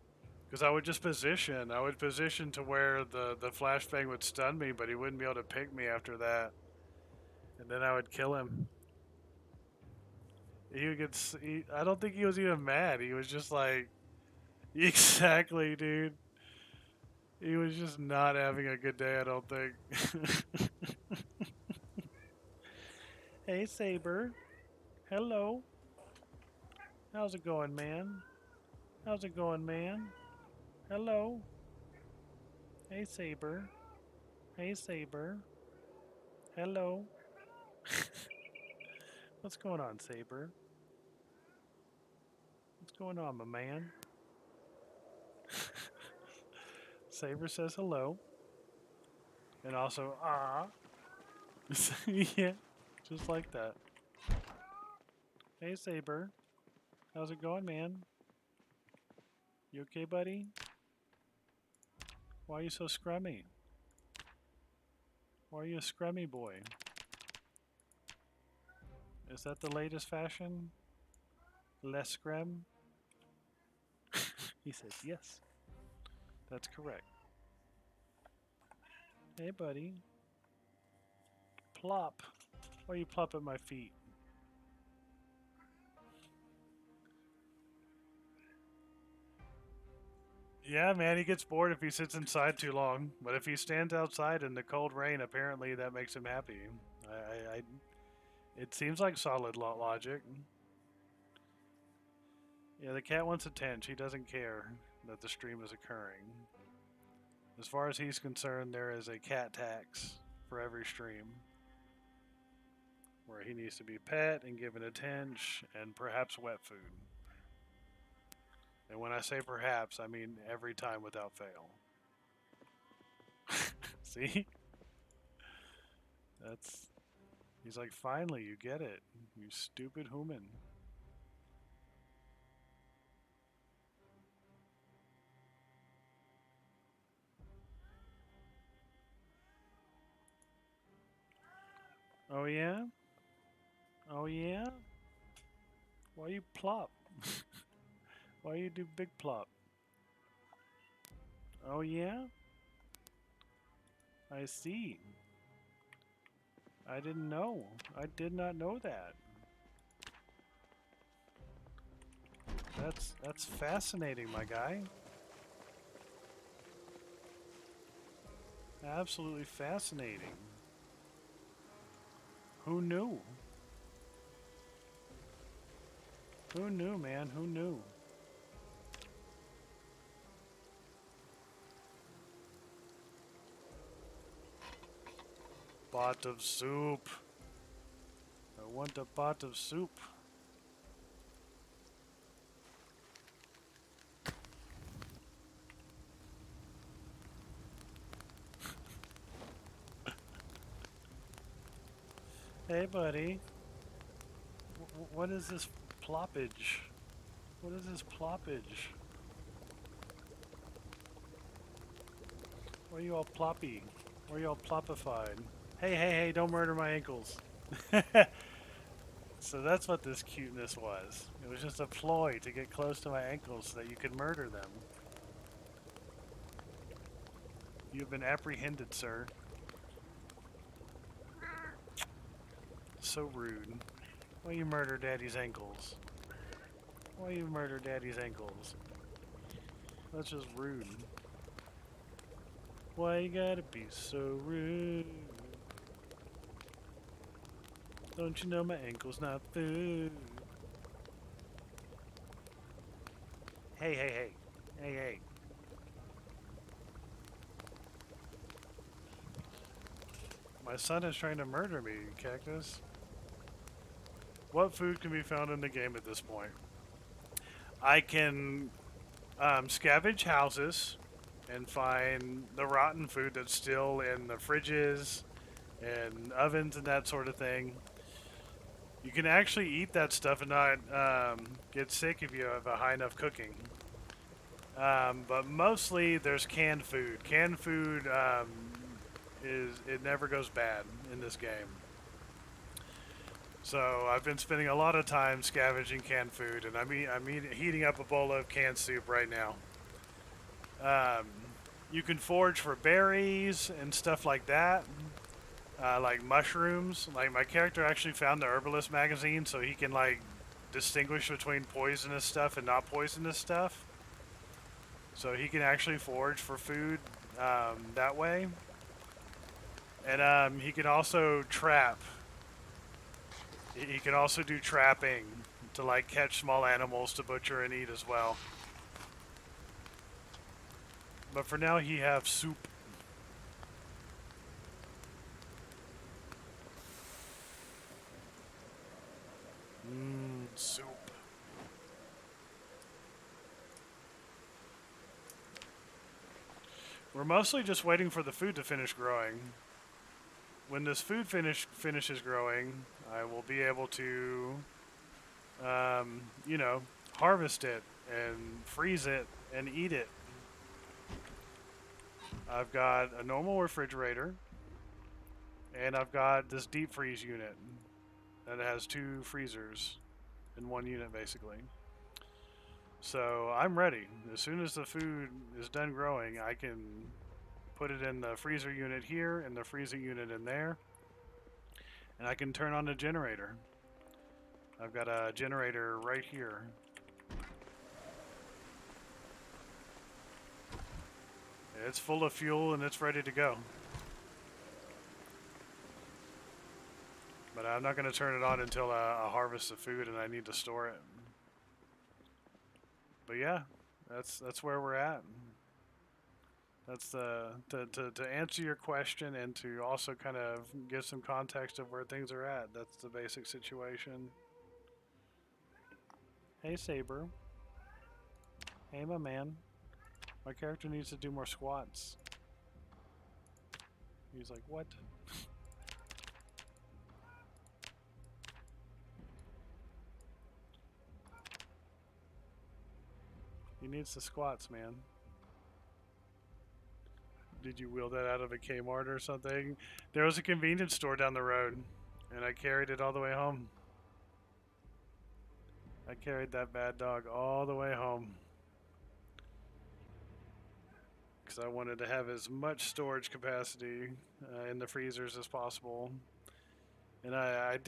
Because I would just position. I would position to where the flashbang would stun me, but he wouldn't be able to pick me after that. And then I would kill him. He would get. I don't think he was even mad. He was just like, exactly, dude. He was just not having a good day, I don't think. Hey, Saber. Hello. How's it going, man? How's it going, man? Hello. Hey, Saber. Hey, Saber. Hello. What's going on, Saber? What's going on, my man? Saber says hello. And also, ah. Yeah, just like that. Hey, Saber. How's it going, man? You okay, buddy? Why are you so scrummy? Why are you a scrummy boy? Is that the latest fashion? Less scrum? He says yes. That's correct. Hey, buddy. Plop. Why you plop at my feet? Yeah, man, he gets bored if he sits inside too long. But if he stands outside in the cold rain, apparently that makes him happy. It seems like solid logic. Yeah, the cat wants attention. He doesn't care that the stream is occurring. As far as he's concerned, there is a cat tax for every stream, where he needs to be pet and given attention and perhaps wet food. And when I say perhaps, I mean every time without fail. See? He's like, finally, you get it, you stupid human. Oh yeah? Oh yeah? Why you plop? Why you do big plop? Oh yeah? I see. I didn't know. I did not know that. That's fascinating, my guy. Absolutely fascinating. Who knew? Who knew, man? Who knew? Pot of soup. I want a pot of soup. Hey, buddy. What is this ploppage? What is this ploppage? Why are you all ploppy? Why are you all ploppified? Hey, hey, hey, don't murder my ankles. So that's what this cuteness was. It was just a ploy to get close to my ankles so that you could murder them. You've been apprehended, sir. So rude. Why you murder Daddy's ankles? Why you murder Daddy's ankles? That's just rude. Why you gotta be so rude? Don't you know my ankle's not food? Hey, hey, hey. Hey, hey. My son is trying to murder me, Cactus. What food can be found in the game at this point? I can scavenge houses and find the rotten food that's still in the fridges and ovens and that sort of thing. You can actually eat that stuff and not get sick if you have a high enough cooking. But mostly there's canned food. Canned food it never goes bad in this game. So I've been spending a lot of time scavenging canned food, and I'm heating up a bowl of canned soup right now. Um, you can forage for berries and stuff like that, like mushrooms. Like my character actually found the Herbalist magazine, so he can like distinguish between poisonous stuff and not poisonous stuff. So he can actually forage for food that way, and he can also trap. He can also do trapping to like catch small animals to butcher and eat as well. But for now, he have soup. Mmm, soup. We're mostly just waiting for the food to finish growing. When this food finishes growing, I will be able to, you know, harvest it and freeze it and eat it. I've got a normal refrigerator, and I've got this deep freeze unit that has 2 freezers in 1 unit, basically. So I'm ready. As soon as the food is done growing, I can put it in the freezer unit here and the freezer unit in there, and I can turn on the generator. I've got a generator right here. It's full of fuel and it's ready to go. But I'm not going to turn it on until I harvest the food and I need to store it. But yeah, that's where we're at. That's to answer your question and to also kind of give some context of where things are at. That's the basic situation. Hey, Saber. Hey, my man. My character needs to do more squats. He's like, what? He needs the squats, man. Did you wheel that out of a Kmart or something? There was a convenience store down the road, and I carried it all the way home. I carried that bad dog all the way home. Because I wanted to have as much storage capacity in the freezers as possible. And I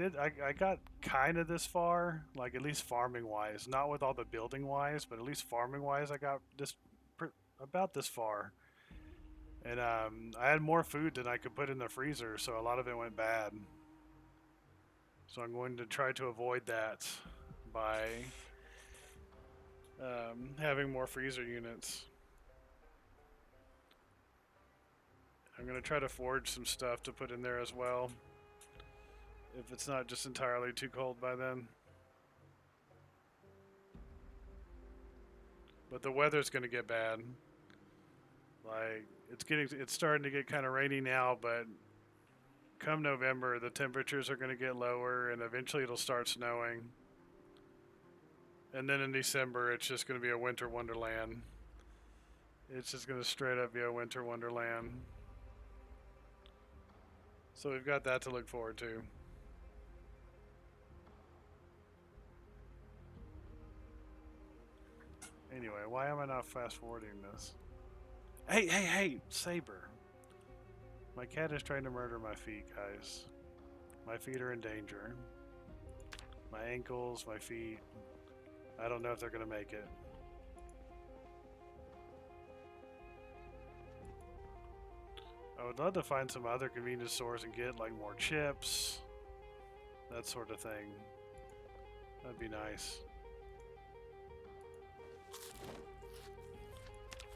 got kind of this far, like at least farming wise. Not with all the building wise, but at least farming wise, I got this about this far. And I had more food than I could put in the freezer, so a lot of it went bad. So I'm going to try to avoid that by having more freezer units. I'm going to try to forge some stuff to put in there as well, if it's not just entirely too cold by then. But the weather's going to get bad. Like it's starting to get kind of rainy now, but come November, the temperatures are going to get lower, and eventually it'll start snowing. And then in December, it's just going to be a winter wonderland. It's just going to straight up be a winter wonderland. So we've got that to look forward to. Anyway, why am I not fast forwarding this? Hey, Saber. My cat is trying to murder my feet, guys. My feet are in danger. My ankles, my feet. I don't know if they're going to make it. I would love to find some other convenience stores and get like more chips. That sort of thing. That'd be nice.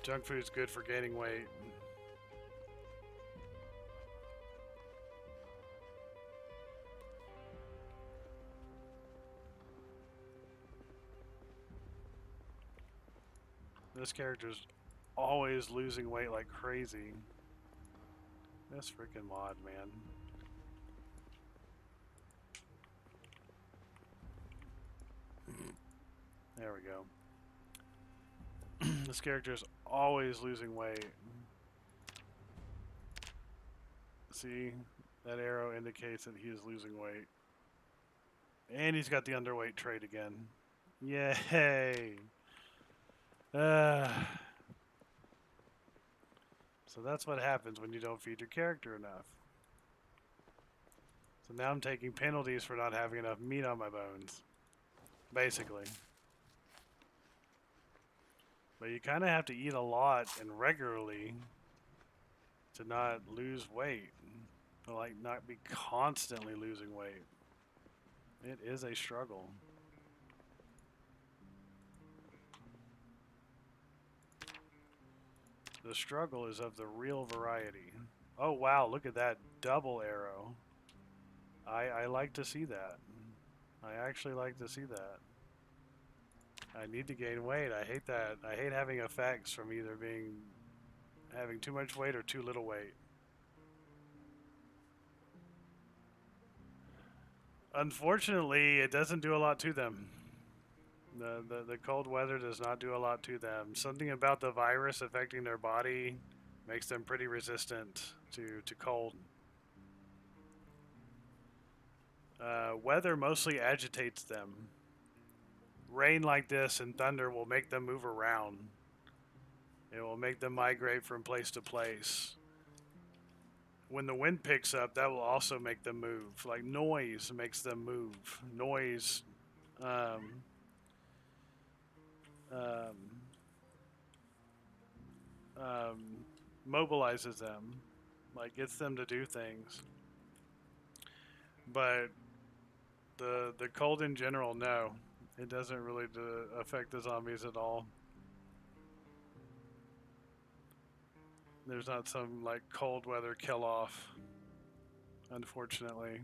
Junk food's good for gaining weight. This character's always losing weight like crazy. This freaking mod, man. There we go. This character's always losing weight. See? That arrow indicates that he is losing weight. And he's got the underweight trait again. Yay! So that's what happens when you don't feed your character enough. So now I'm taking penalties for not having enough meat on my bones. Basically. But you kind of have to eat a lot and regularly to not lose weight. To like not be constantly losing weight. It is a struggle. The struggle is of the real variety. Oh wow, look at that double arrow. I like to see that. I actually like to see that. I need to gain weight. I hate that. I hate having effects from either having too much weight or too little weight. Unfortunately, it doesn't do a lot to them. The cold weather does not do a lot to them. Something about the virus affecting their body makes them pretty resistant to cold. Weather mostly agitates them. Rain like this and thunder will make them move around. It will make them migrate from place to place. When the wind picks up, that will also make them move. Like noise makes them move. Noise mobilizes them, like gets them to do things. But the cold in general, no, it doesn't really affect the zombies at all. There's not some like cold weather kill off, unfortunately.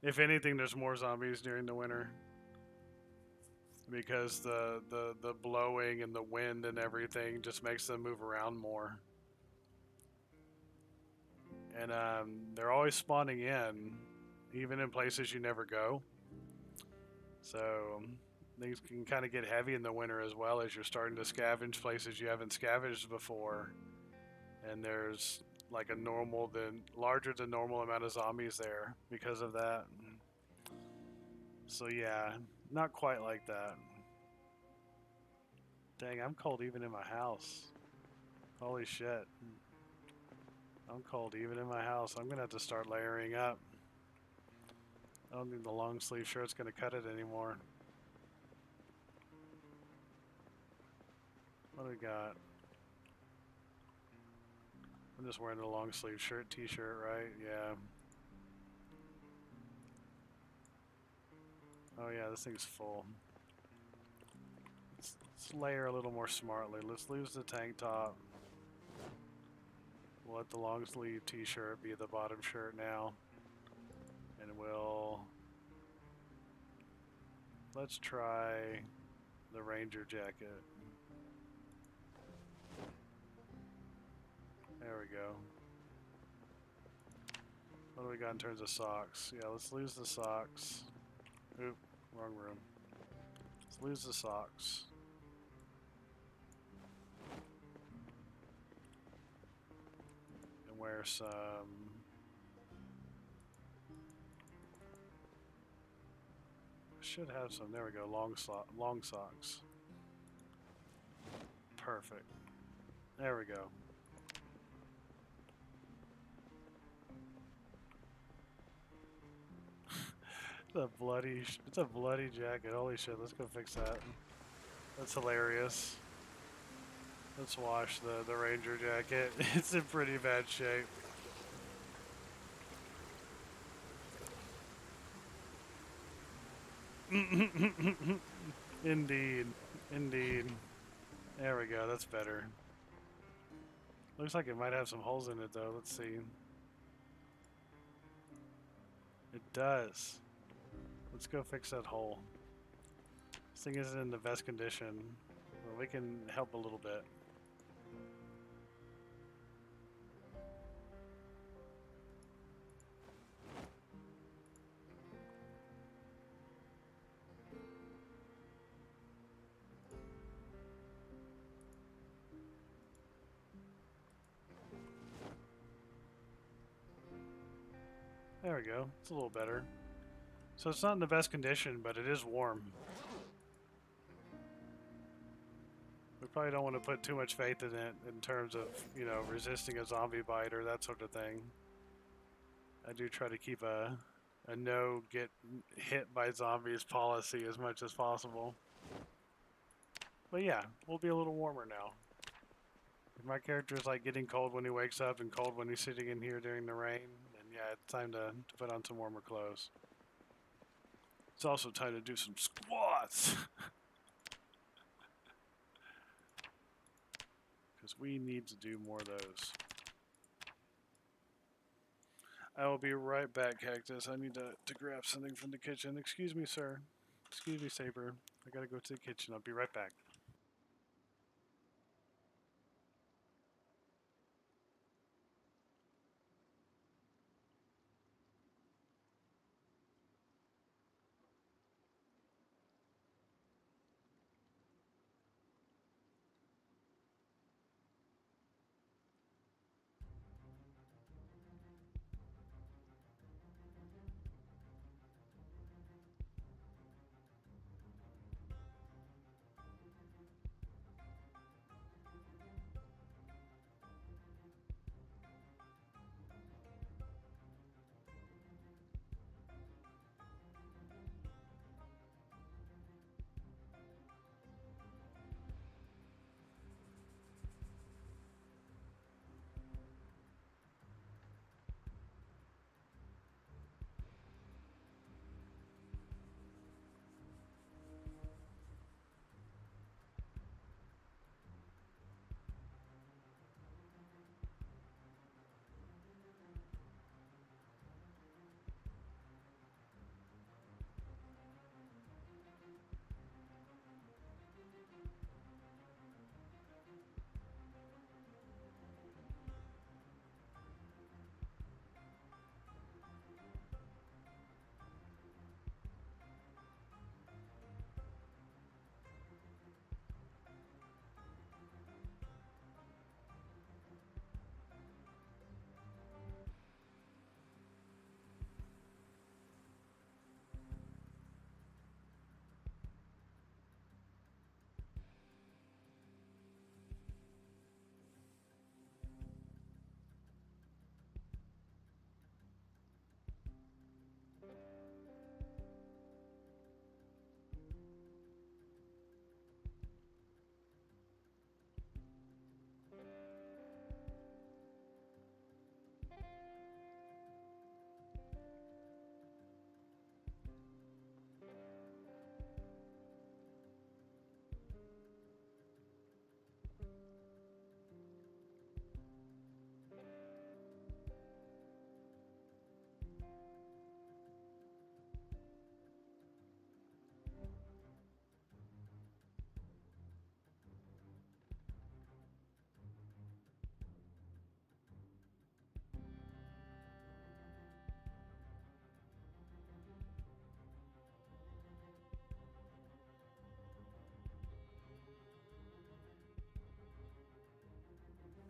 If anything, there's more zombies during the winter because the blowing and the wind and everything just makes them move around more. And they're always spawning in, even in places you never go. So things can kind of get heavy in the winter as well as you're starting to scavenge places you haven't scavenged before. And there's like a larger than normal amount of zombies there because of that. So yeah, not quite like that. Dang, I'm cold even in my house. Holy shit. I'm cold even in my house. I'm gonna have to start layering up. I don't think the long sleeve shirt's gonna cut it anymore. What do we got? I'm just wearing a long sleeve shirt, t-shirt, right? Yeah. Oh yeah, this thing's full. Let's layer a little more smartly. Let's lose the tank top. We'll let the long sleeve t-shirt be the bottom shirt now. And let's try the Ranger jacket. There we go. What do we got in terms of socks? Yeah, let's lose the socks. Oop, wrong room. Let's lose the socks. And wear some... Should have some. There we go. Long socks. Perfect. There we go. It's a bloody jacket. Holy shit, let's go fix that. That's hilarious. Let's wash the Ranger jacket. It's in pretty bad shape. Indeed. Indeed. There we go, that's better. Looks like it might have some holes in it though. Let's see. It does. Let's go fix that hole. This thing isn't in the best condition. Well, we can help a little bit. There we go. It's a little better. So it's not in the best condition, but it is warm. We probably don't want to put too much faith in it in terms of, you know, resisting a zombie bite or that sort of thing. I do try to keep a no get hit by zombies policy as much as possible. But yeah, we'll be a little warmer now. My character's like getting cold when he wakes up and cold when he's sitting in here during the rain. And yeah, it's time to put on some warmer clothes. It's also time to do some squats. Because we need to do more of those. I will be right back, Cactus. I need to grab something from the kitchen. Excuse me, sir. Excuse me, Saber. I gotta go to the kitchen. I'll be right back.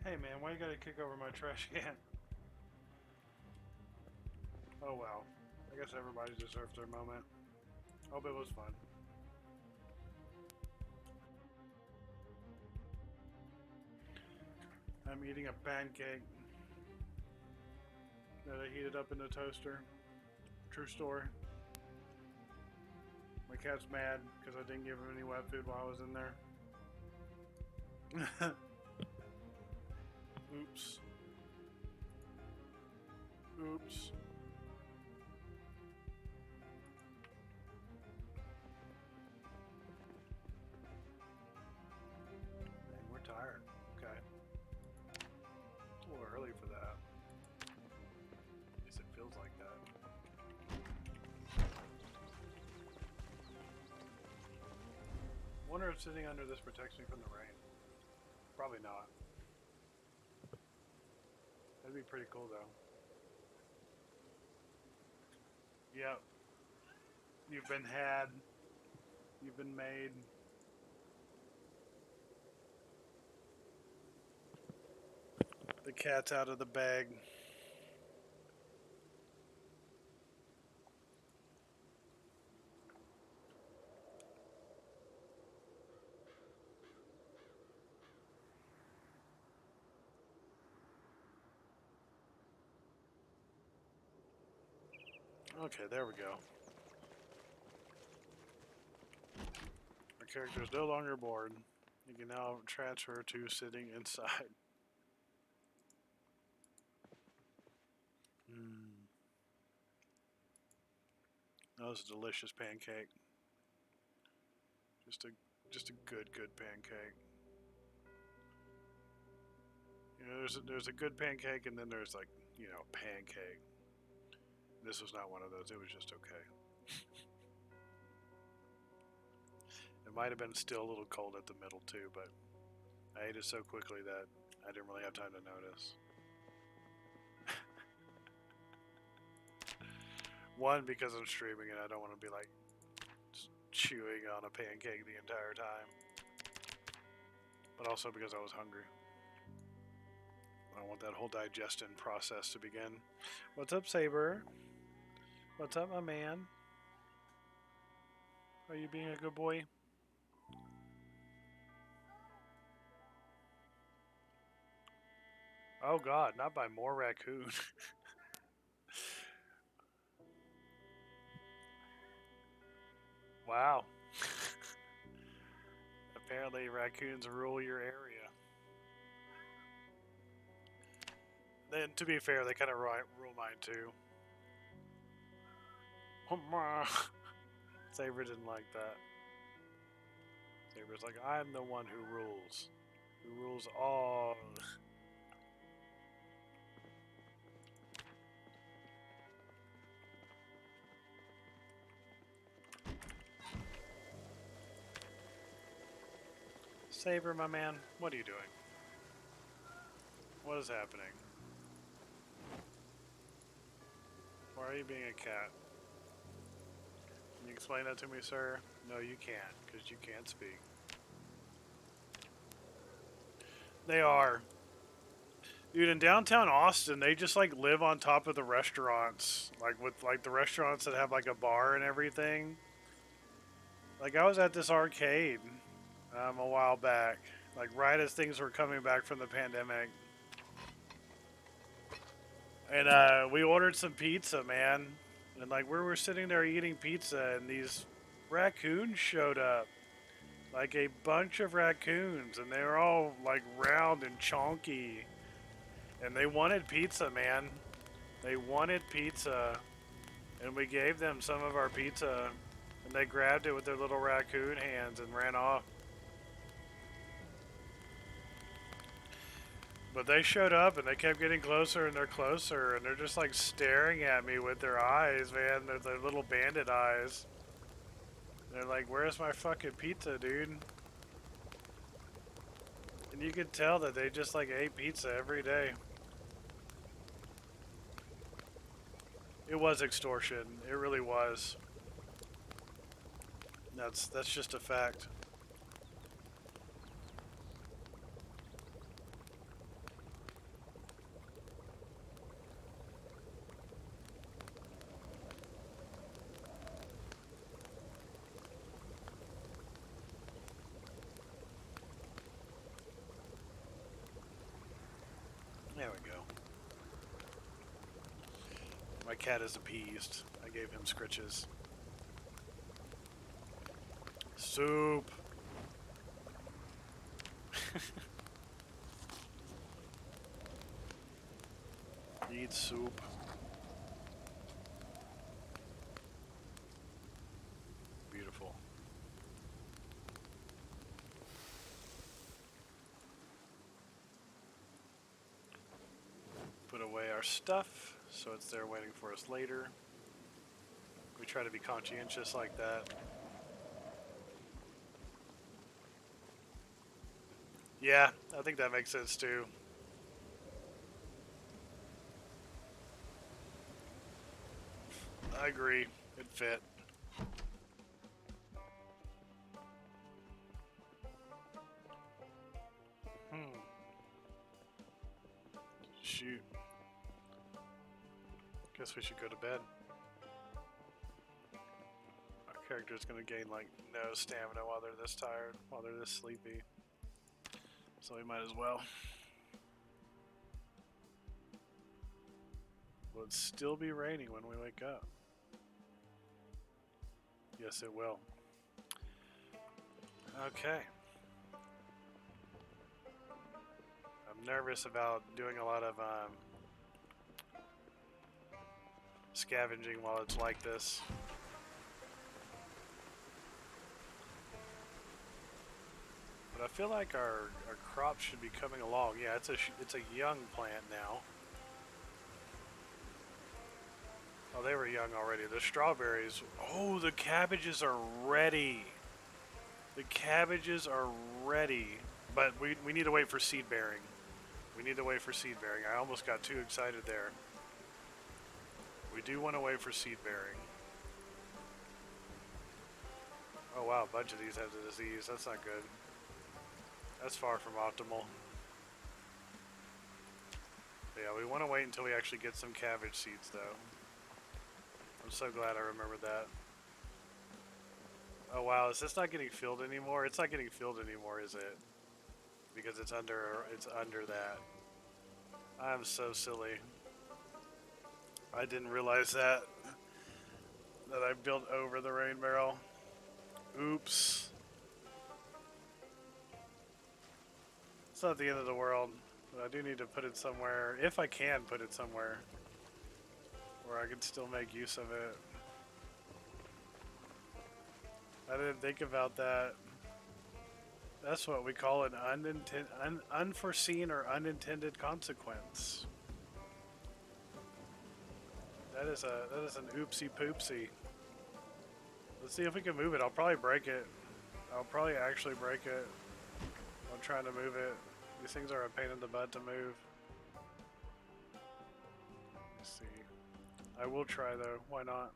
Hey man, why you gotta kick over my trash can? Oh well. I guess everybody deserves their moment. Hope it was fun. I'm eating a pancake that I heated up in the toaster. True story. My cat's mad because I didn't give him any wet food while I was in there. Oops. Oops. Man, we're tired. Okay. It's a little early for that. At least it feels like that. Wonder if sitting under this protects me from the rain. Probably not. That'd be pretty cool though. Yep. You've been had. You've been made. The cat's out of the bag. Okay, there we go. Our character is no longer bored. You can now transfer to sitting inside. That was a delicious pancake. Just a good pancake. You know, there's a good pancake, and then there's like, you know, pancake. This was not one of those. It was just okay. It might have been still a little cold at the middle too, but I ate it so quickly that I didn't really have time to notice. One, because I'm streaming and I don't want to be like just chewing on a pancake the entire time. But also because I was hungry. I want that whole digestion process to begin. What's up, Saber? What's up, my man? Are you being a good boy? Oh god, not by more raccoon. Wow. Apparently raccoons rule your area. Then, to be fair, they kind of rule mine too. Saber didn't like that. Saber's like, I'm the one who rules. Who rules all. Saber, my man, what are you doing? What is happening? Why are you being a cat? Can you explain that to me, sir? No, you can't, because you can't speak. They are. Dude, in downtown Austin, they just like live on top of the restaurants. Like with like the restaurants that have like a bar and everything. Like I was at this arcade a while back. Like right as things were coming back from the pandemic. And we ordered some pizza, man. And like we were sitting there eating pizza and these raccoons showed up. Like a bunch of raccoons, and they were all like round and chonky. And they wanted pizza, man. They wanted pizza. And we gave them some of our pizza. And they grabbed it with their little raccoon hands and ran off. But they showed up and they kept getting closer and they're closer. And they're just like staring at me with their eyes, man. They're their little bandit eyes. They're like, where's my fucking pizza, dude? And you could tell that they just like ate pizza every day. It was extortion. It really was. That's just a fact. My cat is appeased. I gave him scritches. Soup. Eat soup. Beautiful. Put away our stuff so it's there waiting for us later. We try to be conscientious like that. Yeah, I think that makes sense too. I agree. It fit. Shoot. Guess we should go to bed. Our character's gonna gain like no stamina while they're this tired, while they're this sleepy. So we might as well. Will it still be raining when we wake up? Yes, it will. Okay. I'm nervous about doing a lot of scavenging while it's like this. But I feel like our crops should be coming along. Yeah, it's a young plant now. Oh, they were young already. The strawberries. Oh, the cabbages are ready. The cabbages are ready. But we need to wait for seed bearing. We need to wait for seed bearing. I almost got too excited there. We do want to wait for seed bearing. Oh wow, a bunch of these have the disease. That's not good. That's far from optimal. But yeah, we want to wait until we actually get some cabbage seeds though. I'm so glad I remembered that. Oh wow, is this not getting filled anymore? It's not getting filled anymore, is it? Because it's under that. I'm so silly. I didn't realize that I built over the rain barrel. Oops. It's not the end of the world, but I do need to put it somewhere, if I can put it somewhere, where I can still make use of it. I didn't think about that. That's what we call an unforeseen or unintended consequence. That is an oopsie poopsie. Let's see if we can move it. I'll probably break it. I'll probably actually break it. I'm trying to move it. These things are a pain in the butt to move. Let's see. I will try though. Why not?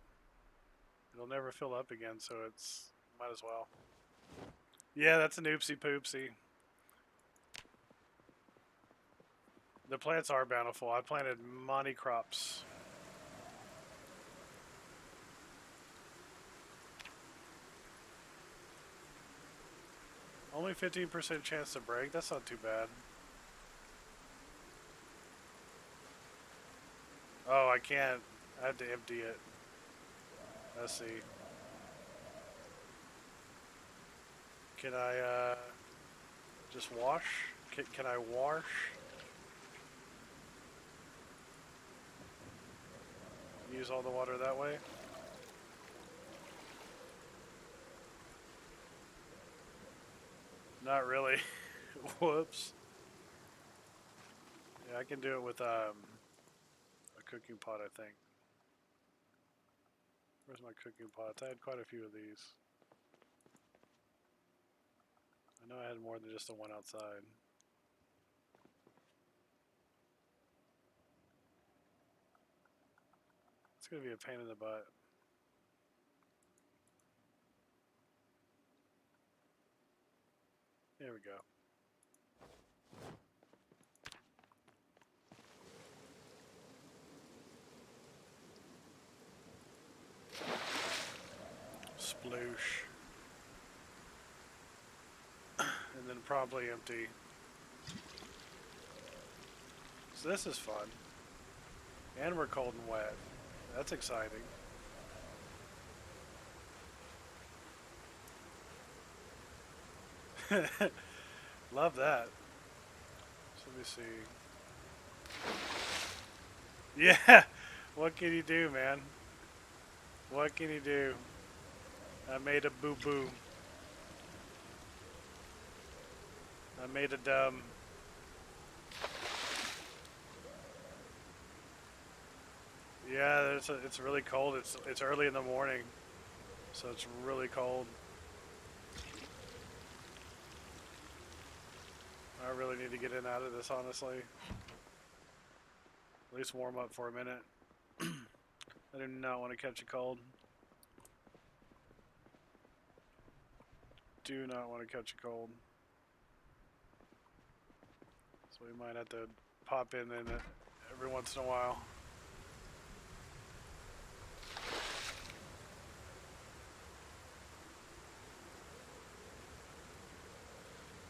It'll never fill up again, so it's might as well. Yeah, that's an oopsie poopsie. The plants are bountiful. I planted money crops. Only 15% chance to break. That's not too bad. Oh, I can't. I had to empty it. Let's see. Can I just wash? Can I wash? Use all the water that way? Not really. Whoops. Yeah, I can do it with a cooking pot, I think. Where's my cooking pots? I had quite a few of these. I know I had more than just the one outside. It's gonna be a pain in the butt. There we go. Sploosh. And then probably empty. So this is fun. And we're cold and wet. That's exciting. Love that. So let me see. Yeah. What can you do, man? What can you do? I made a boo boo. I made a dumb. Yeah, it's really cold. It's early in the morning, so it's really cold. I really need to get in and out of this, honestly. At least warm up for a minute. I do not want to catch a cold. Do not want to catch a cold. So we might have to pop in every once in a while.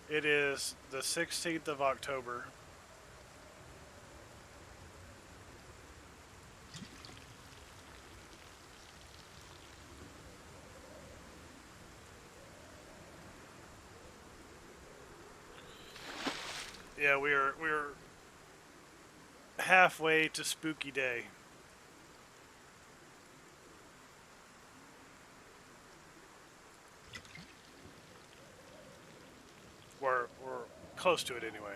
It is the 16th of October. Yeah, we're halfway to Spooky Day. We're close to it anyway.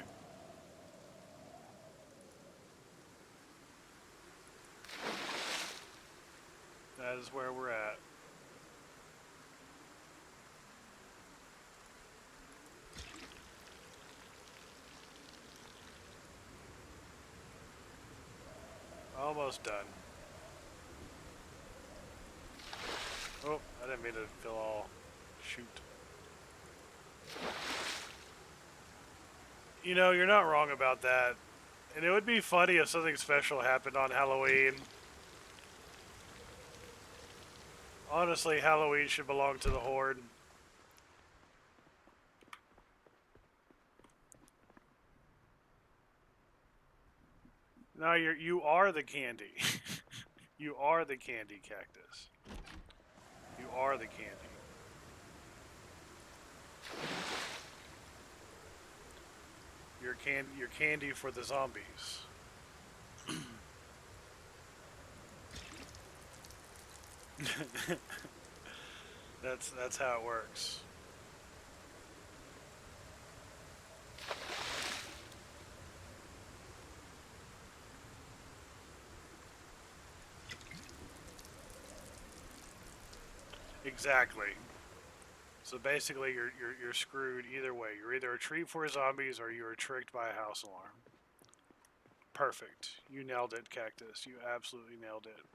That is where we're at. Almost done. Oh, I didn't mean to fill all. Shoot. You know, you're not wrong about that. And it would be funny if something special happened on Halloween. Honestly, Halloween should belong to the Horde. No, you are the candy. You are the candy cactus. You are the candy. You're candy for the zombies. That's how it works. Exactly. So basically, you're screwed either way. You're either a treat for zombies or you're tricked by a house alarm. Perfect. You nailed it, Cactus. You absolutely nailed it.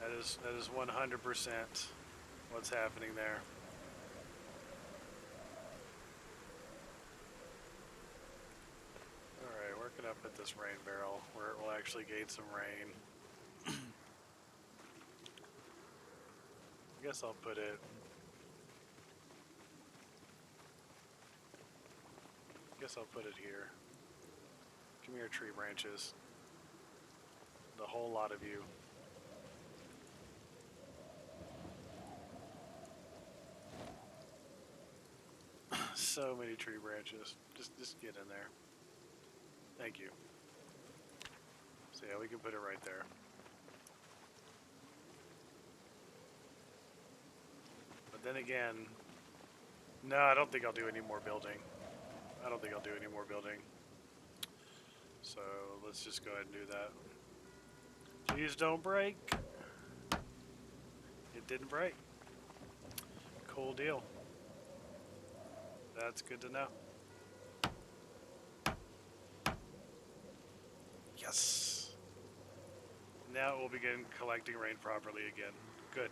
That is 100% what's happening there. All right, working up at this rain barrel where it will actually gain some rain. I guess I'll put it. I guess I'll put it here. Give me your tree branches. The whole lot of you. So many tree branches. Just get in there. Thank you. So yeah, we can put it right there. But then again, no, I don't think I'll do any more building. I don't think I'll do any more building. So let's just go ahead and do that. Please don't break. It didn't break. Cool deal. That's good to know. Yes. Now we'll begin collecting rain properly again. Good.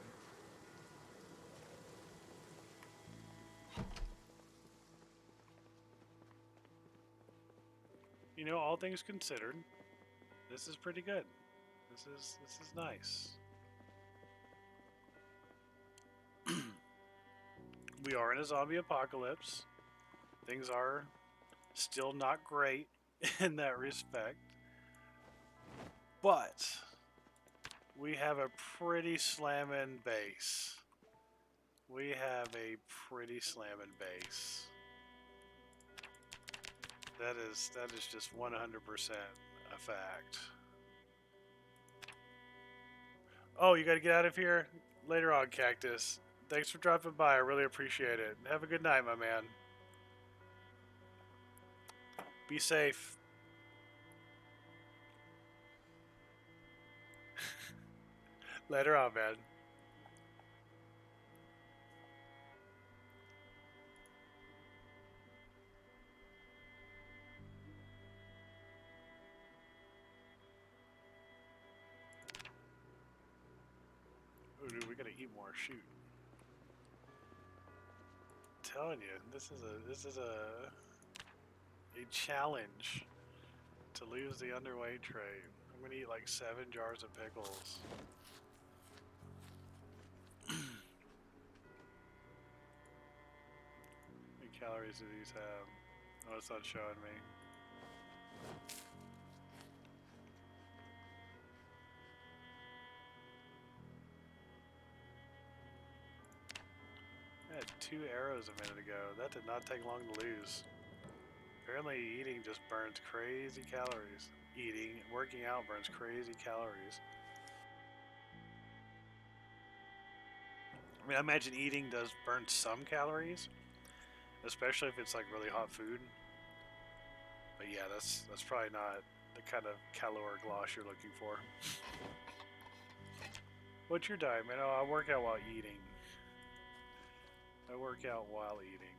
You know, all things considered, this is pretty good. This is nice. We are in a zombie apocalypse. Things are still not great in that respect. But we have a pretty slamming base. We have a pretty slamming base. That is just 100% a fact. Oh, you got to get out of here later on, Cactus. Thanks for dropping by. I really appreciate it. Have a good night, my man. Be safe. Later on, man. Ooh, dude, we gotta eat more. Shoot. I'm telling you, this is a challenge to lose the underweight trade. I'm gonna eat like 7 jars of pickles. How many calories do these have? Oh, it's not showing me. I had 2 arrows a minute ago. That did not take long to lose. Apparently eating just burns crazy calories. Working out burns crazy calories. I mean, I imagine eating does burn some calories, especially if it's like really hot food. But yeah, that's probably not the kind of caloric loss you're looking for. What's your diet, man? Oh, I work out while eating. I work out while eating.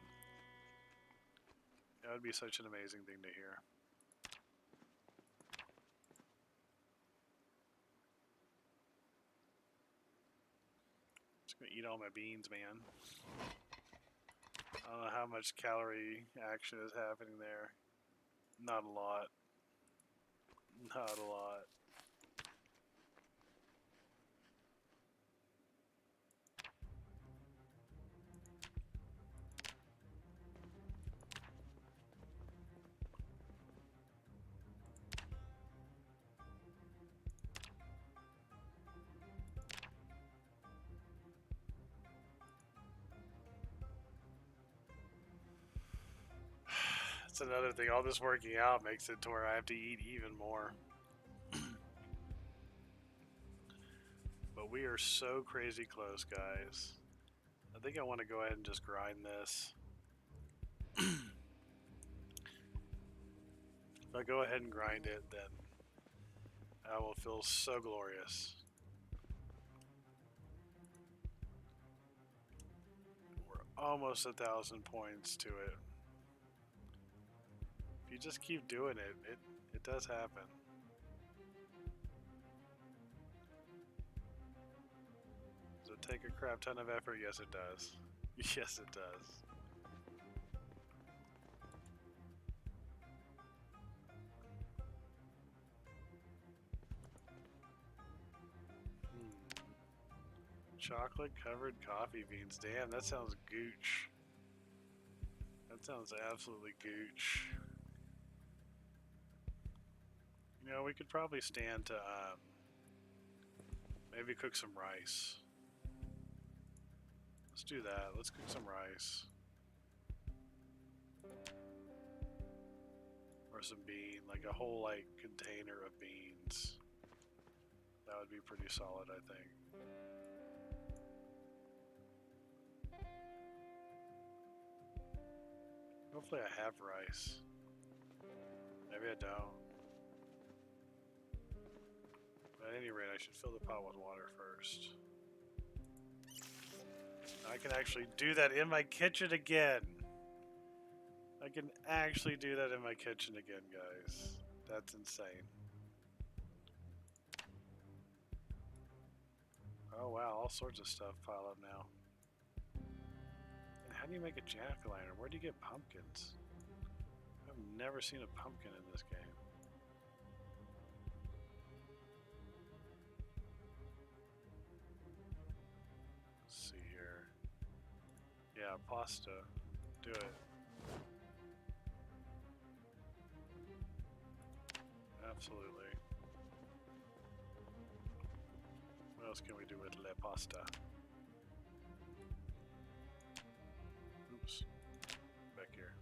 That would be such an amazing thing to hear. Just gonna eat all my beans, man. I don't know how much calorie action is happening there. Not a lot. Not a lot. That's another thing. All this working out makes it to where I have to eat even more. But we are so crazy close, guys. I think I want to go ahead and just grind this. If I go ahead and grind it, then I will feel so glorious. We're almost 1,000 points to it. If you just keep doing it, it does happen. Does it take a crap ton of effort? Yes, it does. Yes, it does. Chocolate covered coffee beans. Damn, that sounds gooch. That sounds absolutely gooch. You know, we could probably stand to maybe cook some rice. Let's do that. Let's cook some rice. Or some bean, like a whole like container of beans. That would be pretty solid, I think. Hopefully I have rice. Maybe I don't. But at any rate, I should fill the pot with water first. I can actually do that in my kitchen again. I can actually do that in my kitchen again, guys. That's insane. Oh wow, all sorts of stuff pile up now. And how do you make a jack-o'-lantern? Where do you get pumpkins? I've never seen a pumpkin in this game. Let's see here. Yeah, pasta. Do it. Absolutely. else can we do with le pasta? Oops. Back here.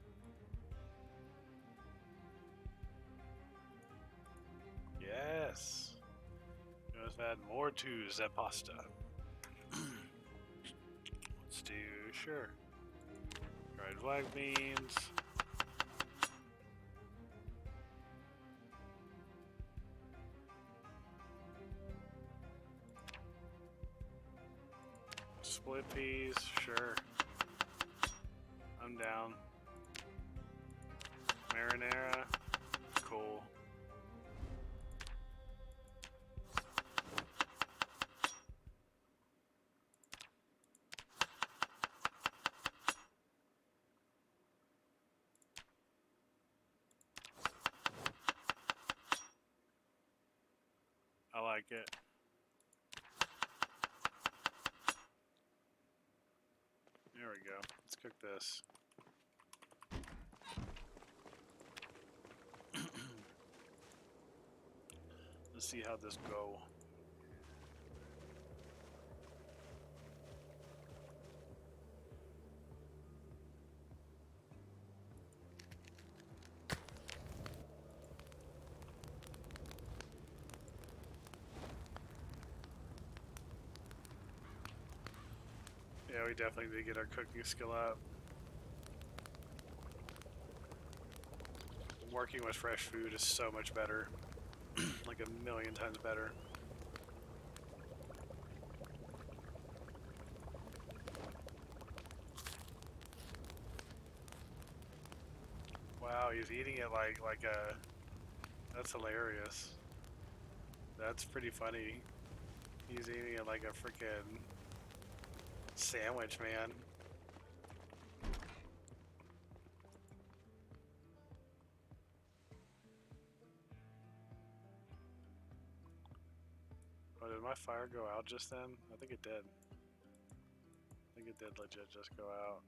Yes! Let's add more to the pasta. Let's do, sure. Dried black beans. Split peas, sure. I'm down. Marinara, cool. I like it. There we go. Let's cook this. Let's see how this go. Yeah, we definitely need to get our cooking skill up. Working with fresh food is so much better. Like 1,000,000 times better. Wow, he's eating it like a... That's hilarious. That's pretty funny. He's eating it like a freaking sandwich, man. Oh, did my fire go out just then? I think it did. I think it did legit just go out.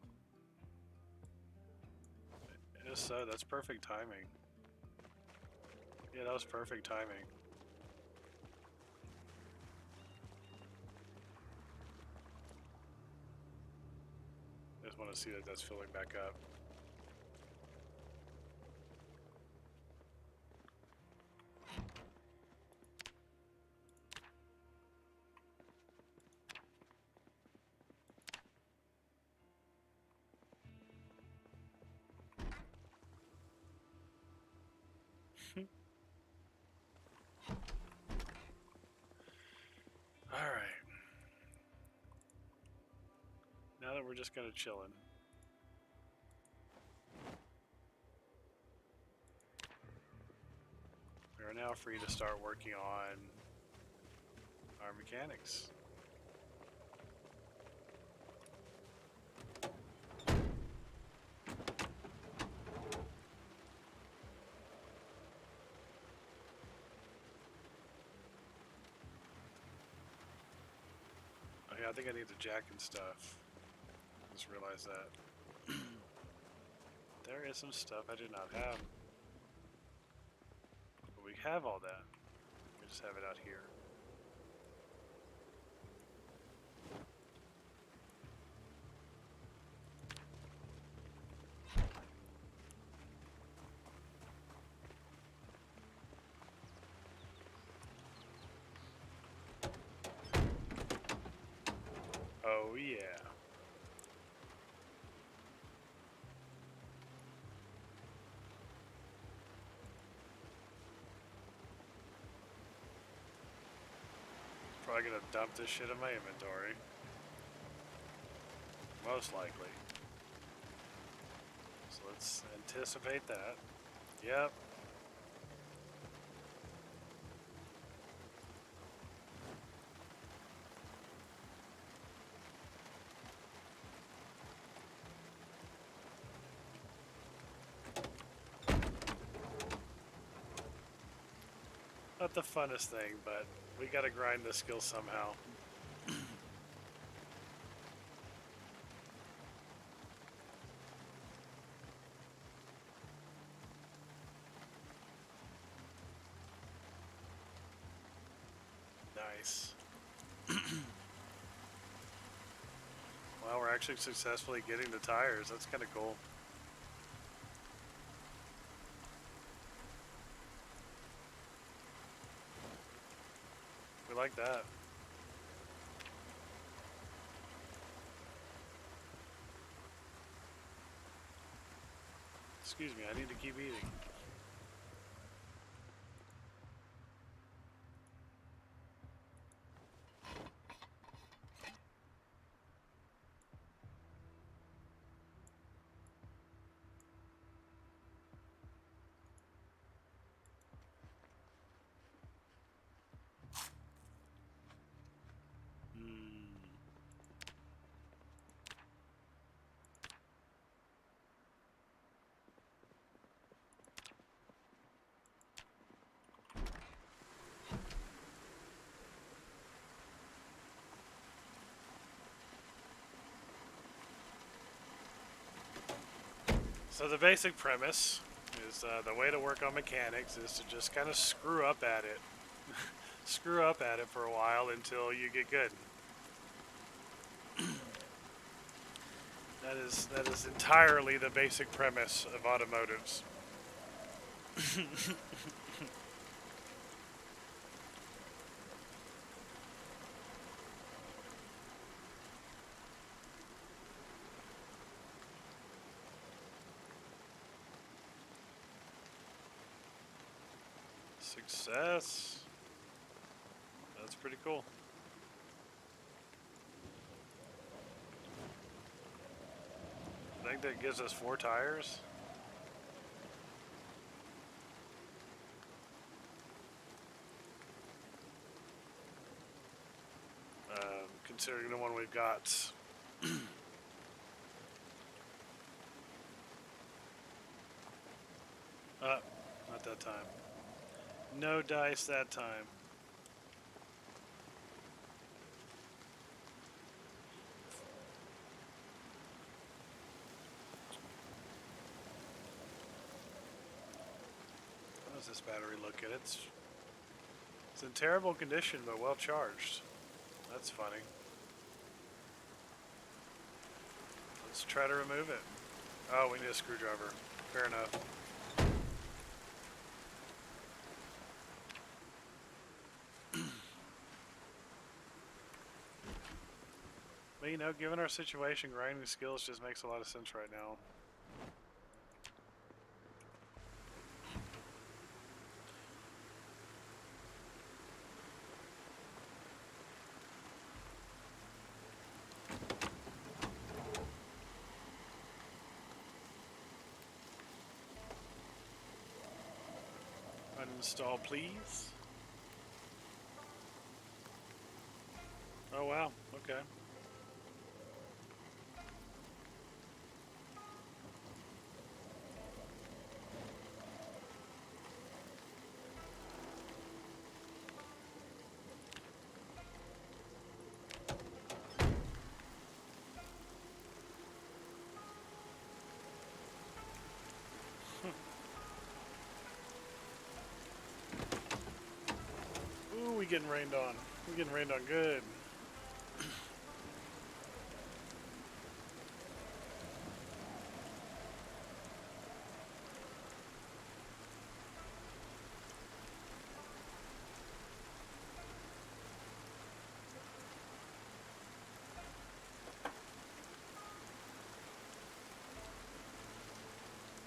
If so, that's perfect timing. Yeah, that was perfect timing. I just want to see that that's filling back up. Alright. Now that we're just kind of chilling. We are now free to start working on our mechanics. Oh yeah, I think I need the jack and stuff. Just realized that. There is some stuff I did not have. But we have all that. We just have it out here. Oh yeah. Probably gonna dump this shit in my inventory. Most likely. So let's anticipate that. Yep. Not the funnest thing, but we gotta grind this skill somehow. Nice. actually successfully getting the tires. That's kind of cool. We like that. Excuse me, I need to keep eating. So the basic premise is the way to work on mechanics is to just kind of screw up at it. Screw up at it for a while until you get good. That is entirely the basic premise of automotives. Success. That's pretty cool. I think that gives us 4 tires. Considering the one we've got. Not that time. No dice that time. How does this battery look at? It's in terrible condition, but well charged. That's funny. Let's try to remove it. Oh, we need a screwdriver. Fair enough. But you know, given our situation, grinding skills just makes a lot of sense right now. Uninstall, please. Oh wow, okay. Ooh, we getting rained on. We getting rained on good.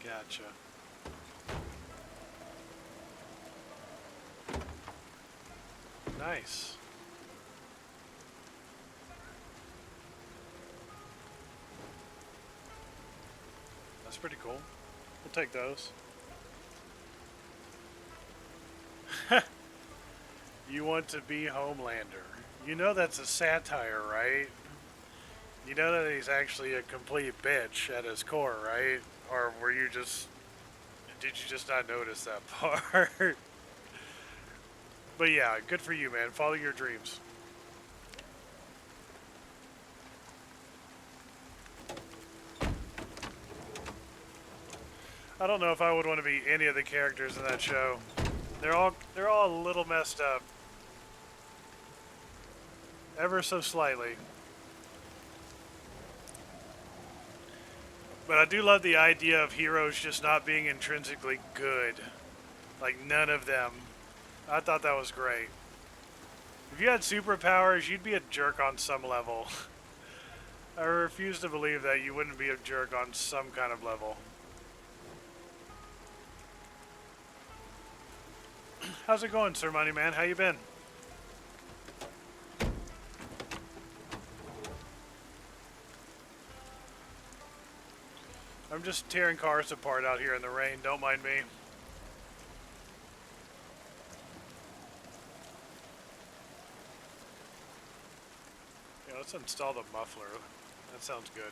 Gotcha. Nice. That's pretty cool. We'll take those. You want to be Homelander. You know that's a satire, right? You know that he's actually a complete bitch at his core, right? Or were you just... Did you just not notice that part? But yeah, good for you, man. Follow your dreams. I don't know if I would want to be any of the characters in that show. They're all a little messed up. Ever so slightly. But I do love the idea of heroes just not being intrinsically good. Like, none of them. I thought that was great. If you had superpowers, you'd be a jerk on some level. I refuse to believe that you wouldn't be a jerk on some kind of level. How's it going, Sir Moneyman? How you been? I'm just tearing cars apart out here in the rain. Don't mind me. Yeah, let's install the muffler. That sounds good.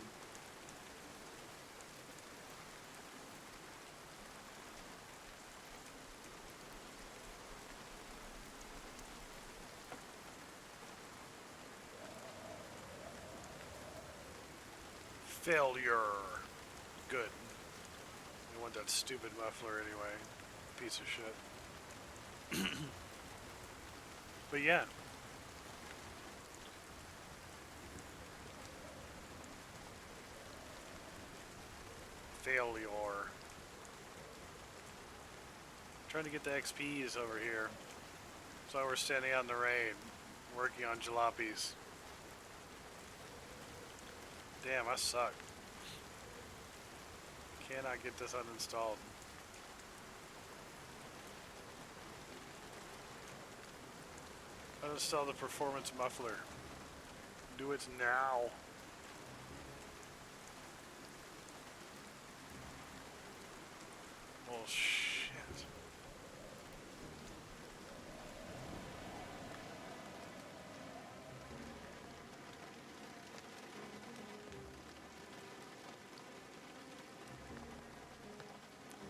Failure. Good. You want that stupid muffler anyway. Piece of shit. But yeah. Failure. Trying to get the XPs over here. So we're standing out in the rain, working on jalopies. Damn, I suck. Cannot get this uninstalled. Uninstall the performance muffler. Do it now. Oh shit.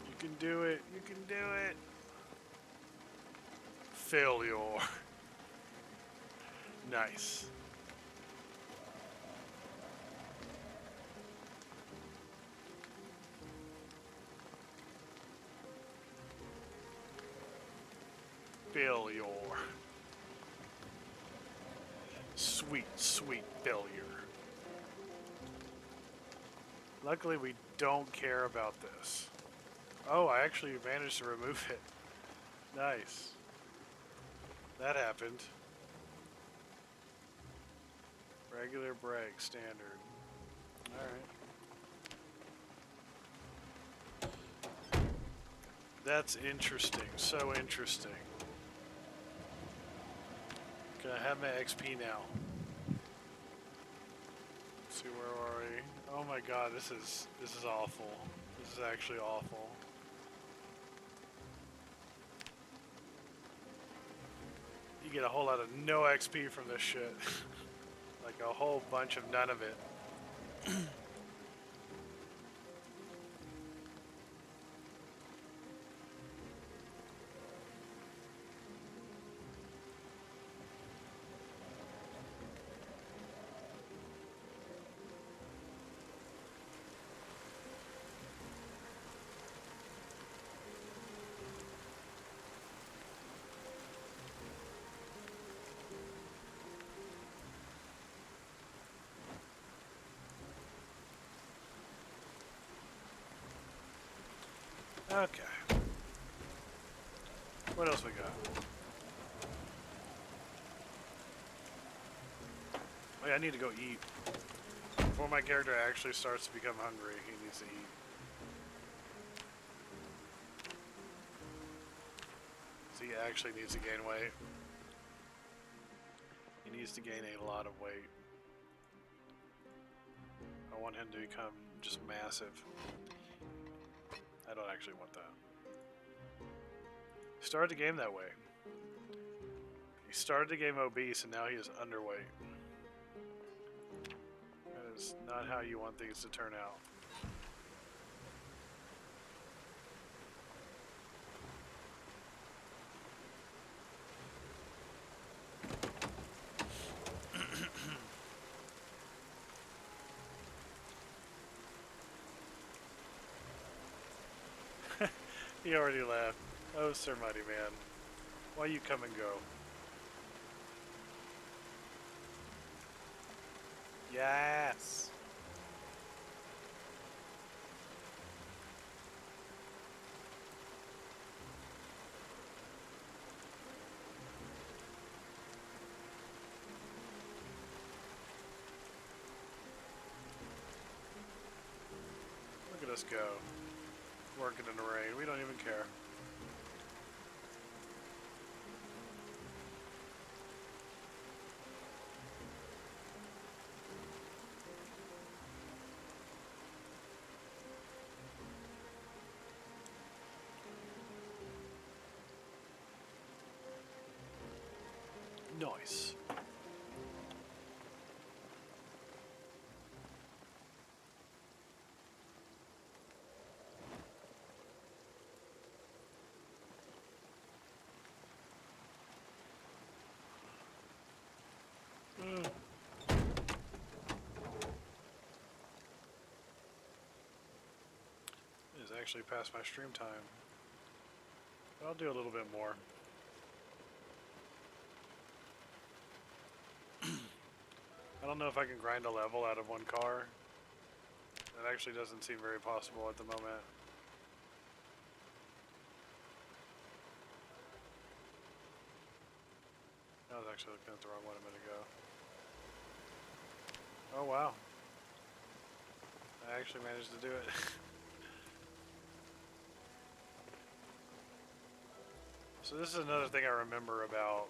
You can do it. You can do it. Failure. Nice. Failure. Sweet, sweet failure. Luckily, we don't care about this. Oh, I actually managed to remove it. Nice. That happened. Regular brake, standard. Alright. That's interesting. So interesting. Can I have my XP now? Let's see, where are we? Oh my god, this is awful. This is actually awful. You get a whole lot of no XP from this shit. Like a whole bunch of none of it. Okay. What else we got? Oh yeah, I need to go eat. Before my character actually starts to become hungry, he needs to eat. So he actually needs to gain weight. He needs to gain a lot of weight. I want him to become just massive. I don't actually want that. He started the game that way. He started the game obese and now he is underweight. That is not how you want things to turn out. He already left. Oh, Sir Mighty Man. Why you come and go? Yes. us go. Working in the rain. We don't even care. Nice. It is actually past my stream time. But I'll do a little bit more. I don't know if I can grind a level out of one car. That actually doesn't seem very possible at the moment. I was actually looking at the wrong one a minute ago. Oh wow. I actually managed to do it. So this is another thing I remember about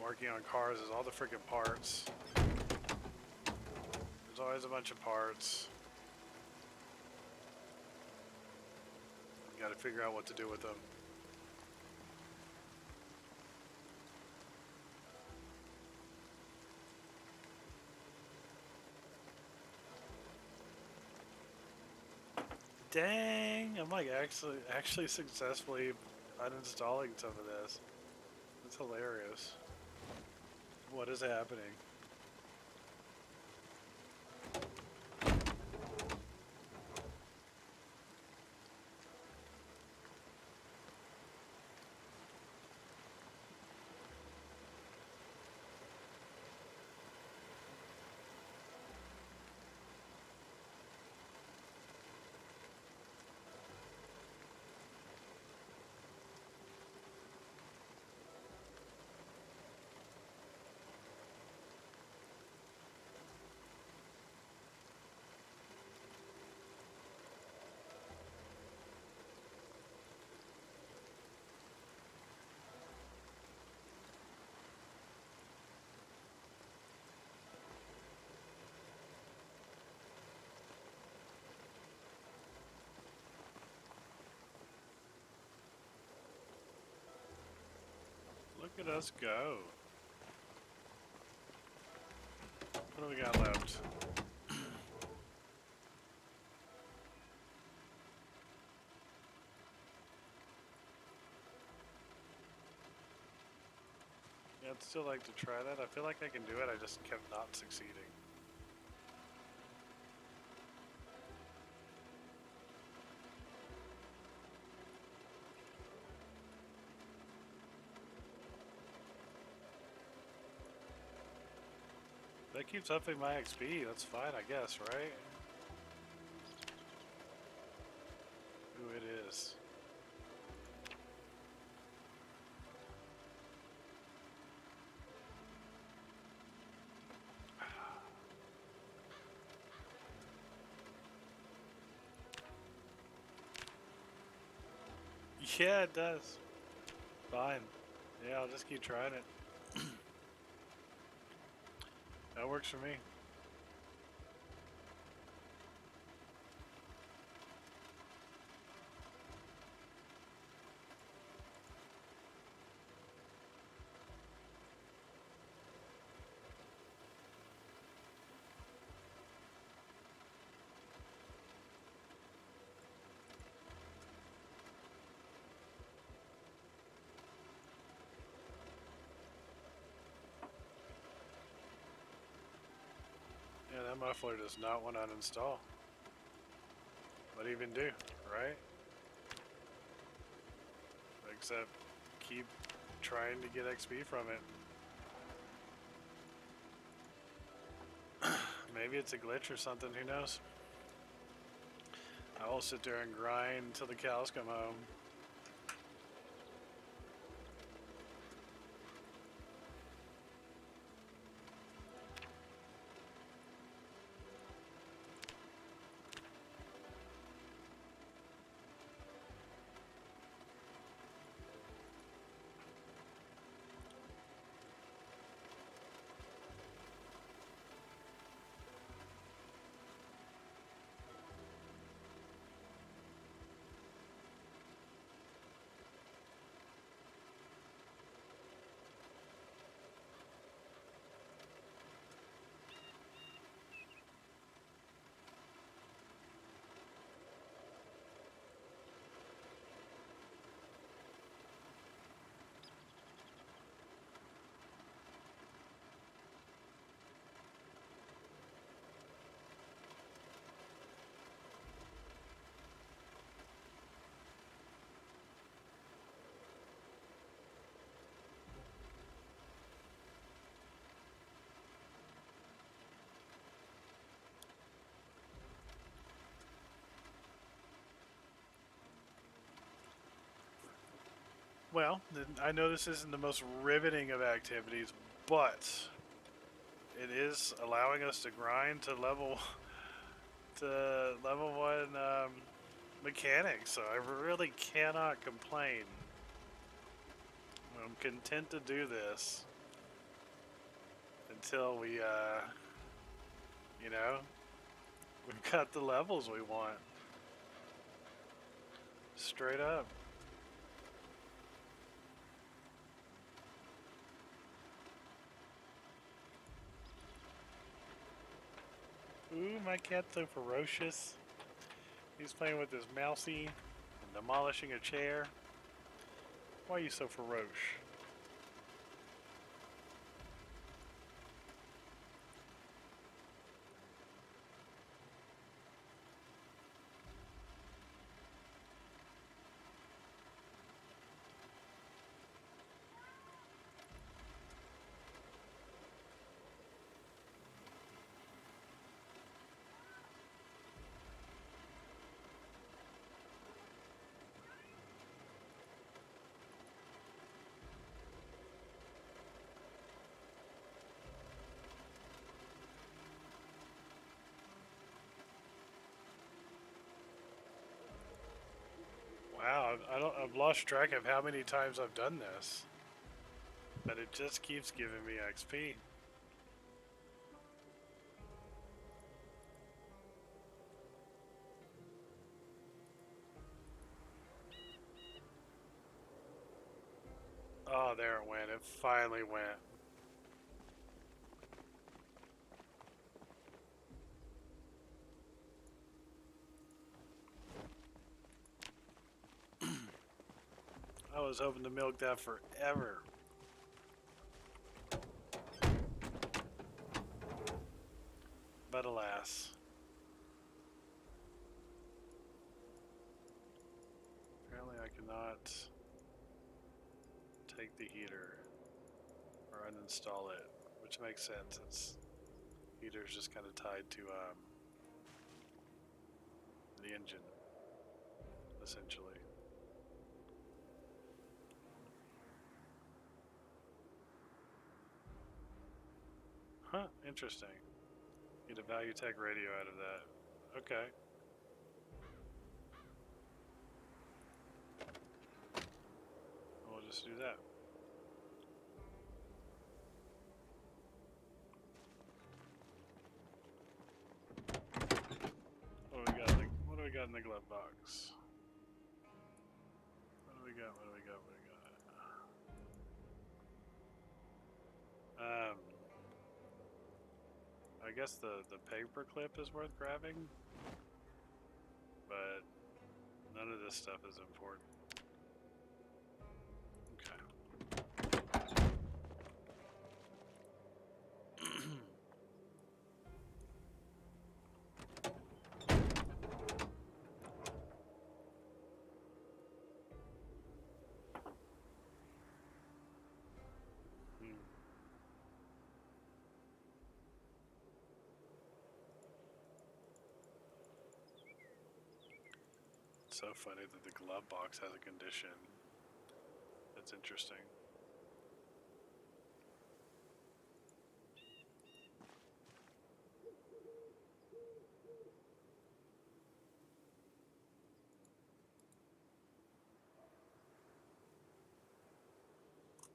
working on cars is all the freaking parts. There's always a bunch of parts. You gotta figure out what to do with them. Dang, I'm like actually successfully uninstalling some of this. It's hilarious. What is happening? Look at us go. What do we got left? Yeah, I'd still like to try that. I feel like I can do it, I just kept not succeeding. That keeps upping my XP, that's fine, I guess, right? Ooh, it is. Yeah, it does. Fine. Yeah, I'll just keep trying it. That works for me. Yeah, that muffler does not want to uninstall. What even do, right? Except keep trying to get XP from it. Maybe it's a glitch or something, who knows? I will sit there and grind until the cows come home. Well, I know this isn't the most riveting of activities, but it is allowing us to grind to level to level 1 mechanics, so I really cannot complain. I'm content to do this until we, you know, we've got the levels we want. Straight up. Ooh, my cat's so ferocious. He's playing with his mousey and demolishing a chair. Why are you so ferocious? Wow, I've lost track of how many times I've done this. But it just keeps giving me XP. Oh, there it went. It finally went. I was hoping to milk that forever. But alas. Apparently I cannot take the heater or uninstall it, which makes sense. It's heater's just kind of tied to the engine, essentially. Huh, interesting. Get a Valuetech radio out of that. Okay. We'll just do that. What do we got in the glove box? What do we got? What do we got? What do we got? I guess the paper clip is worth grabbing, but none of this stuff is important. So funny that the glove box has a condition. That's interesting.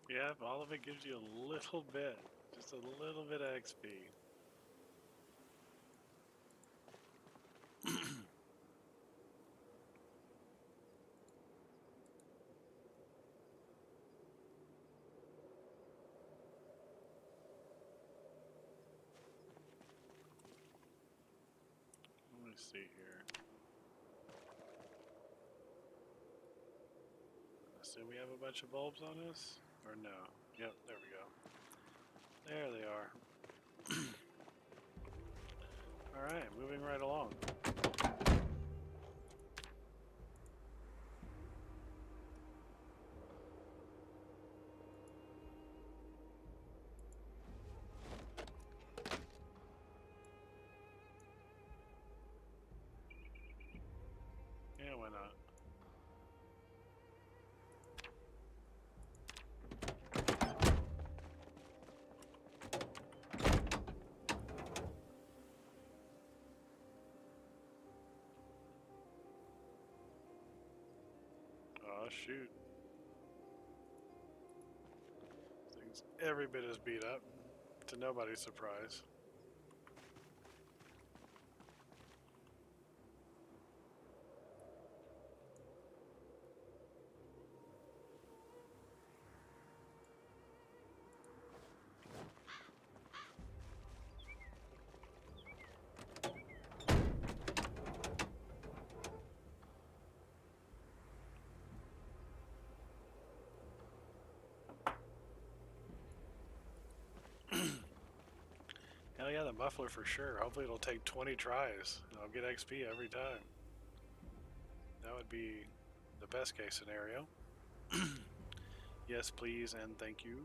Yeah, all of it gives you a little bit, just a little bit of XP. Let me see here. Assume we have a bunch of bulbs on us? Or no? Yep, there we go. There they are. Alright, moving right along. Yeah, why not? Oh shoot. Things every bit as beat up, to nobody's surprise. Hell yeah, the muffler for sure. Hopefully it'll take 20 tries and I'll get XP every time. That would be the best case scenario. Yes, please, and thank you.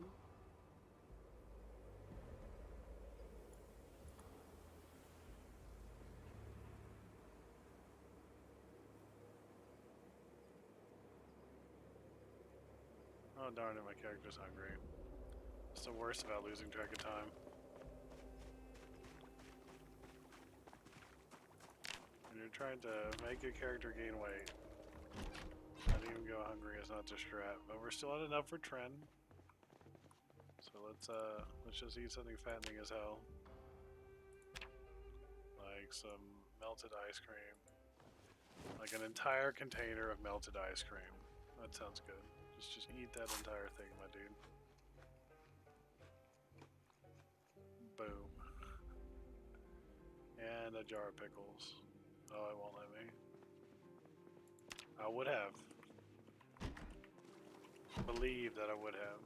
Oh darn it, my character's hungry. It's the worst about losing track of time. When you're trying to make your character gain weight, not even go hungry is not the strat, but we're still at enough for trend. So let's just eat something fattening as hell. Like some melted ice cream. Like an entire container of melted ice cream. That sounds good. Just eat that entire thing, my dude. Boom. And a jar of pickles. Oh, it won't let me. I would have. Believe that I would have.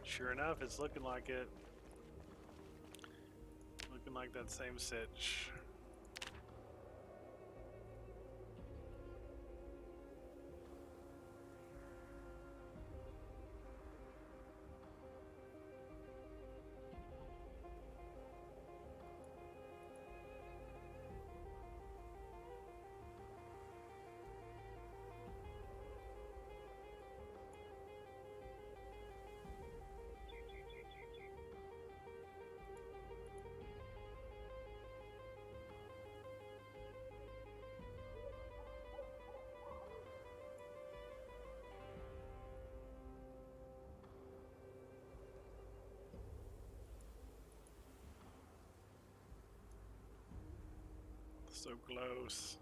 Sure enough, it's looking like it. Looking like that same sitch. So close.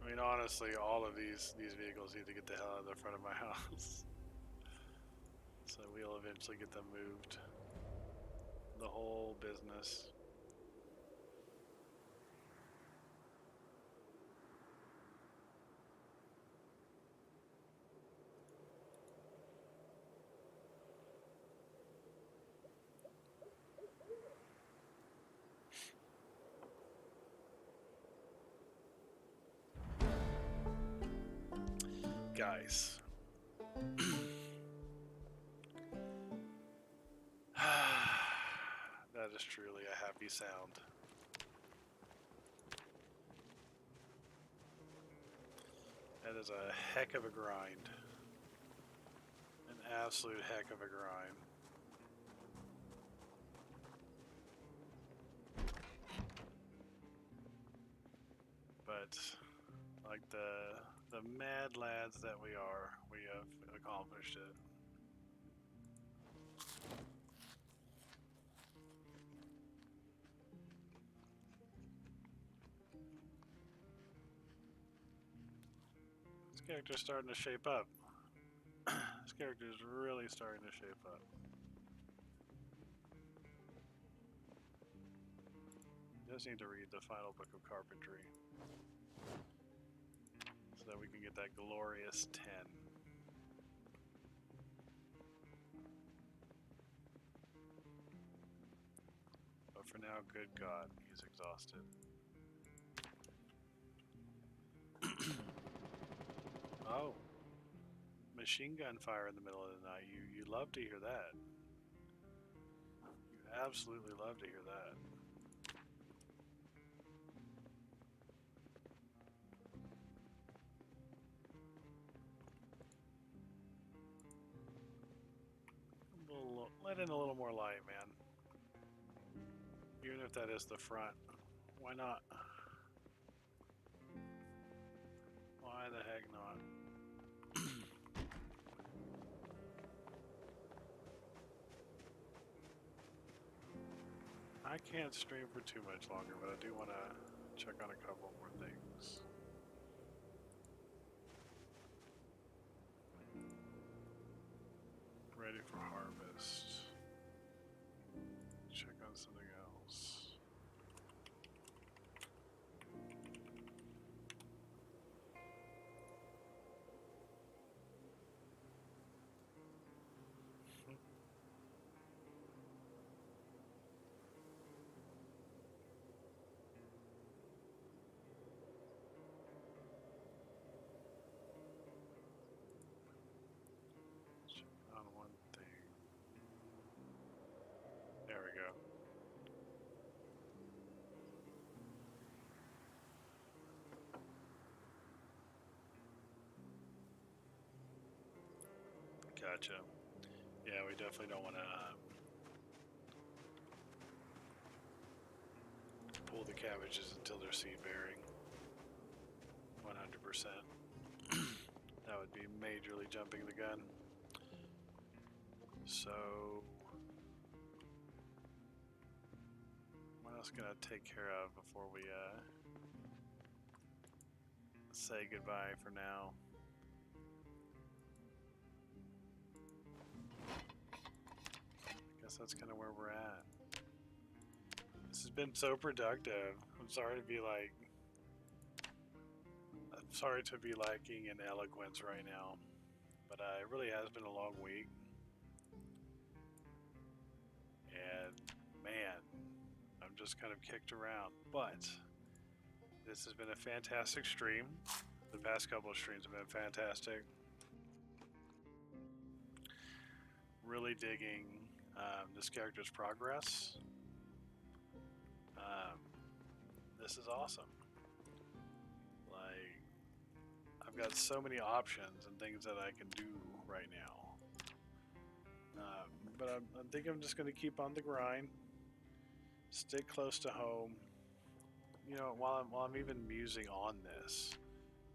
I mean, honestly, all of these vehicles need to get the hell out of the front of my house. So we'll eventually get them moved. The whole business. Guys. That is truly a happy sound. That is a heck of a grind. An absolute heck of a grind. But like the mad lads that we are, we have accomplished it. This character's starting to shape up. This character is really starting to shape up. Just need to read the final book of carpentry so that we can get that glorious 10. But for now, good God, he's exhausted. Oh, machine gun fire in the middle of the night. You love to hear that. You absolutely love to hear that. Add in a little more light, man. Even if that is the front. Why not? Why the heck not? I can't stream for too much longer, but I do want to check on a couple more things. Ready for harvest. Check on something else. Check on one thing. There we go. Gotcha. Yeah, we definitely don't want to pull the cabbages until they're seed bearing. 100%. That would be majorly jumping the gun. So, what else can I take care of before we say goodbye for now? I guess that's kind of where we're at. This has been so productive. I'm sorry to be like, I'm sorry to be lacking in eloquence right now, but it really has been a long week. And man, I'm just kind of kicked around. But this has been a fantastic stream. The past couple of streams have been fantastic. Really digging this character's progress. This is awesome. Like, I've got so many options and things that I can do right now. But I think I'm just going to keep on the grind. Stick close to home. You know, while I'm even musing on this,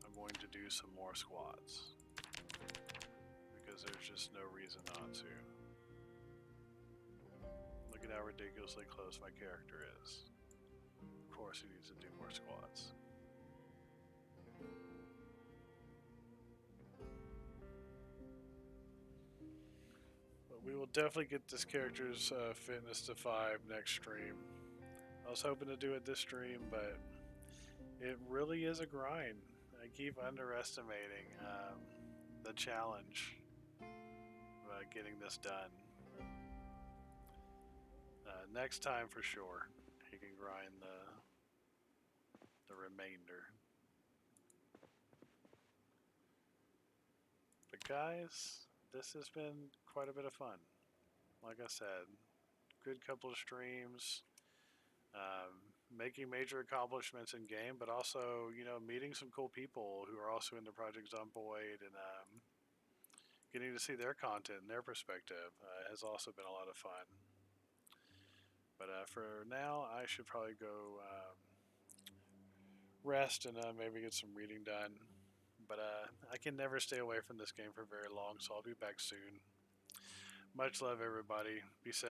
I'm going to do some more squats. Because there's just no reason not to. Look at how ridiculously close my character is. Of course he needs to do more squats. But we will definitely get this character's fitness to 5 next stream. I was hoping to do it this stream, but it really is a grind. I keep underestimating the challenge of getting this done. Next time for sure, he can grind the remainder. But guys, this has been quite a bit of fun. Like I said, good couple of streams. Making major accomplishments in game, but also, you know, meeting some cool people who are also into Project Zomboid and getting to see their content and their perspective has also been a lot of fun. But for now, I should probably go rest and maybe get some reading done. But I can never stay away from this game for very long, so I'll be back soon. Much love, everybody. Be safe.